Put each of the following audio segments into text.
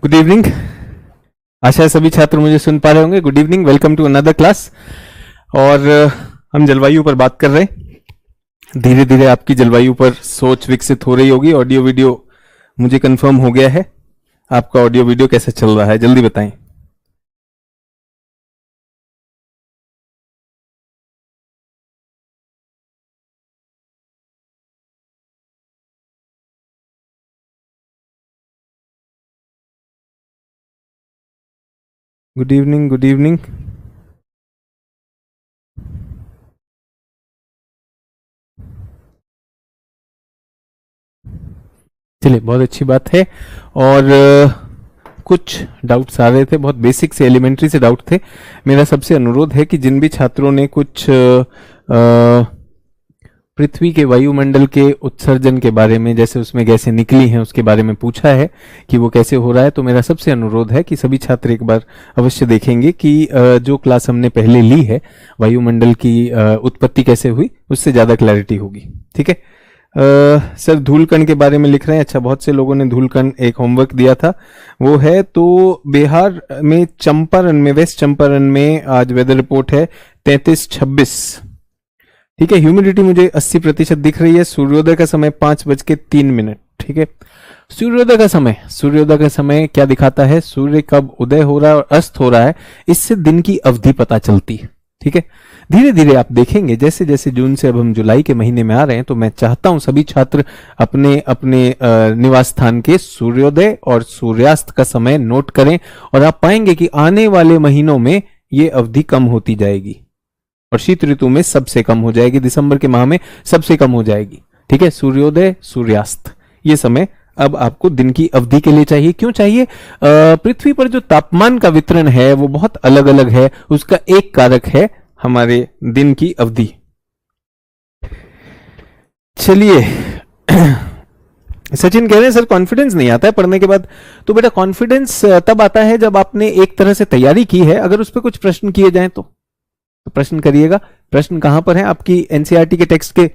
Good evening. आशा है सभी छात्र मुझे सुन पा रहे होंगे। Good evening, welcome to another class. और हम जलवायु पर बात कर रहे हैं। धीरे धीरे आपकी जलवायु पर सोच विकसित हो रही होगी। ऑडियो वीडियो मुझे कंफर्म हो गया है। आपका ऑडियो वीडियो कैसा चल रहा है जल्दी बताएं। Good evening, good evening. चलिए, बहुत अच्छी बात है। और कुछ डाउट्स आ रहे थे, बहुत बेसिक से एलिमेंट्री से डाउट थे। मेरा सबसे अनुरोध है कि जिन भी छात्रों ने कुछ पृथ्वी के वायुमंडल के उत्सर्जन के बारे में, जैसे उसमें गैसें निकली हैं उसके बारे में पूछा है कि वो कैसे हो रहा है, तो मेरा सबसे अनुरोध है कि सभी छात्र एक बार अवश्य देखेंगे कि जो क्लास हमने पहले ली है वायुमंडल की उत्पत्ति कैसे हुई, उससे ज्यादा क्लैरिटी होगी। ठीक है। सर धूलकण के बारे में लिख रहे हैं। अच्छा, बहुत से लोगों ने धूलकण एक होमवर्क दिया था, वो है तो बिहार में चंपारण में, वेस्ट चंपारण में आज वेदर रिपोर्ट है 33-26। ठीक है। ह्यूमिडिटी मुझे 80% दिख रही है। सूर्योदय का समय 5:03। ठीक है। सूर्योदय का समय क्या दिखाता है, सूर्य कब उदय हो रहा है और अस्त हो रहा है, इससे दिन की अवधि पता चलती है। ठीक है। धीरे धीरे आप देखेंगे जैसे जैसे जून से अब हम जुलाई के महीने में आ रहे हैं, तो मैं चाहता हूं सभी छात्र अपने अपने निवास स्थान के सूर्योदय और सूर्यास्त का समय नोट करें, और आप पाएंगे कि आने वाले महीनों में ये अवधि कम होती जाएगी और शीत ऋतु में सबसे कम हो जाएगी, दिसंबर के माह में सबसे कम हो जाएगी। ठीक है। सूर्योदय सूर्यास्त ये समय अब आपको दिन की अवधि के लिए चाहिए। क्यों चाहिए? पृथ्वी पर जो तापमान का वितरण है वो बहुत अलग अलग है, उसका एक कारक है हमारे दिन की अवधि। चलिए सचिन कह रहे हैं सर कॉन्फिडेंस नहीं आता है पढ़ने के बाद। तो बेटा कॉन्फिडेंस तब आता है जब आपने एक तरह से तैयारी की है। अगर उस पर कुछ प्रश्न किए जाएं तो प्रश्न करिएगा। प्रश्न कहां पर है? आपकी एनसीईआरटी के टेक्स्ट के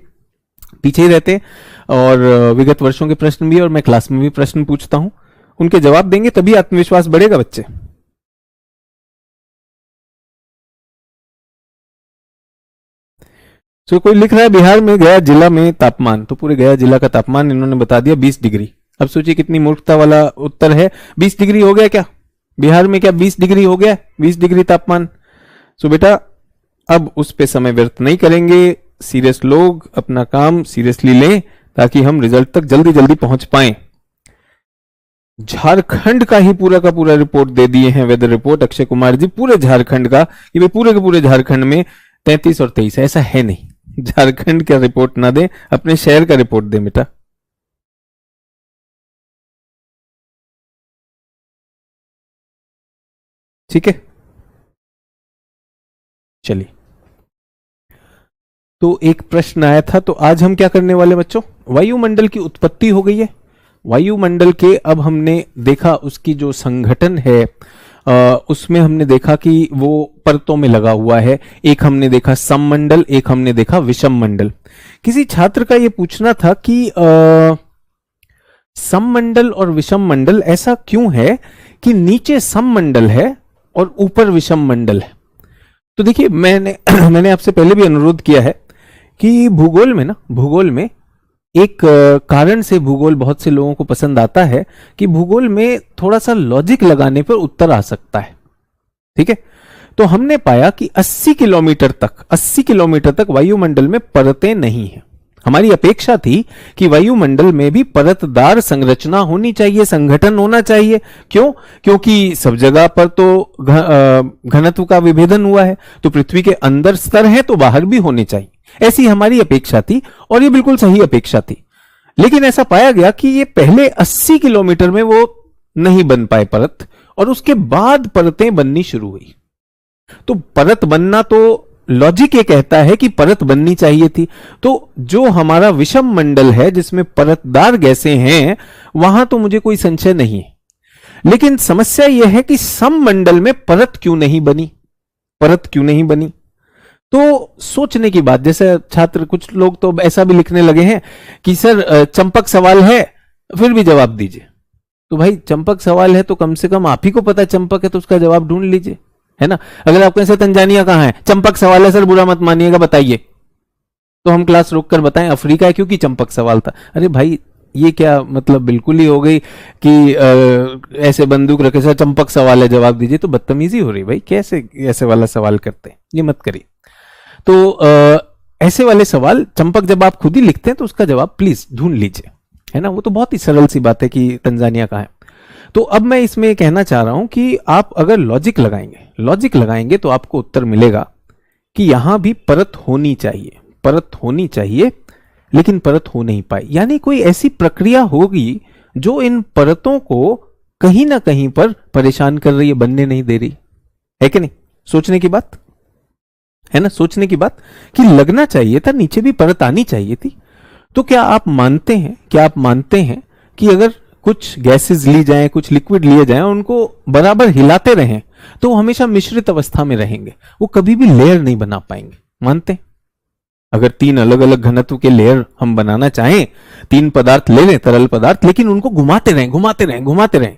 पीछे ही रहते हैं, और विगत वर्षों के प्रश्न भी, और मैं क्लास में भी प्रश्न पूछता हूं, उनके जवाब देंगे तभी आत्मविश्वास बढ़ेगा बच्चे। तो कोई लिख रहा है बिहार में गया जिला में तापमान, तो पूरे गया जिला का तापमान इन्होंने बता दिया 20 डिग्री। अब सोचिए कितनी मूर्खता वाला उत्तर है। 20 डिग्री हो गया क्या बिहार में? क्या 20 डिग्री हो गया? 20 डिग्री तापमान। सो बेटा अब उस पे समय व्यर्थ नहीं करेंगे। सीरियस लोग अपना काम सीरियसली लें ताकि हम रिजल्ट तक जल्दी जल्दी पहुंच पाएं। झारखंड का ही पूरा का पूरा रिपोर्ट दे दिए हैं, वेदर रिपोर्ट अक्षय कुमार जी, पूरे झारखंड का। कि भाई पूरे के पूरे झारखंड में 33 और 23, ऐसा है नहीं। झारखंड का रिपोर्ट ना दें, अपने शहर का रिपोर्ट दें बेटा। ठीक है। चलिए, तो एक प्रश्न आया था, तो आज हम क्या करने वाले बच्चों? वायुमंडल की उत्पत्ति हो गई है। वायुमंडल के अब हमने देखा उसकी जो संगठन है, उसमें हमने देखा कि वो परतों में लगा हुआ है। एक हमने देखा सममंडल, एक हमने देखा विषम मंडल। किसी छात्र का ये पूछना था कि सममंडल और विषम मंडल ऐसा क्यों है कि नीचे सममंडल है और ऊपर विषम मंडल है? तो देखिए मैंने मैंने आपसे पहले भी अनुरोध किया है कि भूगोल में एक कारण से भूगोल बहुत से लोगों को पसंद आता है कि भूगोल में थोड़ा सा लॉजिक लगाने पर उत्तर आ सकता है। ठीक है। तो हमने पाया कि 80 किलोमीटर तक वायुमंडल में परतें नहीं है। हमारी अपेक्षा थी कि वायुमंडल में भी परतदार संरचना होनी चाहिए, संगठन होना चाहिए। क्यों? क्योंकि सब जगह पर तो घनत्व का विभेदन हुआ है, तो पृथ्वी के अंदर स्तर है तो बाहर भी होने चाहिए। ऐसी हमारी अपेक्षा थी, और ये बिल्कुल सही अपेक्षा थी। लेकिन ऐसा पाया गया कि ये पहले 80 किलोमीटर में वो नहीं बन पाए परत, और उसके बाद परतें बननी शुरू हुई। तो परत बनना, तो लॉजिक ये कहता है कि परत बननी चाहिए थी। तो जो हमारा विषम मंडल है जिसमें परतदार गैसें हैं, वहां तो मुझे कोई संशय नहीं है। लेकिन समस्या यह है कि सममंडल में परत क्यों नहीं बनी? तो सोचने की बात, जैसे छात्र कुछ लोग तो ऐसा भी लिखने लगे हैं कि सर चंपक सवाल है फिर भी जवाब दीजिए। तो भाई चंपक सवाल है तो कम से कम आप ही को पता है चंपक है, तो उसका जवाब ढूंढ लीजिए, है ना। अगर आप कहें सर तंजानिया कहाँ है, चंपक सवाल है सर, बुरा मत मानिएगा, बताइए, तो हम क्लास रोक कर बताएं अफ्रीका है क्योंकि चंपक सवाल था। अरे भाई ये क्या मतलब बिल्कुल ही हो गई कि ऐसे बंदूक रखे सर चंपक सवाल है जवाब दीजिए, तो बदतमीजी हो रही भाई, कैसे ऐसे वाला सवाल करते हैं, ये मत करिए। तो ऐसे वाले सवाल चंपक जब आप खुद ही लिखते हैं तो उसका जवाब प्लीज ढूंढ लीजिए, है ना। वो तो बहुत ही सरल सी बात है कि तंजानिया कहाँ है। तो अब मैं इसमें कहना चाह रहा हूं कि आप अगर लॉजिक लगाएंगे तो आपको उत्तर मिलेगा कि यहां भी परत होनी चाहिए, लेकिन परत हो नहीं पाई। यानी कोई ऐसी प्रक्रिया होगी जो इन परतों को कहीं ना कहीं पर परेशान कर रही है, बनने नहीं दे रही है कि नहीं। सोचने की बात है ना, सोचने की बात कि लगना चाहिए था, नीचे भी परत आनी चाहिए थी। तो क्या आप मानते हैं कि अगर कुछ गैसेस ली जाएं, कुछ लिक्विड लिए जाएं, उनको बराबर हिलाते रहें तो वो हमेशा मिश्रित अवस्था में रहेंगे, वो कभी भी लेयर नहीं बना पाएंगे। मानते हैं? अगर 3 अलग अलग घनत्व के लेयर हम बनाना चाहें, 3 पदार्थ ले लें, तरल पदार्थ, लेकिन उनको घुमाते रहें,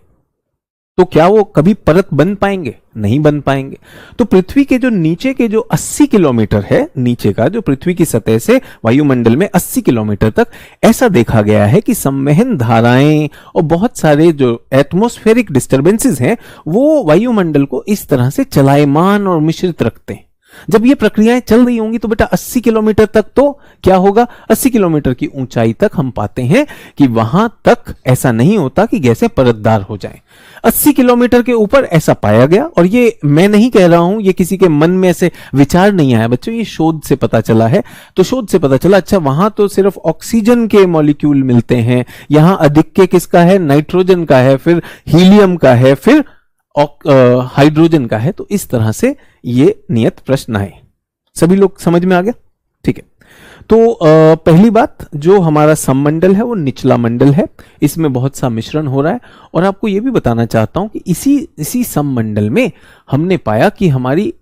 तो क्या वो कभी परत बन पाएंगे? नहीं बन पाएंगे। तो पृथ्वी के जो नीचे के जो 80 किलोमीटर है, नीचे का जो पृथ्वी की सतह से वायुमंडल में 80 किलोमीटर तक, ऐसा देखा गया है कि संवहन धाराएं और बहुत सारे जो एटमॉस्फेरिक डिस्टर्बेंसेस हैं वो वायुमंडल को इस तरह से चलायमान और मिश्रित रखते हैं। जब ये प्रक्रियाएं चल रही होंगी तो बेटा 80 किलोमीटर तक तो क्या होगा, 80 किलोमीटर की ऊंचाई तक हम पाते हैं कि वहां तक ऐसा नहीं होता कि गैसें परतदार हो जाएं। 80 किलोमीटर के ऊपर ऐसा पाया गया, और ये मैं नहीं कह रहा हूं, ये किसी के मन में ऐसे विचार नहीं आया बच्चों, ये शोध से पता चला है। तो शोध से पता चला अच्छा वहां तो सिर्फ ऑक्सीजन के मॉलिक्यूल मिलते हैं, यहां अधिक के किसका है, नाइट्रोजन का है, फिर हीलियम का है, फिर हाइड्रोजन का है। तो इस तरह से ये नियत प्रश्न आए। सभी लोग समझ में आ गया? ठीक है। तो पहली बात, जो हमारा सममंडल है वो निचला मंडल है, इसमें बहुत सा मिश्रण हो रहा है। और आपको यह भी बताना चाहता हूं कि इसी सममंडल में हमने पाया कि हमारी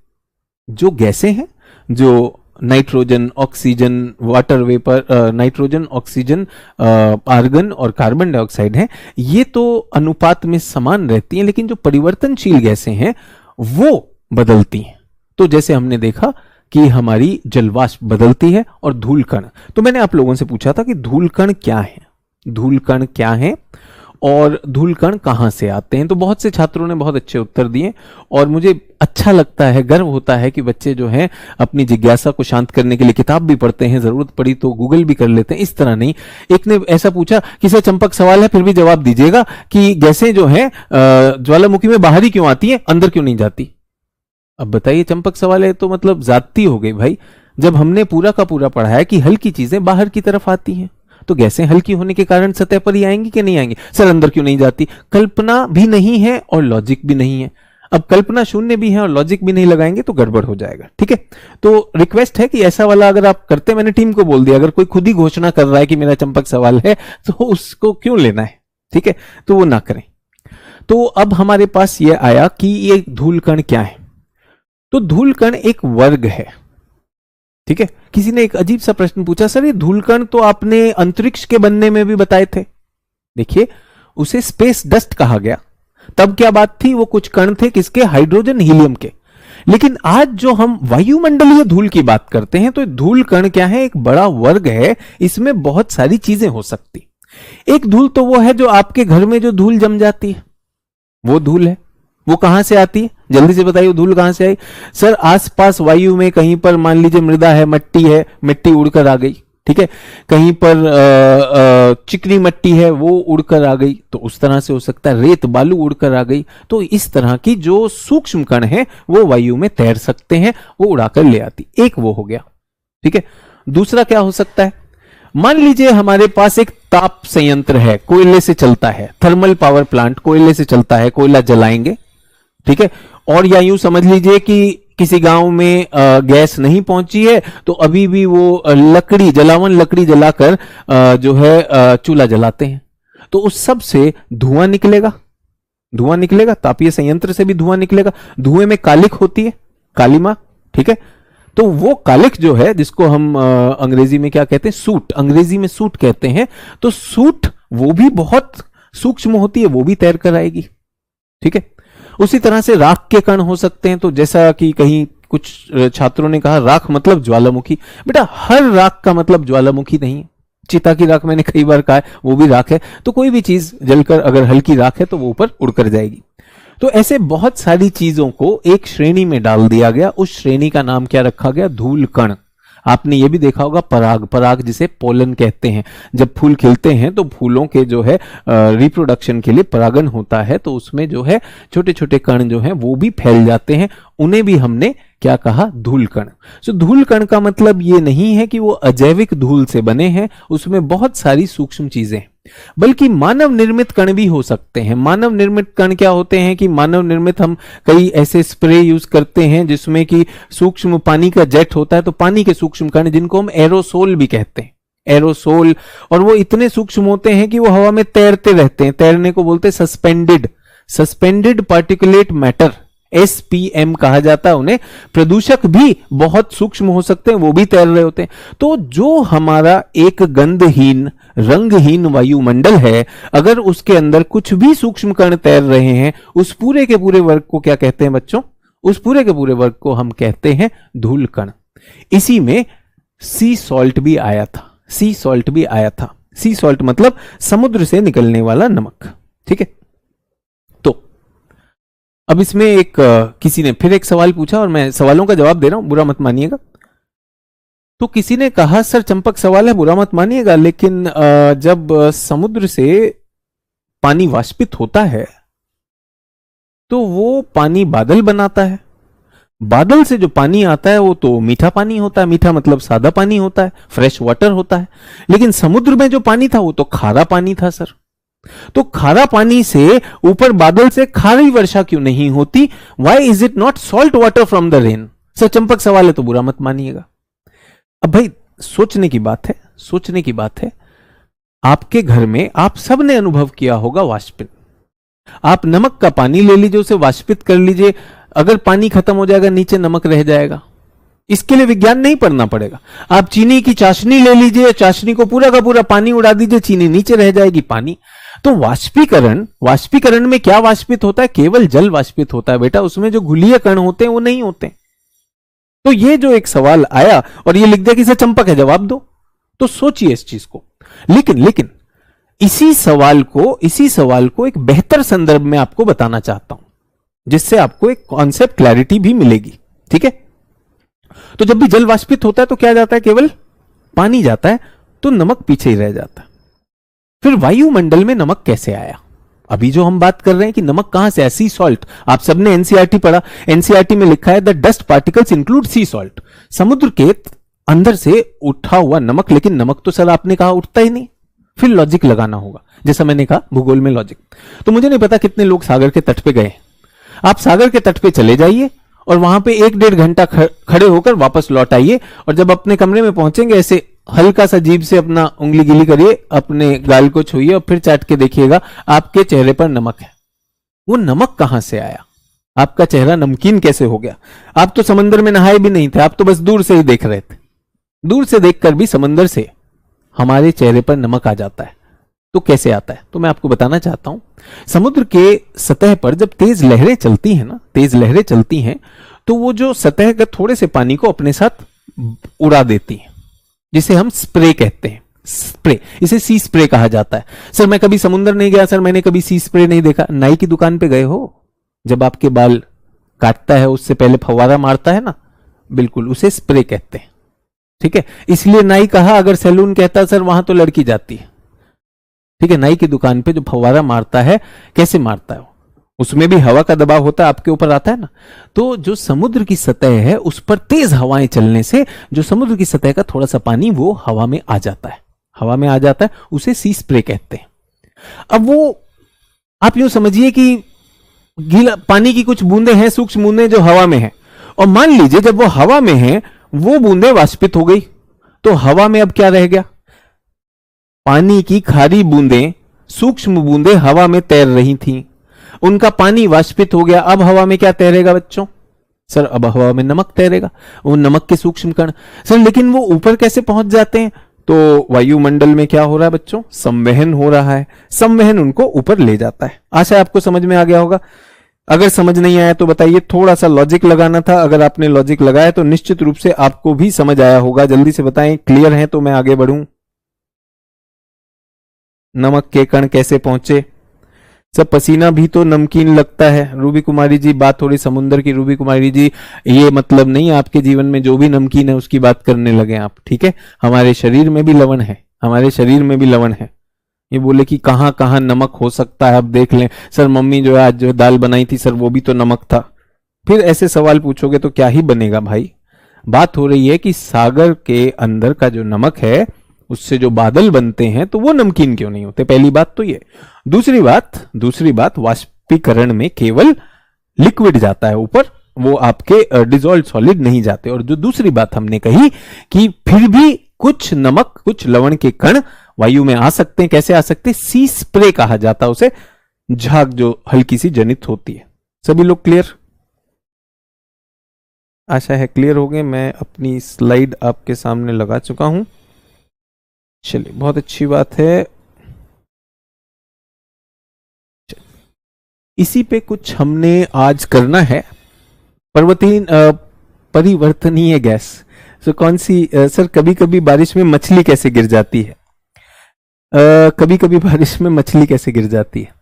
जो गैसें हैं, जो nitrogen, oxygen, water vapour, nitrogen, oxygen, argon और कार्बन डाइऑक्साइड हैं, ये तो अनुपात में समान रहती हैं, लेकिन जो परिवर्तनशील गैसें हैं वो बदलती हैं। तो जैसे हमने देखा कि हमारी जलवाष्प बदलती है और धूलकण। तो मैंने आप लोगों से पूछा था कि धूलकण क्या है और धूलकण कहां से आते हैं। तो बहुत से छात्रों ने बहुत अच्छे उत्तर दिए और मुझे अच्छा लगता है, गर्व होता है कि बच्चे जो हैं अपनी जिज्ञासा को शांत करने के लिए किताब भी पढ़ते हैं, जरूरत पड़ी तो गूगल भी कर लेते हैं। इस तरह नहीं, एक ने ऐसा पूछा कि सर चंपक सवाल है फिर भी जवाब दीजिएगा कि गैसें जो हैं ज्वालामुखी में बाहर ही क्यों आती है, अंदर क्यों नहीं जाती। अब बताइए, चंपक सवाल है तो मतलब जाती हो गई भाई। जब हमने पूरा का पूरा पढ़ा है कि हल्की चीजें बाहर की तरफ आती हैं, तो गैसें हल्की होने के कारण सतह पर ही आएंगी कि नहीं आएंगी। सर अंदर क्यों नहीं जाती, कल्पना भी नहीं है और लॉजिक भी नहीं है। अब कल्पना शून्य भी है और लॉजिक भी नहीं लगाएंगे तो गड़बड़ हो जाएगा। ठीक है, तो रिक्वेस्ट है कि ऐसा वाला अगर आप करते, मैंने टीम को बोल दिया, अगर कोई खुद ही घोषणा कर रहा है कि मेरा चंपक सवाल है तो उसको क्यों लेना है, ठीक है, तो वो ना करें। तो अब हमारे पास ये आया कि ये धूलकण क्या है। तो धूलकण एक वर्ग है, ठीक है। किसी ने एक अजीब सा प्रश्न पूछा, सर ये धूलकण तो आपने अंतरिक्ष के बनने में भी बताए थे। देखिए, उसे स्पेस डस्ट कहा गया। तब क्या बात थी, वो कुछ कण थे किसके, हाइड्रोजन हीलियम के। लेकिन आज जो हम वायुमंडलीय धूल की बात करते हैं, तो धूल कण क्या है, एक बड़ा वर्ग है, इसमें बहुत सारी चीजें हो सकती। एक धूल तो वो है जो आपके घर में जो धूल जम जाती है, वो धूल है। वो कहां से आती है, जल्दी से बताइए, धूल कहां से आई। सर आसपास वायु में कहीं पर मान लीजिए मृदा है, मट्टी है, मिट्टी उड़कर आ गई, ठीक है। कहीं पर चिकनी मट्टी है, वो उड़कर आ गई, तो उस तरह से हो सकता है। रेत बालू उड़कर आ गई, तो इस तरह की जो सूक्ष्म कण है वो वायु में तैर सकते हैं, वो उड़ाकर ले आती। एक वो हो गया, ठीक है। दूसरा क्या हो सकता है, मान लीजिए हमारे पास एक ताप संयंत्र है, कोयले से चलता है, थर्मल पावर प्लांट कोयले से चलता है, कोयला जलाएंगे, ठीक है। और या यूं समझ लीजिए कि किसी गांव में गैस नहीं पहुंची है, तो अभी भी वो लकड़ी, जलावन लकड़ी जलाकर जो है चूल्हा जलाते हैं, तो उस सब से धुआं निकलेगा, तापीय संयंत्र से भी धुआं निकलेगा। धुएं में कालिख होती है, कालिमा, ठीक है। तो वो कालिख जो है, जिसको हम अंग्रेजी में क्या कहते हैं, सूट, अंग्रेजी में सूट कहते हैं, तो सूट वो भी बहुत सूक्ष्म होती है वो भी तैर कर आएगी। ठीक है, उसी तरह से राख के कण हो सकते हैं। तो जैसा कि कहीं कुछ छात्रों ने कहा राख मतलब ज्वालामुखी, बेटा हर राख का मतलब ज्वालामुखी नहीं है। चिता की राख मैंने कई बार कहा है वो भी राख है। तो कोई भी चीज जलकर अगर हल्की राख है तो वो ऊपर उड़कर जाएगी। तो ऐसे बहुत सारी चीजों को एक श्रेणी में डाल दिया गया। उस श्रेणी का नाम क्या रखा गया? धूल कण। आपने ये भी देखा होगा पराग, पराग जिसे पोलन कहते हैं। जब फूल खिलते हैं तो फूलों के जो है रिप्रोडक्शन के लिए परागन होता है, तो उसमें जो है छोटे छोटे कण जो हैं वो भी फैल जाते हैं। उन्हें भी हमने क्या कहा? धूल कण। सो धूल कण का मतलब ये नहीं है कि वो अजैविक धूल से बने हैं, उसमें बहुत सारी सूक्ष्म चीजें हैं, बल्कि मानव निर्मित कण भी हो सकते हैं। मानव निर्मित कण क्या होते हैं कि मानव निर्मित हम कई ऐसे स्प्रे यूज करते हैं जिसमें कि सूक्ष्म पानी का जेट होता है, तो पानी के सूक्ष्म कण जिनको हम एरोसोल भी कहते हैं, एरोसोल। और वो इतने सूक्ष्म होते हैं कि वो हवा में तैरते रहते हैं। तैरने को बोलते हैं सस्पेंडेड पार्टिकुलेट मैटर, SPM कहा जाता है उन्हें। प्रदूषक भी बहुत सूक्ष्म हो सकते हैं, वो भी तैर रहे होते हैं। तो जो हमारा एक गंधहीन रंगहीन वायुमंडल है, अगर उसके अंदर कुछ भी सूक्ष्म कण तैर रहे हैं, उस पूरे के पूरे वर्ग को क्या कहते हैं बच्चों? उस पूरे के पूरे वर्ग को हम कहते हैं धूल कण। इसी में सी सॉल्ट भी आया था। सी सॉल्ट भी आया था। सी सॉल्ट मतलब समुद्र से निकलने वाला नमक। ठीक है, अब इसमें एक किसी ने फिर एक सवाल पूछा और मैं सवालों का जवाब दे रहा हूं, बुरा मत मानिएगा। तो किसी ने कहा सर चंपक सवाल है, बुरा मत मानिएगा, लेकिन जब समुद्र से पानी वाष्पित होता है तो वो पानी बादल बनाता है। बादल से जो पानी आता है वो तो मीठा पानी होता है। मीठा मतलब सादा पानी होता है, फ्रेश वाटर होता है। लेकिन समुद्र में जो पानी था वो तो खारा पानी था सर। तो खारा पानी से ऊपर बादल से खारी वर्षा क्यों नहीं होती? Why is it not salt water from the rain? Sir चंपक सवाल है तो बुरा मत मानिएगा। अब भाई सोचने की बात है, सोचने की बात है। आपके घर में आप सब ने अनुभव किया होगा वाष्पित। आप नमक का पानी ले लीजिए, उसे वाष्पित कर लीजिए, अगर पानी खत्म हो जाएगा नीचे नमक रह जाएगा। इसके लिए विज्ञान नहीं पढ़ना पड़ेगा। आप चीनी की चाशनी ले लीजिए, चाशनी को पूरा का पूरा पानी उड़ा दीजिए, चीनी नीचे रह जाएगी पानी। तो वाष्पीकरण में क्या वाष्पित होता है? केवल जल वाष्पित होता है बेटा, उसमें जो घुलीय कण होते हैं वो नहीं होते। तो ये जो एक सवाल आया और ये लिख दिया कि सर चंपक है, जवाब दो, तो सोचिए इस चीज को। लेकिन इसी सवाल को एक बेहतर संदर्भ में आपको बताना चाहता हूं, जिससे आपको एक कॉन्सेप्ट क्लैरिटी भी मिलेगी। ठीक है, तो जब भी जल वाष्पित होता है तो क्या जाता है? केवल पानी जाता है, तो नमक पीछे ही रह जाता है। फिर वायुमंडल में नमक कैसे आया? अभी जो हम बात कर रहे हैं कि नमक कहां से आया, सी सॉल्ट। आप सबने एनसीईआरटी पढ़ा, एनसीईआरटी में लिखा है the dust particles include C salt. समुद्र के अंदर से उठा हुआ नमक। लेकिन नमक तो सर आपने कहा उठता ही नहीं, फिर लॉजिक लगाना होगा, जैसा मैंने कहा भूगोल में लॉजिक। तो मुझे नहीं पता कितने लोग सागर के तट पे गए। आप सागर के तट पे चले जाइए और वहां पे 1-1.5 घंटा खड़े होकर वापस लौट आइए, और जब अपने कमरे में पहुंचेंगे ऐसे हल्का सा जीभ से अपना उंगली गीली करिए, अपने गाल को छुइए और फिर चाट के देखिएगा आपके चेहरे पर नमक है। वो नमक कहां से आया? आपका चेहरा नमकीन कैसे हो गया? आप तो समंदर में नहाए भी नहीं थे, आप तो बस दूर से ही देख रहे थे। दूर से देखकर भी समंदर से हमारे चेहरे पर नमक आ जाता है। तो कैसे आता है? तो मैं आपको बताना चाहता हूं। समुद्र के सतह पर जब तेज लहरें चलती हैं ना, तेज लहरें चलती हैं, तो वो जो सतह के थोड़े से पानी को अपने साथ उड़ा देती हैं, जिसे हम स्प्रे कहते हैं। स्प्रे, इसे सी स्प्रे कहा जाता है। सर मैं कभी समुद्र नहीं गया सर, मैंने कभी सी स्प्रे नहीं देखा। नाई की दुकान पे गए हो? जब आपके बाल काटता है उससे पहले फव्वारा मारता है ना, बिल्कुल उसे स्प्रे कहते हैं। ठीक है, इसलिए नाई कहा, अगर सैलून कहता सर वहां तो लड़की जाती है। ठीक है, नाई की दुकान पे जो फव्वारा मारता है, कैसे मारता है? उसमें भी हवा का दबाव होता है, आपके ऊपर आता है ना। तो जो समुद्र की सतह है उस पर तेज हवाएं चलने से जो समुद्र की सतह का थोड़ा सा पानी वो हवा में आ जाता है, हवा में आ जाता है, उसे सी स्प्रे कहते हैं। अब वो आप यूं समझिए कि गीला पानी की कुछ बूंदे हैं, सूक्ष्म बूंदे जो हवा में है, और मान लीजिए जब वो हवा में है वो बूंदे वाष्पित हो गई, तो हवा में अब क्या रह गया? पानी की खारी बूंदें, सूक्ष्म बूंदें हवा में तैर रही थीं, उनका पानी वाष्पित हो गया। अब हवा में क्या तैरेगा बच्चों? सर अब हवा में नमक तैरेगा, वो नमक के सूक्ष्म कण। सर लेकिन वो ऊपर कैसे पहुंच जाते हैं? तो वायुमंडल में क्या हो रहा है बच्चों? संवहन हो रहा है, संवहन उनको ऊपर ले जाता है। आशा है आपको समझ में आ गया होगा। अगर समझ नहीं आया तो बताइए, थोड़ा सा लॉजिक लगाना था। अगर आपने लॉजिक लगाया तो निश्चित रूप से आपको भी समझ आया होगा। जल्दी से बताएं, क्लियर है तो मैं आगे बढ़ूं। नमक के कण कैसे पहुंचे? सब पसीना भी तो नमकीन लगता है। रूबी कुमारी जी, बात थोड़ी समुंदर की। रूबी कुमारी जी, ये मतलब नहीं आपके जीवन में जो भी नमकीन है उसकी बात करने लगे आप, ठीक है? हमारे शरीर में भी लवण है, हमारे शरीर में भी लवण है। ये बोले कि कहां कहां नमक हो सकता है, अब देख लें। सर मम्मी जो है आज जो दाल बनाई थी सर, वो भी तो नमक था। फिर ऐसे सवाल पूछोगे तो क्या ही बनेगा भाई। बात हो रही है कि सागर के अंदर का जो नमक है उससे जो बादल बनते हैं तो वो नमकीन क्यों नहीं होते? पहली बात तो ये। दूसरी बात वाष्पीकरण में केवल लिक्विड जाता है ऊपर, वो आपके डिजोल्व सॉलिड नहीं जाते। और जो दूसरी बात हमने कही कि फिर भी कुछ नमक, कुछ लवण के कण वायु में आ सकते हैं। कैसे आ सकते हैं? सी स्प्रे कहा जाता है उसे, झाग जो हल्की सी जनित होती है। सभी लोग क्लियर? आशा है क्लियर हो गए। मैं अपनी स्लाइड आपके सामने लगा चुका हूं। चलिए, बहुत अच्छी बात है। इसी पे कुछ हमने आज करना है। पर्वतीन परिवर्तनीय गैस। सो कौन सी सर? कभी कभी बारिश में मछली कैसे गिर जाती है? कभी कभी बारिश में मछली कैसे गिर जाती है?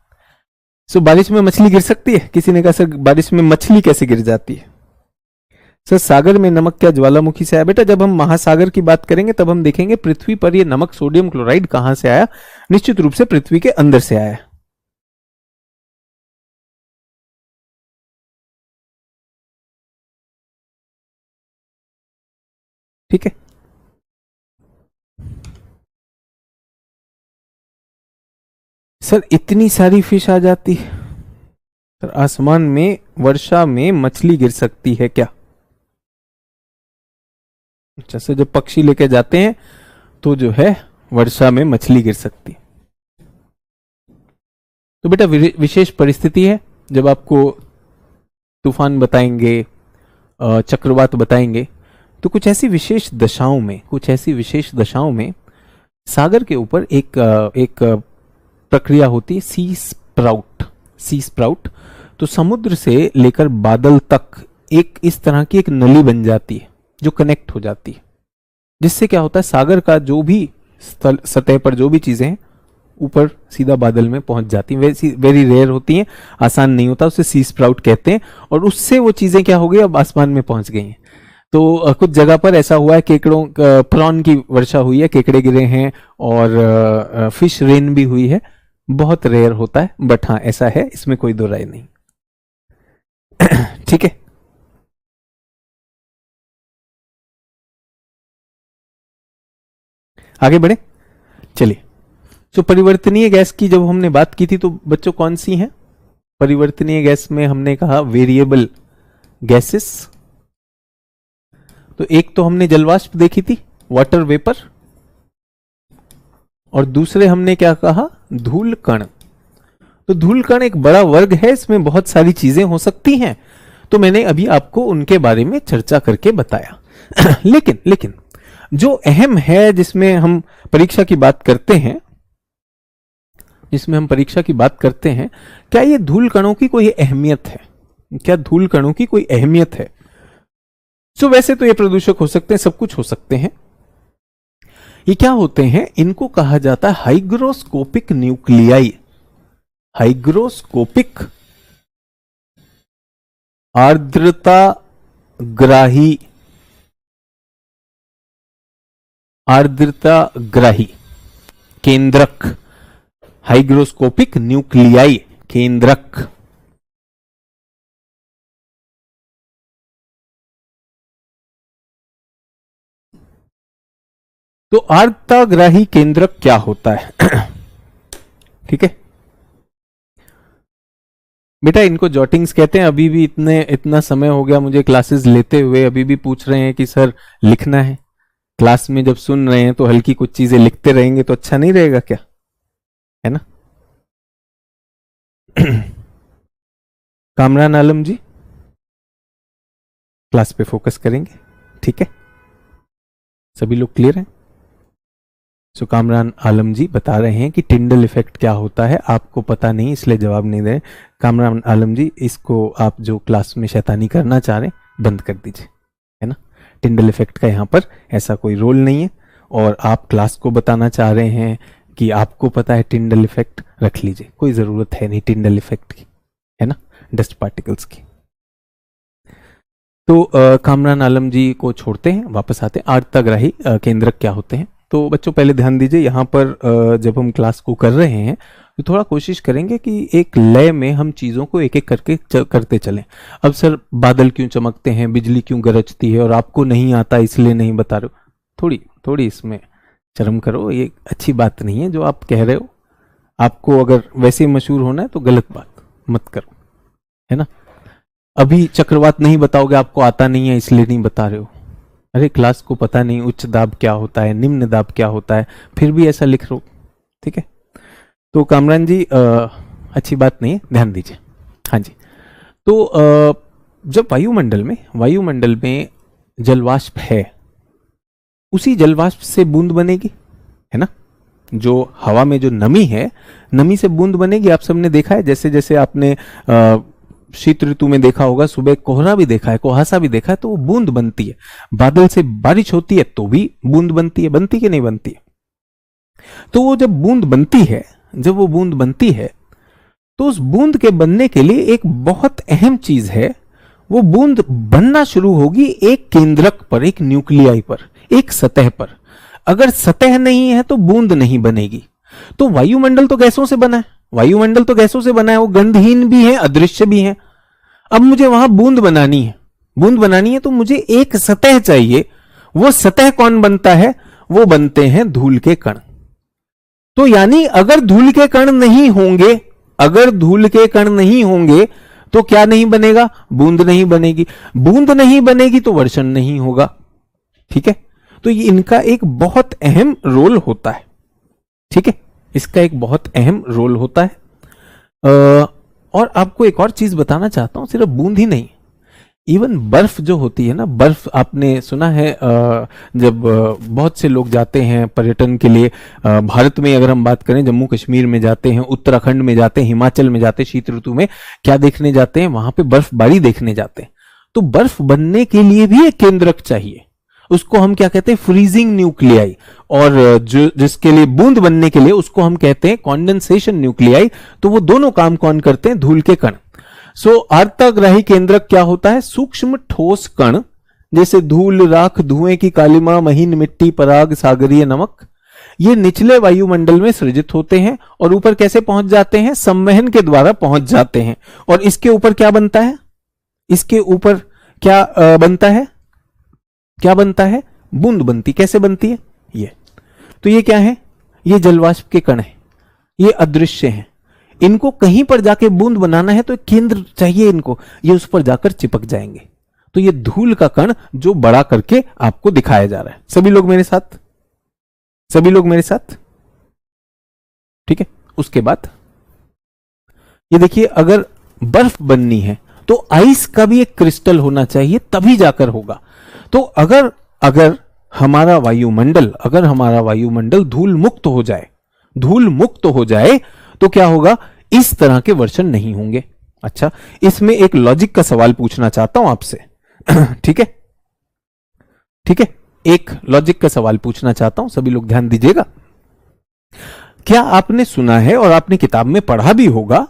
सो बारिश में मछली गिर सकती है? किसी ने कहा सर बारिश में मछली कैसे गिर जाती है? सर सागर में नमक क्या ज्वालामुखी से आया? बेटा जब हम महासागर की बात करेंगे तब हम देखेंगे पृथ्वी पर ये नमक सोडियम क्लोराइड कहां से आया। निश्चित रूप से पृथ्वी के अंदर से आया। ठीक है। सर इतनी सारी फिश आ जाती है? सर आसमान में वर्षा में मछली गिर सकती है क्या? अच्छा सर, जब पक्षी लेके जाते हैं तो जो है वर्षा में मछली गिर सकती है। तो बेटा विशेष परिस्थिति है जब आपको तूफान बताएंगे, चक्रवात बताएंगे, तो कुछ ऐसी विशेष दशाओं में सागर के ऊपर एक प्रक्रिया होती है, सी स्प्राउट। तो समुद्र से लेकर बादल तक एक इस तरह की एक नली बन जाती है जो कनेक्ट हो जाती है, जिससे क्या होता है सागर का जो भी सतह पर जो भी चीजें हैं ऊपर सीधा बादल में पहुंच जाती हैं। वैसी वेरी रेयर होती हैं, आसान नहीं होता, उसे सी स्प्राउट कहते हैं। और उससे वो चीजें क्या हो गई, अब आसमान में पहुंच गई हैं। तो कुछ जगह पर ऐसा हुआ है, केकड़ों प्रॉन की वर्षा हुई है, केकड़े गिरे हैं और फिश रेन भी हुई है। बहुत रेयर होता है बट हाँ ऐसा है, इसमें कोई दो राय नहीं। ठीक है, आगे बढ़े। चलिए, तो परिवर्तनीय गैस की जब हमने बात की थी तो बच्चों कौन सी हैं? परिवर्तनीय गैस में हमने कहा वेरिएबल गैसेस। तो एक तो हमने जलवाष्प देखी थी, वाटर वेपर, और दूसरे हमने क्या कहा? धूल कण। तो धूल कण एक बड़ा वर्ग है, इसमें बहुत सारी चीजें हो सकती हैं। तो मैंने अभी आपको उनके बारे में चर्चा करके बताया। लेकिन जो अहम है, जिसमें हम परीक्षा की बात करते हैं, क्या ये धूल कणों की कोई अहमियत है? क्या धूल कणों की कोई अहमियत है? वैसे तो ये प्रदूषक हो सकते हैं, सब कुछ हो सकते हैं। ये क्या होते हैं? इनको कहा जाता है हाइग्रोस्कोपिक न्यूक्लियाई। हाइग्रोस्कोपिक आर्द्रताग्राही केंद्रक। हाइग्रोस्कोपिक न्यूक्लियाई केंद्रक। तो आर्द्रताग्राही केंद्रक क्या होता है? ठीक है बेटा, इनको जॉटिंग्स कहते हैं। अभी भी इतना समय हो गया मुझे क्लासेस लेते हुए, अभी भी पूछ रहे हैं कि सर लिखना है। क्लास में जब सुन रहे हैं तो हल्की कुछ चीजें लिखते रहेंगे तो अच्छा नहीं रहेगा क्या? है ना? कामरान आलम जी, क्लास पे फोकस करेंगे, ठीक है? सभी लोग क्लियर हैं? सो कामरान आलम जी बता रहे हैं कि टिंडल इफेक्ट क्या होता है, आपको पता नहीं इसलिए जवाब नहीं दे रहे। कामरान आलम जी, इसको आप जो क्लास में शैतानी करना चाह रहे हैं बंद कर दीजिए, है ना। टिंडल इफेक्ट का यहाँ पर ऐसा कोई रोल नहीं है, और आप क्लास को बताना चाह रहे हैं कि आपको पता है टिंडल इफेक्ट, रख लीजिए, कोई ज़रूरत है नहीं टिंडल इफेक्ट की, है ना, डस्ट पार्टिकल्स की। तो कामरान आलम जी को छोड़ते हैं, वापस आते हैं आर्तग्राही केंद्रक क्या होते हैं। तो बच्चों पहले ध्यान दीजिए, यहाँ पर जब हम क्लास को कर रहे हैं तो थोड़ा कोशिश करेंगे कि एक लय में हम चीज़ों को एक एक करके करते चलें। अब सर बादल क्यों चमकते हैं, बिजली क्यों गरजती है, और आपको नहीं आता इसलिए नहीं बता रहे हो, थोड़ी थोड़ी इसमें शर्म करो, ये अच्छी बात नहीं है जो आप कह रहे हो। आपको अगर वैसे मशहूर होना है तो गलत बात मत करो, है ना। अभी चक्रवात नहीं बताओगे, आपको आता नहीं है इसलिए नहीं बता रहे हो। अरे क्लास को पता नहीं उच्च दाब क्या होता है, निम्न दाब क्या होता है, फिर भी ऐसा लिख रहे हो, ठीक है। तो कामरान जी अच्छी बात नहीं है, ध्यान दीजिए। हाँ जी, तो जब वायुमंडल में जलवाष्प है, उसी जलवाष्प से बूंद बनेगी, है ना। जो हवा में जो नमी है, नमी से बूंद बनेगी। आप सबने देखा है, जैसे जैसे आपने शीत ऋतु में देखा होगा, सुबह कोहरा भी देखा है, कुहासा भी देखा है, तो वो बूंद बनती है। बादल से बारिश होती है तो भी बूंद बनती है, बनती कि नहीं बनती है। तो वो जब बूंद बनती है, तो उस बूंद के बनने के लिए एक बहुत अहम चीज है, वो बूंद बनना शुरू होगी एक केंद्रक पर, एक न्यूक्लियाई पर, एक सतह पर। अगर सतह नहीं है तो बूंद नहीं बनेगी। तो वायुमंडल तो गैसों से बना है, वो गंधहीन भी है, अदृश्य भी है। अब मुझे वहां बूंद बनानी है तो मुझे एक सतह चाहिए। वो सतह कौन बनता है, वो बनते हैं धूल के कण। तो यानी अगर धूल के कण नहीं होंगे तो क्या नहीं बनेगा, बूंद नहीं बनेगी। बूंद नहीं बनेगी तो वर्षण नहीं होगा, ठीक है। तो ये इनका एक बहुत अहम रोल होता है, ठीक है, इसका एक बहुत अहम रोल होता है। और आपको एक और चीज बताना चाहता हूं, सिर्फ बूंद ही नहीं, इवन बर्फ जो होती है ना, बर्फ आपने सुना है, जब बहुत से लोग जाते हैं पर्यटन के लिए, भारत में अगर हम बात करें, जम्मू कश्मीर में जाते हैं, उत्तराखंड में जाते हैं, हिमाचल में जाते हैं, शीत ऋतु में क्या देखने जाते हैं, वहां पे बर्फबारी देखने जाते हैं। तो बर्फ बनने के लिए भी एक केंद्रक चाहिए, उसको हम क्या कहते हैं, फ्रीजिंग न्यूक्लियाई। और जो जिसके लिए बूंद बनने के लिए, उसको हम कहते हैं कॉन्डेंसेशन न्यूक्लियाई। तो वो दोनों काम कौन करते हैं, धूल के कण। सो आर्तग्राही केंद्रक क्या होता है, सूक्ष्म ठोस कण, जैसे धूल, राख, धुएं की कालिमा, महीन मिट्टी, पराग, सागरीय नमक, ये निचले वायुमंडल में सृजित होते हैं और ऊपर कैसे पहुंच जाते हैं, संवहन के द्वारा पहुंच जाते हैं। और इसके ऊपर क्या बनता है, क्या बनता है, बूंद बनती। कैसे बनती है ये, तो ये क्या है, ये जलवाष्प के कण है, ये अदृश्य हैं। इनको कहीं पर जाके बूंद बनाना है तो एक केंद्र चाहिए इनको, ये उस पर जाकर चिपक जाएंगे। तो ये धूल का कण जो बड़ा करके आपको दिखाया जा रहा है। सभी लोग मेरे साथ, ठीक है। उसके बाद ये देखिए, अगर बर्फ बननी है तो आइस का भी एक क्रिस्टल होना चाहिए, तभी जाकर होगा। तो अगर हमारा वायुमंडल धूल मुक्त हो जाए तो क्या होगा, इस तरह के वर्षण नहीं होंगे। अच्छा, इसमें एक लॉजिक का सवाल पूछना चाहता हूं आपसे ठीक है, एक लॉजिक का सवाल पूछना चाहता हूं, सभी लोग ध्यान दीजिएगा। क्या आपने सुना है और आपने किताब में पढ़ा भी होगा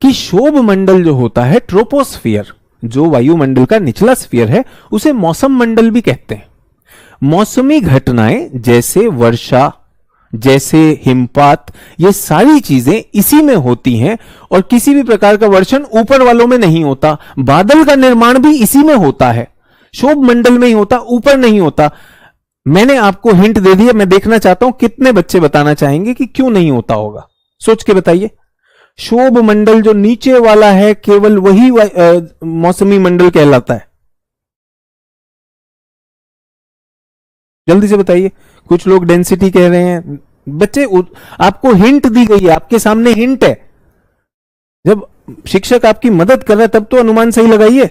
कि शोभ मंडल जो होता है, ट्रोपोस्फियर, जो वायुमंडल का निचला स्फीयर है, उसे मौसम मंडल भी कहते हैं। मौसमी घटनाएं जैसे वर्षा, जैसे हिमपात, ये सारी चीजें इसी में होती हैं। और किसी भी प्रकार का वर्षण ऊपर वालों में नहीं होता। बादल का निर्माण भी इसी में होता है, शोभ मंडल में ही होता, ऊपर नहीं होता। मैंने आपको हिंट दे दिया, मैं देखना चाहता हूं कितने बच्चे बताना चाहेंगे कि क्यों नहीं होता होगा। सोच के बताइए। शोभ मंडल जो नीचे वाला है, केवल वही मौसमी मंडल कहलाता है। जल्दी से बताइए। कुछ लोग डेंसिटी कह रहे हैं। बच्चे, आपको हिंट दी गई है, आपके सामने हिंट है। जब शिक्षक आपकी मदद कर रहा है तब तो अनुमान सही लगाइए।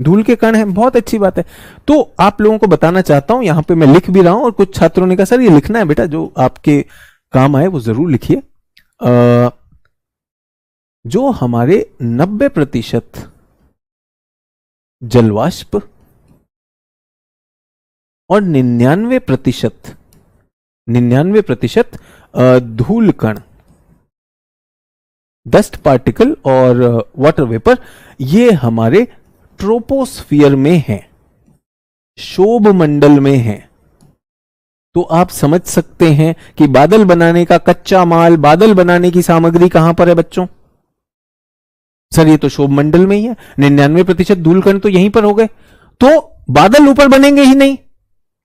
धूल के कण हैं, बहुत अच्छी बात है। तो आप लोगों को बताना चाहता हूं, यहां पे मैं लिख भी रहा हूं और कुछ छात्रों ने कहा सर ये लिखना है बेटा, जो आपके काम आए वो जरूर लिखिए। जो हमारे 90% जलवाष्प और 99% धूल कण, डस्ट पार्टिकल और वाटर वेपर, ये हमारे ट्रोपोस्फियर में है, शोभ मंडल में है। तो आप समझ सकते हैं कि बादल बनाने का कच्चा माल, बादल बनाने की सामग्री कहां पर है बच्चों? सर ये तो शोभ मंडल में ही है। 99% धूलकण तो यहीं पर हो गए, तो बादल ऊपर बनेंगे ही नहीं,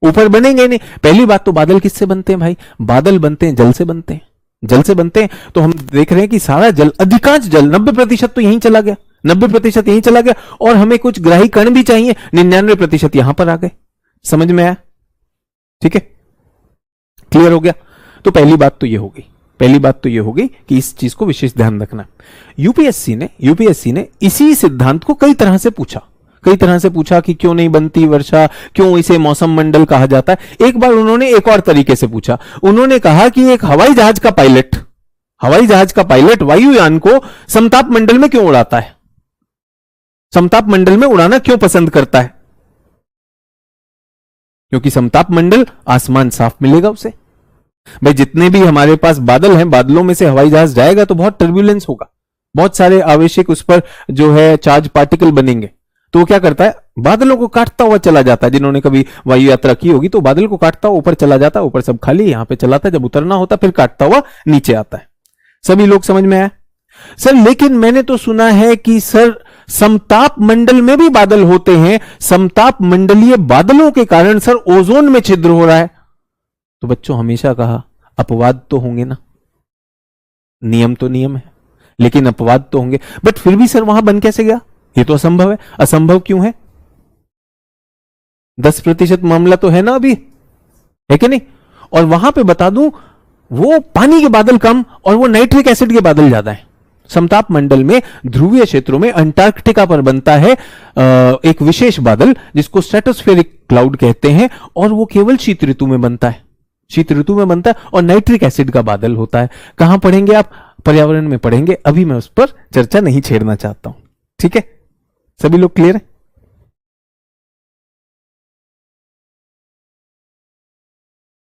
ऊपर बनेंगे ही नहीं। पहली बात तो बादल किससे बनते हैं भाई? बादल बनते हैं जल से बनते हैं, जल से बनते हैं। तो हम देख रहे हैं कि सारा जल, अधिकांश जल 90% तो यहीं चला गया, 90% यहीं चला गया, और हमें कुछ ग्राही कण भी चाहिए, 99% यहां पर आ गए। समझ में आया? ठीक है, क्लियर हो गया? तो पहली बात तो ये हो गई, पहली बात तो ये हो गई कि इस चीज को विशेष ध्यान रखना। यूपीएससी ने इसी सिद्धांत को कई तरह से पूछा, कई तरह से पूछा कि क्यों नहीं बनती वर्षा, क्यों इसे मौसम मंडल कहा जाता है। एक बार उन्होंने एक और तरीके से पूछा, उन्होंने कहा कि एक हवाई जहाज का पायलट वायुयान को समताप मंडल में क्यों उड़ाता है, समताप मंडल में उड़ाना क्यों पसंद करता है? क्योंकि समताप मंडल, आसमान साफ मिलेगा उसे। भाई जितने भी हमारे पास बादल हैं, बादलों में से हवाई जहाज जाएगा तो बहुत टर्ब्यूलेंस होगा, बहुत सारे आवश्यक उस पर जो है चार्ज पार्टिकल बनेंगे। तो वो क्या करता है, बादलों को काटता हुआ चला जाता है। जिन्होंने कभी वायु यात्रा की होगी तो बादल को काटता हुआ ऊपर चला जाता है, ऊपर सब खाली, यहां पे चलाता है, जब उतरना होता फिर काटता हुआ नीचे आता है। सभी लोग समझ में आया? सर लेकिन मैंने तो सुना है कि सर समताप मंडल में भी बादल होते हैं, समताप मंडलीय बादलों के कारण सर ओजोन में छिद्र हो रहा है। तो बच्चों हमेशा कहा अपवाद तो होंगे ना, नियम तो नियम है लेकिन अपवाद तो होंगे। बट फिर भी सर वहां बन कैसे गया? ये तो असंभव है। असंभव क्यों है? 10% मामला तो है ना अभी, है कि नहीं? और वहां पे बता दूं, वो पानी के बादल कम और वो नाइट्रिक एसिड के बादल ज्यादा है। समताप मंडल में ध्रुवीय क्षेत्रों में अंटार्कटिका पर बनता है एक विशेष बादल जिसको स्ट्रेटोस्फेरिक क्लाउड कहते हैं, और वो केवल शीत ऋतु में बनता है, शीत ऋतु में बनता है, और नाइट्रिक एसिड का बादल होता है। कहां पढ़ेंगे आप? पर्यावरण में पढ़ेंगे, अभी मैं उस पर चर्चा नहीं छेड़ना चाहता हूं। ठीक है, सभी लोग क्लियर है?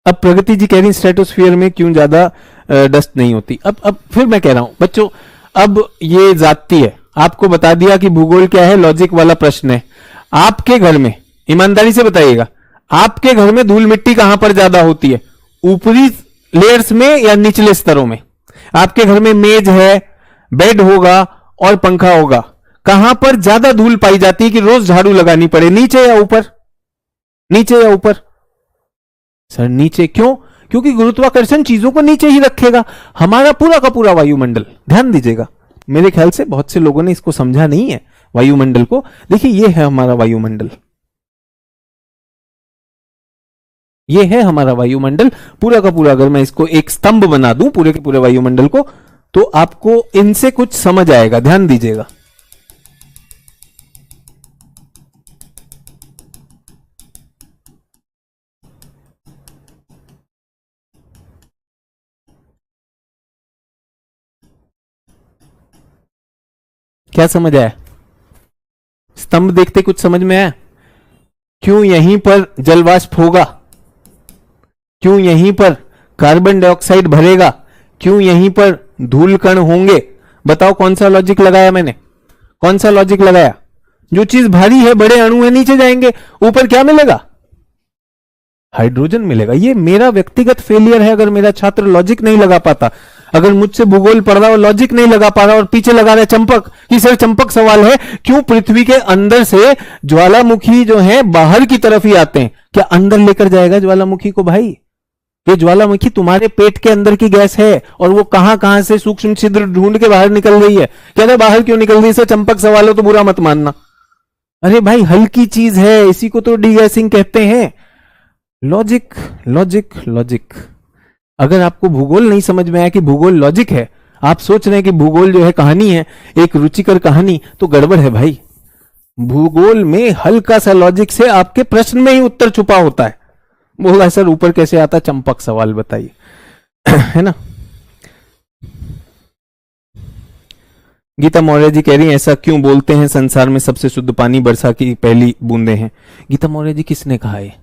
अब प्रगति जी कह रही स्ट्रेटोस्फीयर में क्यों ज्यादा डस्ट नहीं होती। अब फिर मैं कह रहा हूं बच्चों, अब ये जाती है, आपको बता दिया कि भूगोल क्या है, लॉजिक वाला प्रश्न है। आपके घर में ईमानदारी से बताइएगा, आपके घर में धूल मिट्टी कहां पर ज्यादा होती है? ऊपरी लेयर्स में या निचले स्तरों में? आपके घर में मेज है, बेड होगा और पंखा होगा, कहां पर ज्यादा धूल पाई जाती है कि रोज झाड़ू लगानी पड़े? नीचे या ऊपर? नीचे या ऊपर? सर नीचे। क्यों? क्योंकि गुरुत्वाकर्षण चीजों को नीचे ही रखेगा। हमारा पूरा का पूरा वायुमंडल, ध्यान दीजिएगा, मेरे ख्याल से बहुत से लोगों ने इसको समझा नहीं है वायुमंडल को। देखिए ये है हमारा वायुमंडल, ये है हमारा वायुमंडल पूरा का पूरा। अगर मैं इसको एक स्तंभ बना दूं पूरे के पूरे वायुमंडल को, तो आपको इनसे कुछ समझ आएगा, ध्यान दीजिएगा। क्या समझ आया? स्तंभ देखते कुछ समझ में आया? क्यों यहीं पर जलवाष्प होगा? क्यों यहीं पर कार्बन डाइऑक्साइड भरेगा? क्यों यहीं पर धूल कण होंगे? बताओ कौन सा लॉजिक लगाया मैंने? कौन सा लॉजिक लगाया? जो चीज भारी है, बड़े अणु है, नीचे जाएंगे, ऊपर क्या मिलेगा? हाइड्रोजन मिलेगा। ये मेरा व्यक्तिगत फेलियर है अगर मेरा छात्र लॉजिक नहीं लगा पाता। अगर मुझसे भूगोल पढ़ रहा और लॉजिक नहीं लगा पा रहा और पीछे लगा रहा है चंपक, कि सर चंपक सवाल है, क्यों पृथ्वी के अंदर से ज्वालामुखी जो है बाहर की तरफ ही आते हैं? क्या अंदर लेकर जाएगा ज्वालामुखी को? भाई ये ज्वालामुखी तुम्हारे पेट के अंदर की गैस है, और वो कहां कहां से सूक्ष्म छिद्र ढूंढ के बाहर निकल रही है। कह रहे बाहर क्यों निकल रही है? सर चंपक सवाल हो तो बुरा मत मानना। अरे भाई हल्की चीज है, इसी को तो डीगैसिंग कहते हैं। Logic logic logic. अगर आपको भूगोल नहीं समझ में आया कि भूगोल लॉजिक है, आप सोच रहे हैं कि भूगोल जो है कहानी है, एक रुचिकर कहानी, तो गड़बड़ है भाई। भूगोल में हल्का सा लॉजिक से आपके प्रश्न में ही उत्तर छुपा होता है। बोला सर ऊपर कैसे आता, चंपक सवाल बताइए। है ना। गीता मौर्य जी कह रही हैं ऐसा क्यों बोलते हैं संसार में सबसे शुद्ध पानी वर्षा की पहली बूंदें हैं। गीता मौर्य जी किसने कहा है?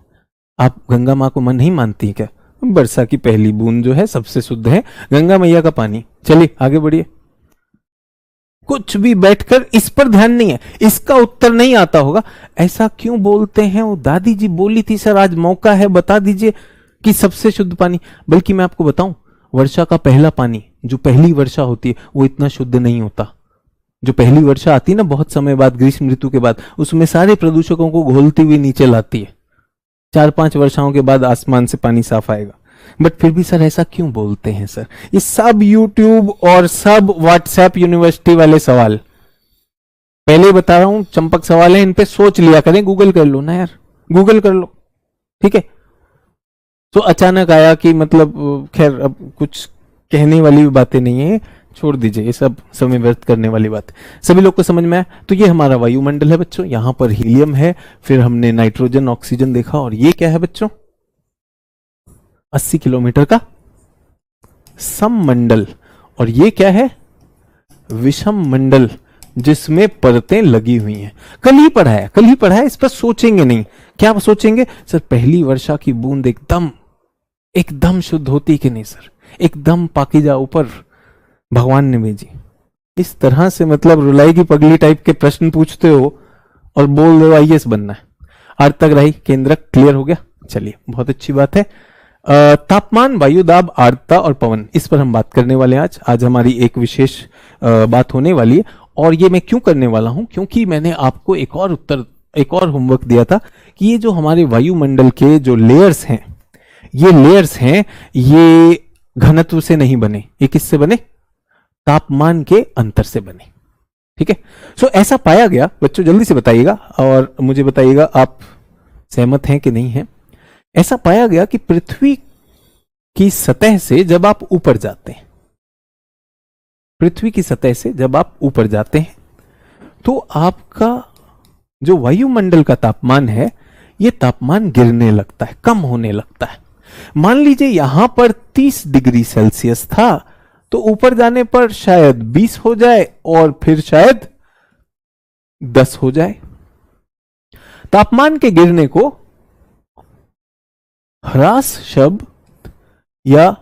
आप गंगा माँ को मन नहीं मानती क्या? वर्षा की पहली बूंद जो है सबसे शुद्ध है, गंगा मैया का पानी। चलिए आगे बढ़िए। कुछ भी बैठकर इस पर ध्यान नहीं है, इसका उत्तर नहीं आता होगा। ऐसा क्यों बोलते हैं? वो दादी जी बोली थी सर, आज मौका है बता दीजिए कि सबसे शुद्ध पानी। बल्कि मैं आपको बताऊं, वर्षा का पहला पानी जो पहली वर्षा होती है वो इतना शुद्ध नहीं होता। जो पहली वर्षा आती है ना बहुत समय बाद, ग्रीष्म ऋतु के बाद, उसमें सारे प्रदूषकों को घोलती हुई नीचे लाती है। 4-5 वर्षाओं के बाद आसमान से पानी साफ आएगा। बट फिर भी सर ऐसा क्यों बोलते हैं सर? ये सब यूट्यूब और सब व्हाट्सएप यूनिवर्सिटी वाले सवाल, पहले बता रहा हूं चंपक सवाल है, इन पे सोच लिया करें। गूगल कर लो ना यार, गूगल कर लो, ठीक है। तो अचानक आया कि मतलब खैर अब कुछ कहने वाली भी बातें नहीं है, छोड़ दीजिए ये सब समय व्यर्थ करने वाली बात। सभी लोग को समझ में आया? तो ये हमारा वायुमंडल है बच्चों, यहां पर हीलियम है, फिर हमने नाइट्रोजन ऑक्सीजन देखा, और ये क्या है बच्चों? 80 किलोमीटर का सममंडल। और ये क्या है? विषम मंडल, जिसमें परतें लगी हुई हैं। कल ही पढ़ा है, इस पर सोचेंगे नहीं। क्या सोचेंगे सर? पहली वर्षा की बूंद एकदम शुद्ध होती कि नहीं सर? एकदम पाकीज़ा ऊपर भगवान ने भेजी। इस तरह से मतलब रुलाई की पगली टाइप के प्रश्न पूछते हो और बोल रहे हो आईएएस बनना है। आज तक रही केंद्रक क्लियर हो गया? चलिए बहुत अच्छी बात है। तापमान, वायु दाब, आर्द्रता और पवन, इस पर हम बात करने वाले हैं आज हमारी एक विशेष बात होने वाली है। और ये मैं क्यों करने वाला हूं? क्योंकि मैंने आपको एक और होमवर्क दिया था कि ये जो हमारे वायुमंडल के जो लेयर्स हैं ये घनत्व से नहीं बने, ये किससे बने? तापमान के अंतर से बने। ठीक है। सो ऐसा पाया गया बच्चों, जल्दी से बताइएगा और मुझे बताइएगा आप सहमत हैं कि नहीं हैं। ऐसा पाया गया कि पृथ्वी की सतह से जब आप ऊपर जाते हैं, तो आपका जो वायुमंडल का तापमान है यह तापमान गिरने लगता है, कम होने लगता है। मान लीजिए यहां पर 30 डिग्री सेल्सियस था, तो ऊपर जाने पर शायद 20 हो जाए और फिर शायद 10 हो जाए। तापमान के गिरने को ह्रास शब्द या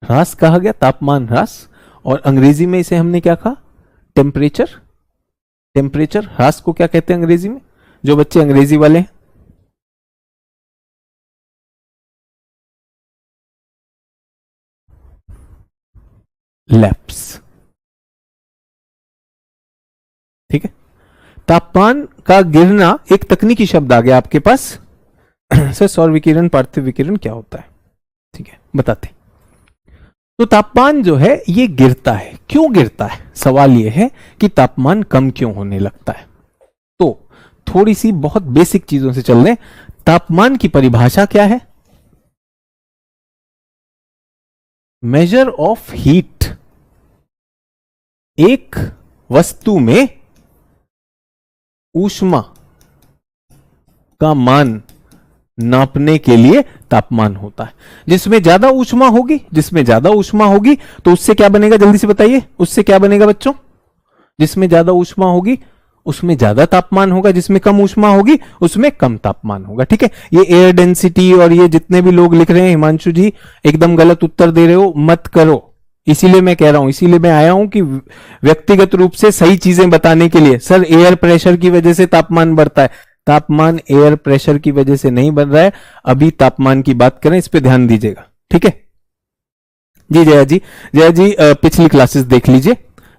ह्रास कहा गया, तापमान ह्रास। और अंग्रेजी में इसे हमने क्या कहा? टेम्परेचर। ह्रास को क्या कहते हैं अंग्रेजी में? जो बच्चे अंग्रेजी वाले हैं, लैप्स। ठीक है। तापमान का गिरना एक तकनीकी शब्द आ गया आपके पास। सर सौर विकिरण, पार्थिव विकिरण क्या होता है? ठीक है, बताते। तो तापमान जो है ये गिरता है। क्यों गिरता है? सवाल ये है कि तापमान कम क्यों होने लगता है। तो थोड़ी सी बहुत बेसिक चीजों से चल रहे। तापमान की परिभाषा क्या है? Measure of heat. एक वस्तु में ऊष्मा का मान नापने के लिए तापमान होता है। जिसमें ज्यादा ऊष्मा होगी तो उससे क्या बनेगा? जल्दी से बताइए, उससे क्या बनेगा बच्चों? जिसमें ज्यादा ऊष्मा होगी उसमें ज्यादा तापमान होगा, जिसमें कम ऊष्मा होगी उसमें कम तापमान होगा। ठीक है। ये एयर डेंसिटी और ये जितने भी लोग लिख रहे हैं, हिमांशु जी एकदम गलत उत्तर दे रहे हो, मत करो। इसीलिए मैं कह रहा हूं, इसीलिए मैं आया हूं कि व्यक्तिगत रूप से सही चीजें बताने के लिए। सर एयर प्रेशर की वजह से तापमान बढ़ता है। तापमान एयर प्रेशर की वजह से नहीं बढ़ रहा है। अभी तापमान की बात करें, इस पे ध्यान दीजिएगा। ठीक है जी। जया जी पिछली क्लासेस देख लीजिए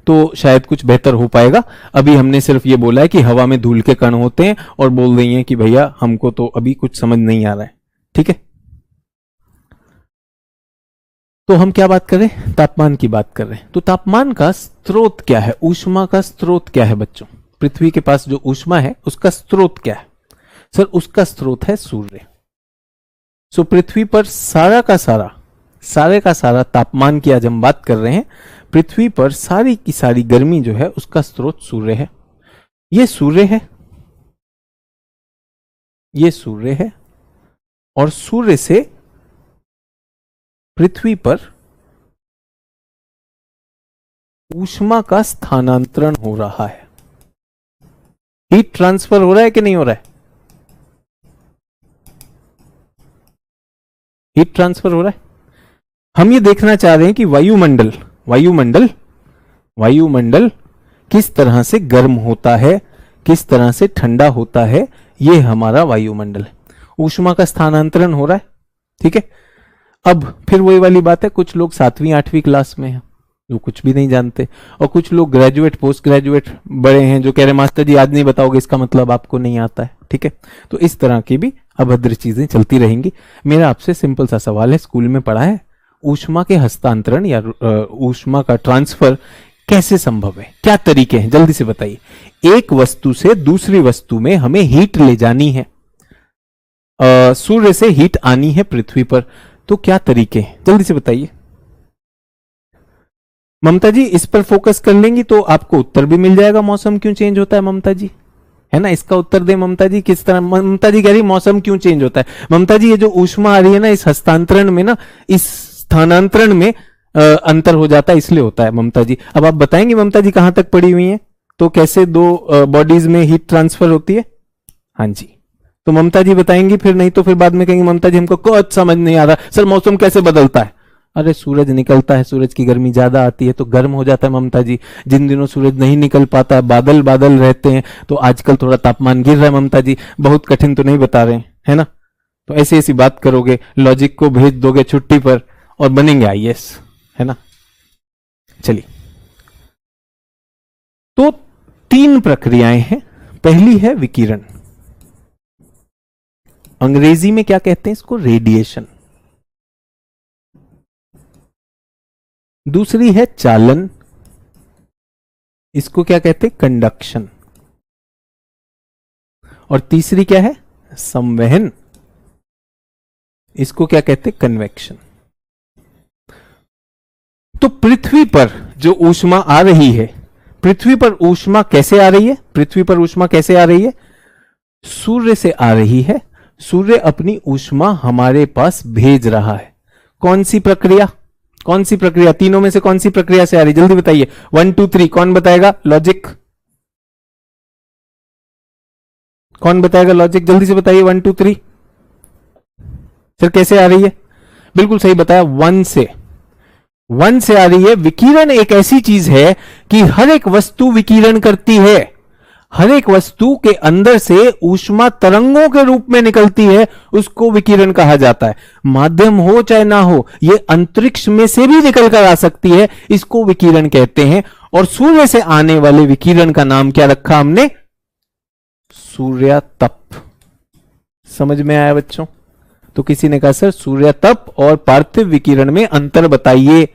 तो शायद कुछ बेहतर हो पाएगा। अभी हमने सिर्फ ये बोला है कि हवा में धूल के कण होते हैं और बोल रही हैं कि भैया हमको तो अभी कुछ समझ नहीं आ रहा है। ठीक है। तो हम क्या बात कर रहे हैं? तापमान की बात कर रहे हैं। तो तापमान का स्रोत क्या है? ऊष्मा का स्रोत क्या है बच्चों? पृथ्वी के पास जो ऊष्मा है उसका स्रोत क्या है? सर उसका स्रोत है सूर्य। सो पृथ्वी पर सारे का सारा तापमान की आज हम बात कर रहे हैं। पृथ्वी पर सारी की सारी गर्मी जो है उसका स्रोत सूर्य है। ये सूर्य है, ये सूर्य है, और सूर्य से पृथ्वी पर ऊष्मा का स्थानांतरण हो रहा है। हीट ट्रांसफर हो रहा है कि नहीं हो रहा है? हीट ट्रांसफर हो रहा है। हम ये देखना चाह रहे हैं कि वायुमंडल वायुमंडल वायुमंडल किस तरह से गर्म होता है, किस तरह से ठंडा होता है। ये हमारा वायुमंडल है। ऊष्मा का स्थानांतरण हो रहा है, ठीक है। अब फिर वही वाली बात है, कुछ लोग 7वीं 8वीं क्लास में हैं जो कुछ भी नहीं जानते, और कुछ लोग ग्रेजुएट पोस्ट ग्रेजुएट बड़े हैं जो कह रहे मास्टर जी आज नहीं बताओगे इसका मतलब आपको नहीं आता है, ठीक है। तो इस तरह की भी अभद्र चीजें चलती रहेंगी। मेरा आपसे सिंपल सा सवाल है, स्कूल में पढ़ा है ऊष्मा के हस्तांतरण या ऊष्मा का ट्रांसफर कैसे संभव है, क्या तरीके हैं, जल्दी से बताइए। एक वस्तु से दूसरी वस्तु में हमें हीट ले जानी है, सूर्य से हीट आनी है पृथ्वी पर, तो क्या तरीके हैं, जल्दी से बताइए। ममता जी इस पर फोकस कर लेंगी तो आपको उत्तर भी मिल जाएगा। मौसम क्यों चेंज होता है ममता जी, है ना, इसका उत्तर दे ममता जी। किस तरह, ममता जी कह रही मौसम क्यों चेंज होता है। ममता जी ये जो ऊष्मा आ रही है ना, इस हस्तांतरण में ना, इस स्थानांतरण में अंतर हो जाता है, इसलिए होता है ममता जी। अब आप बताएंगे ममता जी कहां तक पड़ी हुई हैं, तो कैसे दो बॉडीज में हीट ट्रांसफर होती है। हाँ जी, तो ममता जी बताएंगी, फिर नहीं तो फिर बाद में कहेंगे ममता जी हमको कुछ समझ नहीं आ रहा सर, मौसम कैसे बदलता है। अरे सूरज निकलता है, सूरज की गर्मी ज्यादा आती है तो गर्म हो जाता है ममता जी। जिन दिनों सूरज नहीं निकल पाता है, बादल बादल रहते हैं, तो आजकल थोड़ा तापमान गिर रहा है ममता जी। बहुत कठिन तो नहीं बता रहे हैं, है ना। तो ऐसी ऐसी बात करोगे, लॉजिक को भेज दोगे छुट्टी पर और बनेंगे आईएएस, है ना। चलिए, तो 3 प्रक्रियाएं हैं। पहली है विकिरण, अंग्रेजी में क्या कहते हैं इसको, रेडिएशन। दूसरी है चालन, इसको क्या कहते हैं, कंडक्शन। और तीसरी क्या है, संवहन, इसको क्या कहते हैं, कन्वेक्शन। तो पृथ्वी पर जो ऊष्मा आ रही है, पृथ्वी पर ऊष्मा कैसे आ रही है, पृथ्वी पर ऊष्मा कैसे आ रही है, सूर्य से आ रही है। सूर्य अपनी ऊष्मा हमारे पास भेज रहा है। कौन सी प्रक्रिया, कौन सी प्रक्रिया, तीनों में से कौन सी प्रक्रिया से आ रही, जल्दी बताइए। 1 2 3 कौन बताएगा लॉजिक, कौन बताएगा लॉजिक, जल्दी से बताइए। 1 2 3 सर कैसे आ रही है, बिल्कुल सही बताया, 1 से आ रही है। विकिरण एक ऐसी चीज है कि हर एक वस्तु विकिरण करती है। हर एक वस्तु के अंदर से ऊष्मा तरंगों के रूप में निकलती है, उसको विकिरण कहा जाता है। माध्यम हो चाहे ना हो, यह अंतरिक्ष में से भी निकल कर आ सकती है, इसको विकिरण कहते हैं। और सूर्य से आने वाले विकिरण का नाम क्या रखा हमने, सूर्यातप। समझ में आया बच्चों। तो किसी ने कहा सर सूर्यातप और पार्थिव विकिरण में अंतर बताइए।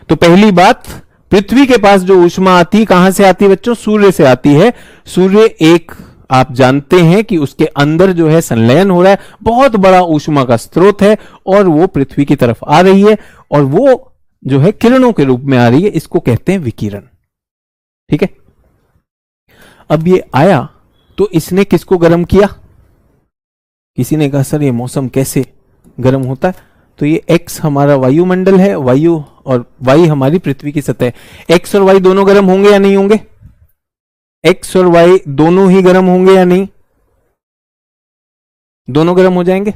तो पहली बात, पृथ्वी के पास जो ऊष्मा आती है कहां से आती है बच्चों, सूर्य से आती है। सूर्य एक, आप जानते हैं कि उसके अंदर जो है संलयन हो रहा है, बहुत बड़ा ऊष्मा का स्रोत है, और वो पृथ्वी की तरफ आ रही है, और वो जो है किरणों के रूप में आ रही है, इसको कहते हैं विकिरण, ठीक है। अब ये आया तो इसने किसको गर्म किया, किसी ने कहा सर ये मौसम कैसे गर्म होता है, तो ये x हमारा वायुमंडल है, वायु, और y हमारी पृथ्वी की सतह। x और y दोनों गर्म होंगे या नहीं होंगे, x और y दोनों ही गर्म होंगे या नहीं, दोनों गर्म हो जाएंगे।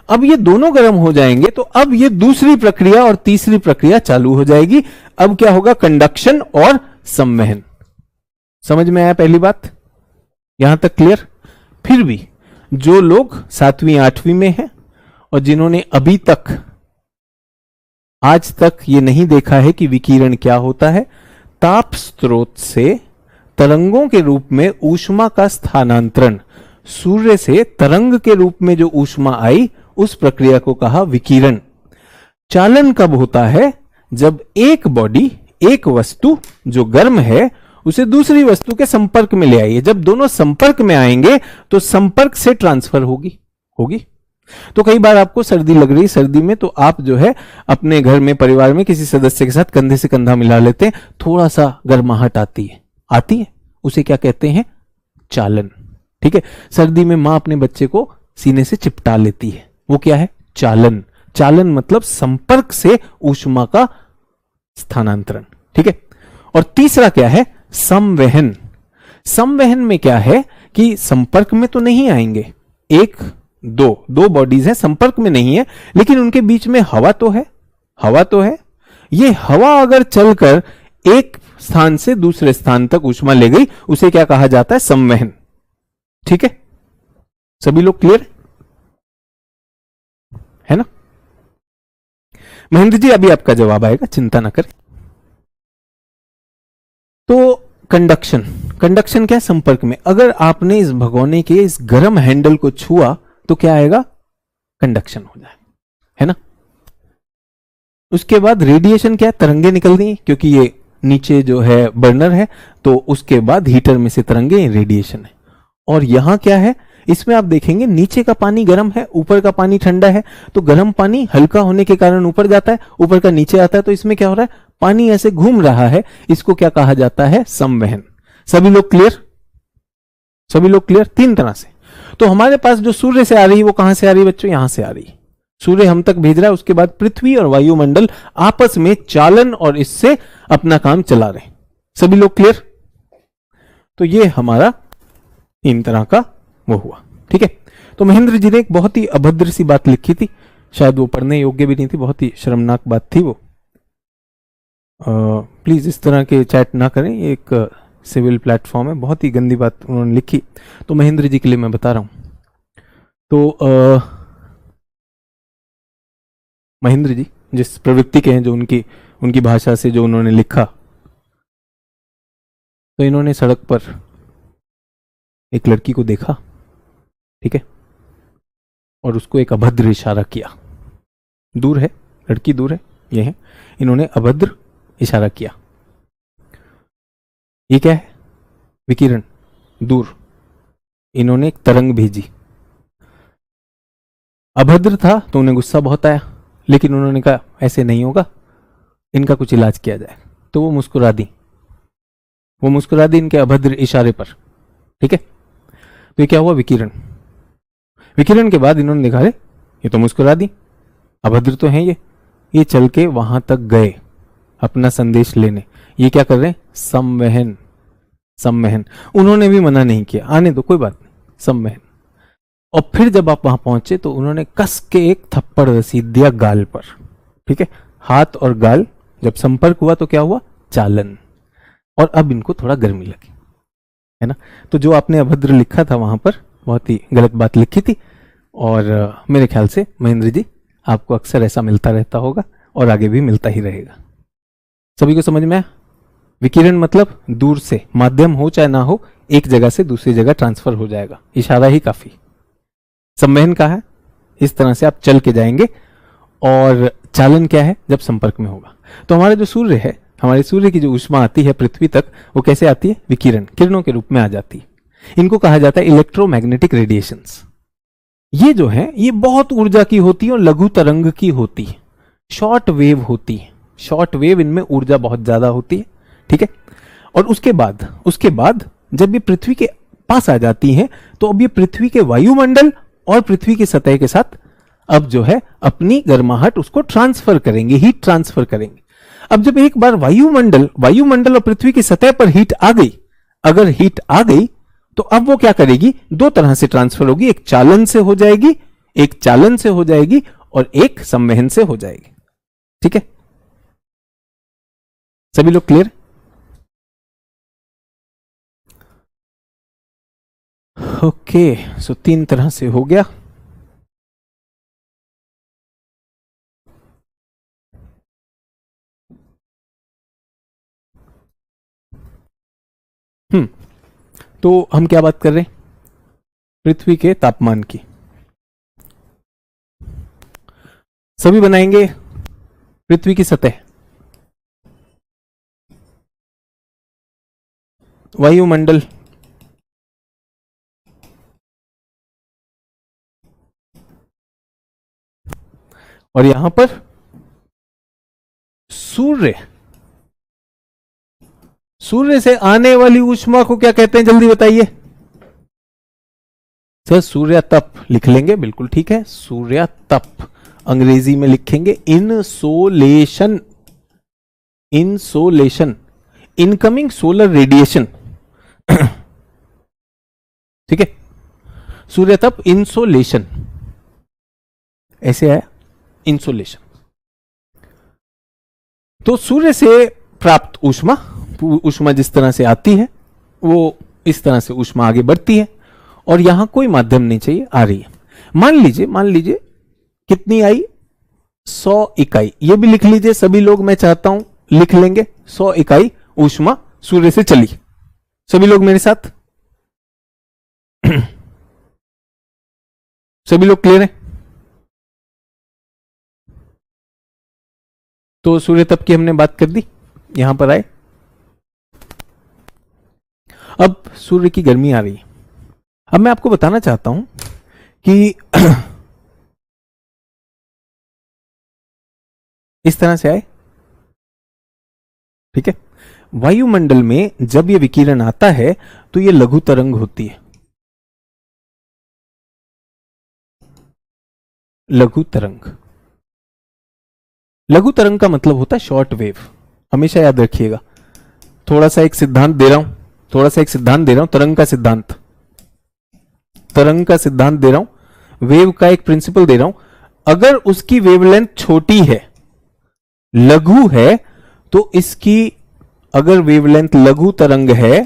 अब ये दोनों गर्म हो जाएंगे तो अब ये दूसरी प्रक्रिया और तीसरी प्रक्रिया चालू हो जाएगी। अब क्या होगा, कंडक्शन और संवहन। समझ में आया पहली बात, यहां तक क्लियर। फिर भी जो लोग 7वीं 8वीं में हैं और जिन्होंने अभी तक, आज तक ये नहीं देखा है कि विकिरण क्या होता है, ताप स्रोत से तरंगों के रूप में ऊष्मा का स्थानांतरण, सूर्य से तरंग के रूप में जो ऊष्मा आई, उस प्रक्रिया को कहा विकिरण। चालन कब होता है, जब एक बॉडी, एक वस्तु जो गर्म है, उसे दूसरी वस्तु के संपर्क में ले आइए। जब दोनों संपर्क में आएंगे तो संपर्क से ट्रांसफर होगी। तो कई बार आपको सर्दी लग रही, सर्दी में तो आप जो है अपने घर में, परिवार में किसी सदस्य के साथ कंधे से कंधा मिला लेते हैं, थोड़ा सा गर्माहट आती है, उसे क्या कहते हैं, चालन। ठीक है, सर्दी में मां अपने बच्चे को सीने से चिपटा लेती है, वो क्या है? चालन। चालन मतलब संपर्क से ऊष्मा का स्थानांतरण। ठीक है, और तीसरा क्या है? संवहन। संवहन में क्या है कि संपर्क में तो नहीं आएंगे, एक दो बॉडीज हैं, संपर्क में नहीं है, लेकिन उनके बीच में हवा तो है, हवा तो है। ये हवा अगर चलकर एक स्थान से दूसरे स्थान तक ऊष्मा ले गई, उसे क्या कहा जाता है? संवहन। ठीक है, सभी लोग क्लियर है ना? महेंद्र जी अभी आपका जवाब आएगा, चिंता ना करें। तो कंडक्शन, कंडक्शन क्या है? संपर्क में। अगर आपने इस भगोने के इस गर्म हैंडल को छुआ तो क्या आएगा? कंडक्शन हो जाए, है ना? उसके बाद रेडिएशन क्या है? तरंगे निकल रही, क्योंकि ये नीचे जो है बर्नर है, तो उसके बाद हीटर में से तरंगे, रेडिएशन है। और यहां क्या है? इसमें आप देखेंगे नीचे का पानी गर्म है, ऊपर का पानी ठंडा है, तो गर्म पानी हल्का होने के कारण ऊपर जाता है, ऊपर का नीचे आता है, तो इसमें क्या हो रहा है? पानी ऐसे घूम रहा है, इसको क्या कहा जाता है? संवहन। सभी लोग क्लियर? सभी लोग क्लियर? तीन तरह से। तो हमारे पास जो सूर्य से आ रही है वो कहां से आ रही है बच्चों? यहां से आ रही है, सूर्य हम तक भेज रहा है, उसके बाद पृथ्वी और वायुमंडल आपस में चालन और इससे अपना काम चला रहे हैं। सभी लोग क्लियर? तो ये हमारा तीन तरह का वो हुआ। ठीक है, तो महेंद्र जी ने एक बहुत ही अभद्र सी बात लिखी थी, शायद वो पढ़ने योग्य भी नहीं थी, बहुत ही शर्मनाक बात थी वो। प्लीज इस तरह के चैट ना करें, एक सिविल प्लेटफॉर्म है, बहुत ही गंदी बात उन्होंने लिखी, तो महेंद्र जी के लिए मैं बता रहा हूं। तो महेंद्र जी जिस प्रवृत्ति के हैं, जो उनकी भाषा से जो उन्होंने लिखा, तो इन्होंने सड़क पर एक लड़की को देखा, ठीक है, और उसको एक अभद्र इशारा किया। दूर है लड़की, दूर है, ये है, इन्होंने अभद्र इशारा किया। ये क्या है? विकिरण, दूर। इन्होंने एक तरंग भेजी, अभद्र था तो उन्हें गुस्सा बहुत आया, लेकिन उन्होंने कहा ऐसे नहीं होगा, इनका कुछ इलाज किया जाए। तो वो मुस्कुरा दी, वो मुस्कुरा दी इनके अभद्र इशारे पर। ठीक है, तो ये क्या हुआ? विकिरण। विकिरण के बाद इन्होंने देखा, ये तो मुस्कुरा दी, अभद्र तो है ये चल के वहां तक गए अपना संदेश लेने। ये क्या कर रहे हैं? संवहन। संवहन। उन्होंने भी मना नहीं किया, आने दो कोई बात नहीं, संवहन। और फिर जब आप वहां पहुंचे तो उन्होंने कस के एक थप्पड़ रसीद दिया गाल पर। ठीक है, हाथ और गाल जब संपर्क हुआ तो क्या हुआ? चालन। और अब इनको थोड़ा गर्मी लगी, है ना? तो जो आपने अभद्र लिखा था वहां पर, बहुत ही गलत बात लिखी थी, और मेरे ख्याल से महेंद्र जी आपको अक्सर ऐसा मिलता रहता होगा और आगे भी मिलता ही रहेगा। सभी को समझ में आया? विकिरण मतलब दूर से, माध्यम हो चाहे ना हो, एक जगह से दूसरी जगह ट्रांसफर हो जाएगा, इशारा ही काफी। संवहन का है, इस तरह से आप चल के जाएंगे। और चालन क्या है? जब संपर्क में होगा। तो हमारा जो सूर्य है, हमारे सूर्य की जो ऊष्मा आती है पृथ्वी तक, वो कैसे आती है? विकिरण, किरणों के रूप में आ जाती है। इनको कहा जाता है इलेक्ट्रोमैग्नेटिक रेडिएशंस। ये जो है ये बहुत ऊर्जा की होती है और लघु तरंग की होती है, शॉर्ट वेव होती है। शॉर्ट वेव, इनमें ऊर्जा बहुत ज्यादा होती है। ठीक है, और उसके बाद जब ये पृथ्वी के पास आ जाती हैं, तो अब ये पृथ्वी के वायुमंडल और पृथ्वी की सतह के साथ अब जो है अपनी गर्माहट उसको ट्रांसफर करेंगे, हीट ट्रांसफर करेंगे। अब जब एक बार वायुमंडल और पृथ्वी की सतह पर हीट आ गई, अगर हीट आ गई तो अब वो क्या करेगी? दो तरह से ट्रांसफर होगी, एक चालन से हो जाएगी, और एक संवहन से हो जाएगी। ठीक है, सभी लोग क्लियर? ओके, सो तीन तरह से हो गया। तो हम क्या बात कर रहे हैं? पृथ्वी के तापमान की। सभी बनाएंगे पृथ्वी की सतह, वायुमंडल, और यहां पर सूर्य। सूर्य से आने वाली ऊष्मा को क्या कहते हैं? जल्दी बताइए। सर सूर्य तप लिख लेंगे, बिल्कुल ठीक है, सूर्य तप अंग्रेजी में लिखेंगे insolation, insolation, incoming solar radiation. ठीक है, सूर्य तप इंसोलेशन, ऐसे आया इंसोलेशन। तो सूर्य से प्राप्त ऊष्मा, ऊष्मा जिस तरह से आती है वो इस तरह से ऊष्मा आगे बढ़ती है और यहां कोई माध्यम नहीं चाहिए, आ रही है। मान लीजिए कितनी आई, 100 इकाई, ये भी लिख लीजिए सभी लोग, मैं चाहता हूं लिख लेंगे 100 इकाई ऊष्मा सूर्य से चली। सभी लोग मेरे साथ, सभी लोग क्लियर हैं? तो सूर्य तप की हमने बात कर दी, यहां पर आए। अब सूर्य की गर्मी आ रही है। अब मैं आपको बताना चाहता हूं कि इस तरह से आए, ठीक है। वायुमंडल में जब यह विकिरण आता है तो यह लघु तरंग होती है, लघु तरंग। लघु तरंग का मतलब होता है शॉर्ट वेव, हमेशा याद रखिएगा। थोड़ा सा एक सिद्धांत दे रहा हूं, तरंग का सिद्धांत, तरंग का सिद्धांत दे रहा हूं, वेव का एक प्रिंसिपल दे रहा हूं। अगर उसकी वेवलेंथ छोटी है, लघु है, तो इसकी, अगर वेवलेंथ लघु तरंग है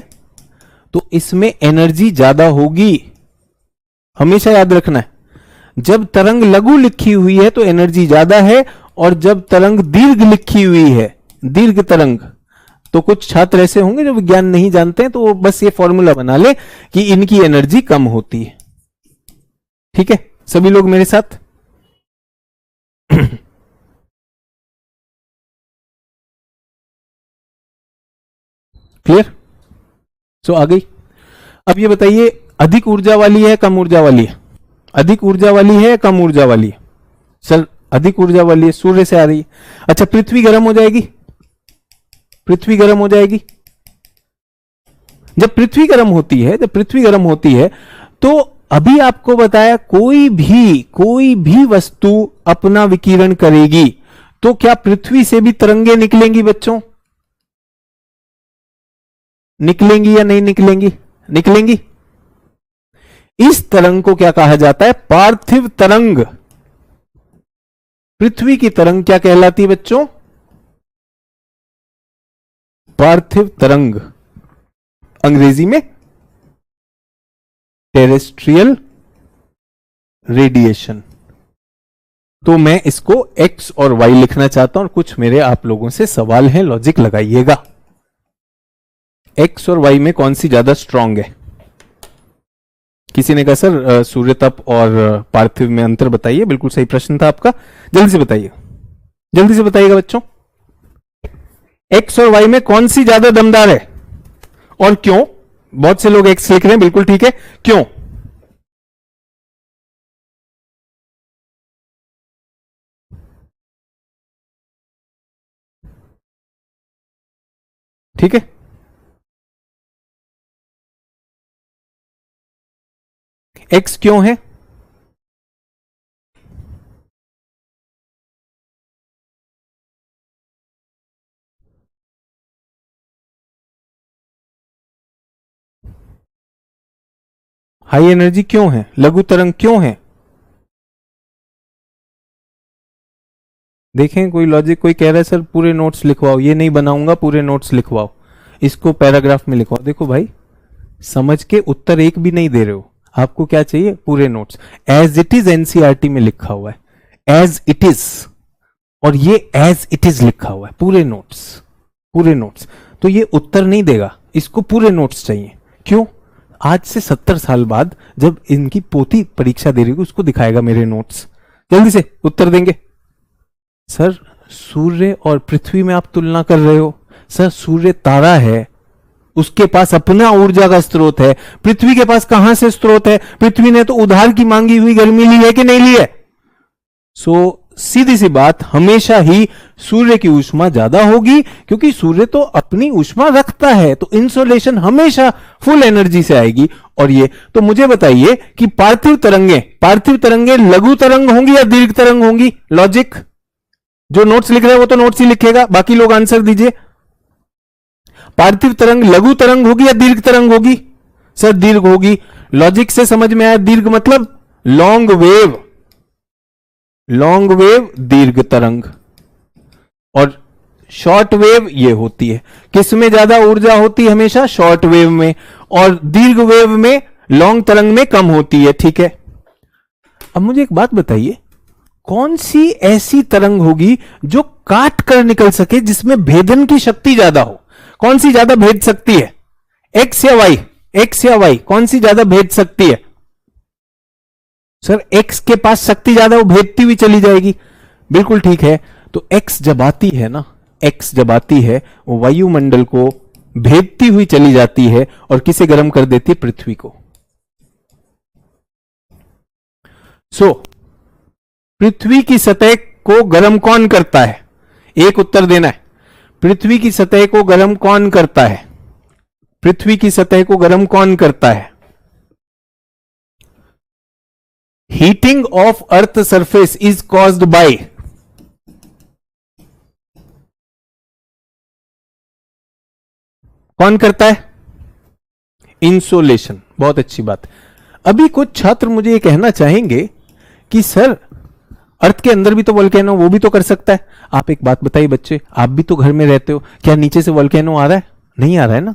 तो इसमें एनर्जी ज्यादा होगी, हमेशा याद रखना है। जब तरंग लघु लिखी हुई है तो एनर्जी ज्यादा है, और जब तरंग दीर्घ लिखी हुई है, दीर्घ तरंग, तो कुछ छात्र ऐसे होंगे जो विज्ञान नहीं जानते हैं, तो वो बस ये फॉर्मूला बना ले कि इनकी एनर्जी कम होती है। ठीक है, सभी लोग मेरे साथ? क्लियर? सो आ गई। अब ये बताइए, अधिक ऊर्जा वाली है कम ऊर्जा वाली है? अधिक ऊर्जा वाली है या कम ऊर्जा वाली है? सर अधिक ऊर्जा वाली है, सूर्य से आ रही है। अच्छा, पृथ्वी गर्म हो जाएगी, पृथ्वी गर्म हो जाएगी। जब पृथ्वी गर्म होती है तो अभी आपको बताया कोई भी वस्तु अपना विकिरण करेगी तो क्या पृथ्वी से भी तरंगे निकलेंगी बच्चों? निकलेंगी या नहीं निकलेंगी? निकलेंगी। इस तरंग को क्या कहा जाता है? पार्थिव तरंग। पृथ्वी की तरंग क्या कहलाती है बच्चों? पार्थिव तरंग, अंग्रेजी में टेरेस्ट्रियल रेडिएशन। तो मैं इसको एक्स और वाई लिखना चाहता हूं और कुछ मेरे आप लोगों से सवाल हैं, लॉजिक लगाइएगा। एक्स और वाई में कौन सी ज्यादा स्ट्रांग है? किसी ने कहा सर सूर्य तप और पार्थिव में अंतर बताइए। बिल्कुल सही प्रश्न था आपका, जल्दी से बताइए, जल्दी से बताइएगा बच्चों। एक्स और वाई में कौन सी ज्यादा दमदार है और क्यों? बहुत से लोग एक्स लिख रहे हैं, बिल्कुल ठीक है, क्यों? ठीक है, एक्स क्यों है? हाई एनर्जी क्यों है? लघु तरंग क्यों है? देखें कोई लॉजिक, कोई कह रहा है सर पूरे नोट्स लिखवाओ। ये नहीं बनाऊंगा, पूरे नोट्स लिखवाओ, इसको पैराग्राफ में लिखवाओ। देखो भाई, समझ के उत्तर एक भी नहीं दे रहे हो, आपको क्या चाहिए? पूरे notes. As it is NCERT में लिखा हुआ है, एज इट इज, और ये एज इट इज लिखा हुआ है, पूरे नोट्स, पूरे नोट्स। तो ये उत्तर नहीं देगा, इसको पूरे नोट्स चाहिए। क्यों? आज से 70 साल बाद जब इनकी पोती परीक्षा दे रही होगी उसको दिखाएगा मेरे नोट्स। जल्दी से उत्तर देंगे। सर सूर्य और पृथ्वी में आप तुलना कर रहे हो। सर सूर्य तारा है, उसके पास अपना ऊर्जा का स्रोत है, पृथ्वी के पास कहां से स्रोत है? पृथ्वी ने तो उधार की मांगी हुई गर्मी ली है कि नहीं ली है? सो सीधी सी बात, हमेशा ही सूर्य की ऊष्मा ज्यादा होगी, क्योंकि सूर्य तो अपनी ऊष्मा रखता है, तो इंसोलेशन हमेशा फुल एनर्जी से आएगी। और ये तो मुझे बताइए कि पार्थिव तरंगे लघु तरंग होंगी या दीर्घ तरंग होंगी? लॉजिक, जो नोट्स लिख रहे हैं वो तो नोट्स ही लिखेगा, बाकी लोग आंसर दीजिए। पार्थिव तरंग लघु तरंग होगी या दीर्घ तरंग होगी? सर दीर्घ होगी। लॉजिक से समझ में आया, दीर्घ मतलब लॉन्ग वेव दीर्घ तरंग, और शॉर्ट वेव ये होती है। किस में ज्यादा ऊर्जा होती है? हमेशा शॉर्ट वेव में, और दीर्घ वेव में, लॉन्ग तरंग में कम होती है। ठीक है, अब मुझे एक बात बताइए, कौन सी ऐसी तरंग होगी जो काट कर निकल सके, जिसमें भेदन की शक्ति ज्यादा हो? कौन सी ज्यादा भेद सकती है? एक्स या वाई कौन सी ज्यादा भेद सकती है? सर एक्स के पास शक्ति ज्यादा, वो भेदती हुई चली जाएगी। बिल्कुल ठीक है, तो एक्स जब आती है ना, एक्स जब आती है वो वायुमंडल को भेदती हुई चली जाती है और किसे गर्म कर देती है? पृथ्वी को। पृथ्वी की सतह को गर्म कौन करता है? एक उत्तर देना है। पृथ्वी की सतह को गर्म कौन करता है? पृथ्वी की सतह को गर्म कौन करता है? Heating of earth surface is caused by, कौन करता है? इंसोलेशन। बहुत अच्छी बात। अभी कुछ छात्र मुझे ये कहना चाहेंगे कि सर अर्थ के अंदर भी तो वोल्केनो, वो भी तो कर सकता है। आप एक बात बताइए बच्चे, आप भी तो घर में रहते हो, क्या नीचे से वोल्केनो आ रहा है? नहीं आ रहा है ना।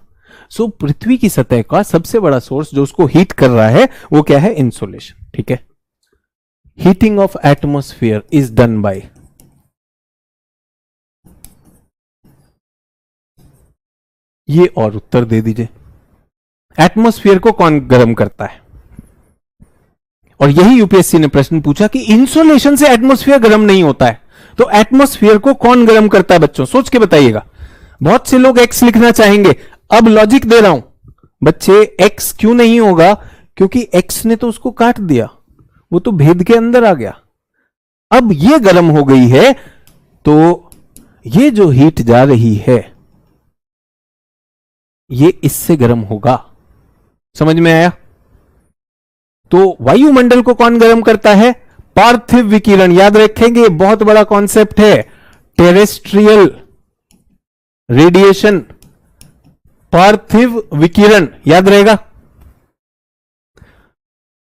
पृथ्वी की सतह का सबसे बड़ा सोर्स जो उसको हीट कर रहा है वो क्या है? इंसोलेशन। ठीक है, heating of atmosphere is done by, ये और उत्तर दे दीजिए। एटमॉस्फेयर को कौन गर्म करता है? और यही यूपीएससी ने प्रश्न पूछा कि इंसोलेशन से एटमॉस्फेयर गर्म नहीं होता है, तो एटमॉस्फेयर को कौन गर्म करता है? बच्चों सोच के बताइएगा। बहुत से लोग एक्स लिखना चाहेंगे। अब लॉजिक दे रहा हूं बच्चे, एक्स क्यों नहीं होगा? क्योंकि एक्स ने तो उसको काट दिया, वो तो भेद के अंदर आ गया। अब ये गर्म हो गई है, तो ये जो हीट जा रही है ये इससे गर्म होगा। समझ में आया? तो वायुमंडल को कौन गर्म करता है? पार्थिव विकिरण। याद रखेंगे, बहुत बड़ा कॉन्सेप्ट है, टेरेस्ट्रियल रेडिएशन, पार्थिव विकिरण, याद रहेगा।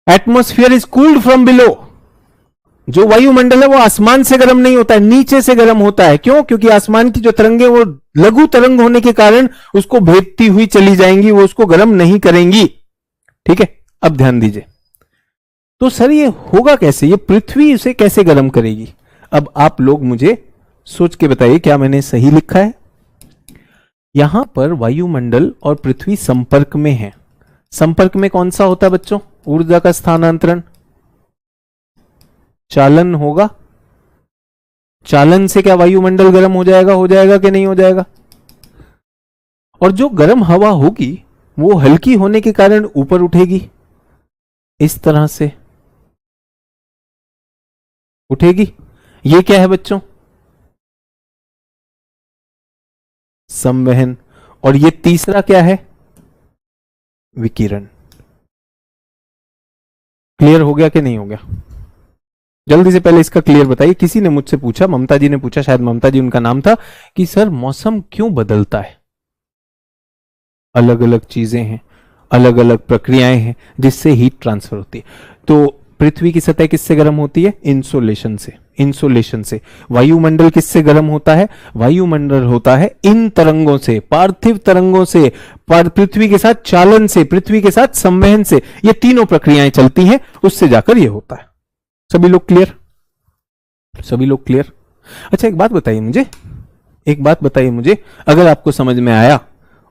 Atmosphere is cooled from below. जो वायुमंडल है वो आसमान से गर्म नहीं होता है, नीचे से गर्म होता है। क्यों? क्योंकि आसमान की जो तरंगे वो लघु तरंग होने के कारण उसको भेदती हुई चली जाएंगी, वो उसको गर्म नहीं करेंगी। ठीक है, अब ध्यान दीजिए। तो सर ये होगा कैसे? ये पृथ्वी इसे कैसे गर्म करेगी? अब आप लोग मुझे सोच के बताइए, क्या मैंने सही लिखा है? यहां पर वायुमंडल और पृथ्वी संपर्क में है। संपर्क में कौन सा होता है बच्चों? ऊर्जा का स्थानांतरण, चालन होगा। चालन से क्या वायुमंडल गर्म हो जाएगा कि नहीं हो जाएगा? और जो गर्म हवा होगी वो हल्की होने के कारण ऊपर उठेगी, इस तरह से उठेगी। ये क्या है बच्चों? संवहन। और ये तीसरा क्या है? विकिरण। क्लियर हो गया कि नहीं हो गया? जल्दी से पहले इसका क्लियर बताइए। किसी ने मुझसे पूछा, ममता जी ने पूछा, शायद ममता जी उनका नाम था, कि सर मौसम क्यों बदलता है? अलग अलग चीजें हैं, अलग अलग प्रक्रियाएं हैं जिससे हीट ट्रांसफर होती है। तो पृथ्वी की सतह किससे गर्म होती है? इंसोलेशन से। इंसोलेशन से। वायुमंडल किससे गर्म होता है? वायुमंडल होता है इन तरंगों से, पार्थिव तरंगों से, पृथ्वी के साथ चालन से, पृथ्वी के साथ संवहन से। ये तीनों प्रक्रियाएं चलती हैं, उससे जाकर ये होता है। सभी लोग क्लियर? सभी लोग क्लियर? अच्छा एक बात बताइए मुझे, अगर आपको समझ में आया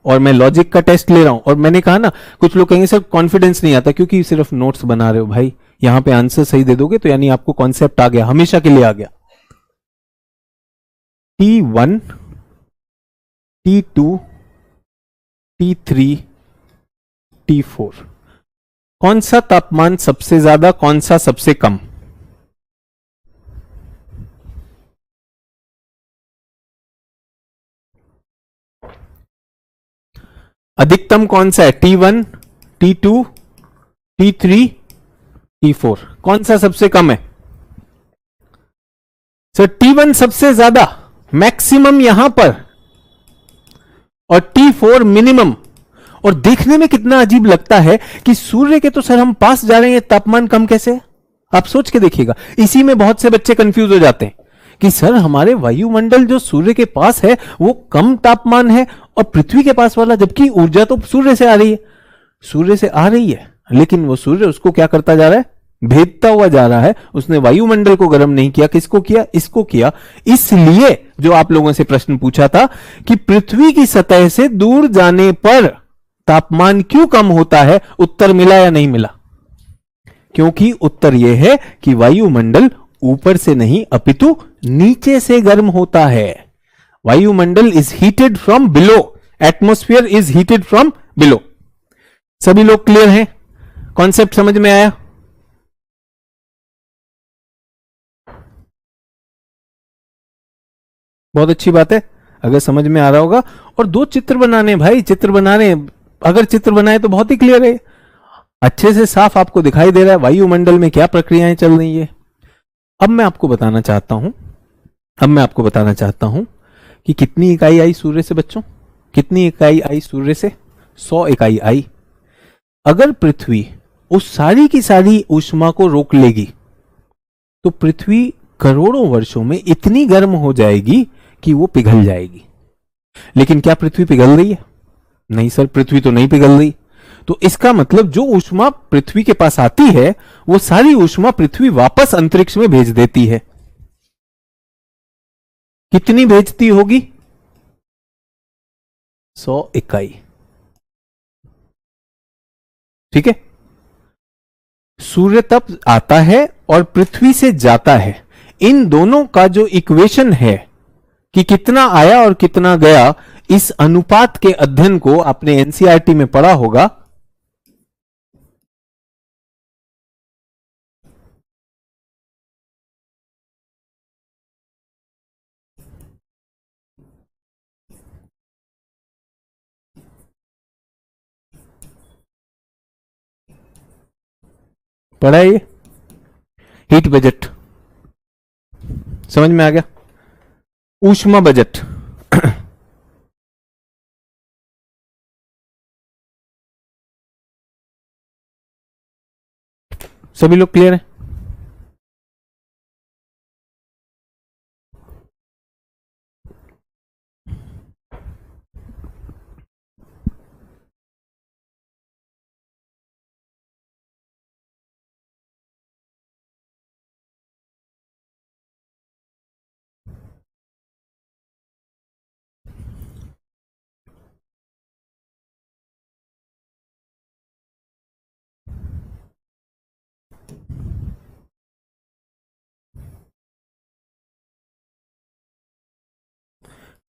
और मैं लॉजिक का टेस्ट ले रहा हूं, और मैंने कहा ना कुछ लोग कहेंगे सर कॉन्फिडेंस नहीं आता क्योंकि सिर्फ नोट्स बना रहे हो। भाई यहां पे आंसर सही दे दोगे तो यानी आपको कॉन्सेप्ट आ गया, हमेशा के लिए आ गया। T1, T2, T3, T4, कौन सा तापमान सबसे ज्यादा, कौन सा सबसे कम? अधिकतम कौन सा है? T1, T2, T3, T4, कौन सा सबसे कम है? सर T1 सबसे ज्यादा मैक्सिमम यहां पर, और T4 मिनिमम। और देखने में कितना अजीब लगता है कि सूर्य के तो सर हम पास जा रहे हैं, तापमान कम कैसे है? आप सोच के देखिएगा। इसी में बहुत से बच्चे कंफ्यूज हो जाते हैं कि सर हमारे वायुमंडल जो सूर्य के पास है वो कम तापमान है, और पृथ्वी के पास वाला, जबकि ऊर्जा तो सूर्य से आ रही है, सूर्य से आ रही है, लेकिन वो सूर्य उसको क्या करता जा रहा है? भेदता हुआ जा रहा है। उसने वायुमंडल को गर्म नहीं किया, किसको किया? इसको किया। इसलिए जो आप लोगों से प्रश्न पूछा था कि पृथ्वी की सतह से दूर जाने पर तापमान क्यों कम होता है, उत्तर मिला या नहीं मिला? क्योंकि उत्तर यह है कि वायुमंडल ऊपर से नहीं अपितु नीचे से गर्म होता है। वायुमंडल is heated from below, atmosphere is heated from below. सभी लोग क्लियर हैं? कॉन्सेप्ट समझ में आया? बहुत अच्छी बात है अगर समझ में आ रहा होगा। और दो चित्र बनाने भाई, चित्र बनाने, अगर चित्र बनाए तो बहुत ही क्लियर है, अच्छे से साफ आपको दिखाई दे रहा है वायुमंडल में क्या प्रक्रियाएं चल रही है। अब मैं आपको बताना चाहता हूं कि कितनी इकाई आई सूर्य से बच्चों? कितनी इकाई आई सूर्य से? 100 इकाई आई। अगर पृथ्वी उस सारी की सारी ऊष्मा को रोक लेगी तो पृथ्वी करोड़ों वर्षों में इतनी गर्म हो जाएगी कि वो पिघल जाएगी। लेकिन क्या पृथ्वी पिघल रही है? नहीं सर, पृथ्वी तो नहीं पिघल रही। तो इसका मतलब जो ऊष्मा पृथ्वी के पास आती है वो सारी ऊष्मा पृथ्वी वापस अंतरिक्ष में भेज देती है। कितनी भेजती होगी? 100 इकाई। ठीक है। सूर्य तप आता है और पृथ्वी से जाता है। इन दोनों का जो इक्वेशन है कि कितना आया और कितना गया, इस अनुपात के अध्ययन को आपने एनसीईआरटी में पढ़ा होगा। पढ़ा है ये हीट बजट, समझ में आ गया? ऊष्मा बजट। सभी लोग क्लियर है?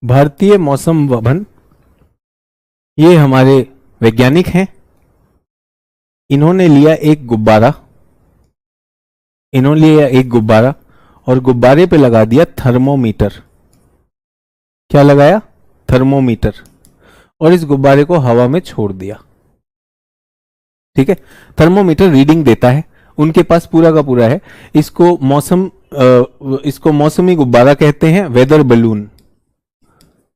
भारतीय मौसम भवन, ये हमारे वैज्ञानिक हैं। इन्होंने लिया एक गुब्बारा, और गुब्बारे पे लगा दिया थर्मोमीटर। क्या लगाया? थर्मोमीटर। और इस गुब्बारे को हवा में छोड़ दिया। ठीक है। थर्मोमीटर रीडिंग देता है, उनके पास पूरा का पूरा है। इसको मौसमी गुब्बारा कहते हैं, वेदर बैलून।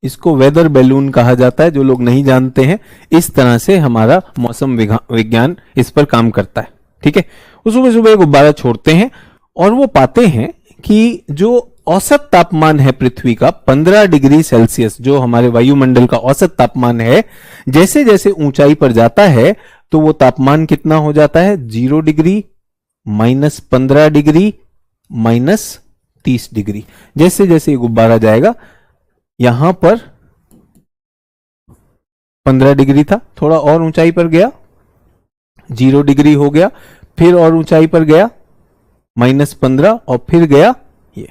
इसको वेदर बैलून कहा जाता है। जो लोग नहीं जानते हैं, इस तरह से हमारा मौसम विज्ञान इस पर काम करता है। ठीक है। वो सुबह सुबह गुब्बारा छोड़ते हैं और वो पाते हैं कि जो औसत तापमान है पृथ्वी का 15 डिग्री सेल्सियस, जो हमारे वायुमंडल का औसत तापमान है, जैसे जैसे ऊंचाई पर जाता है तो वो तापमान कितना हो जाता है? 0 डिग्री, -15 डिग्री, -30 डिग्री। जैसे जैसे ये गुब्बारा जाएगा, यहां पर 15 डिग्री था, थोड़ा और ऊंचाई पर गया 0 डिग्री हो गया, फिर और ऊंचाई पर गया -15, और फिर गया ये।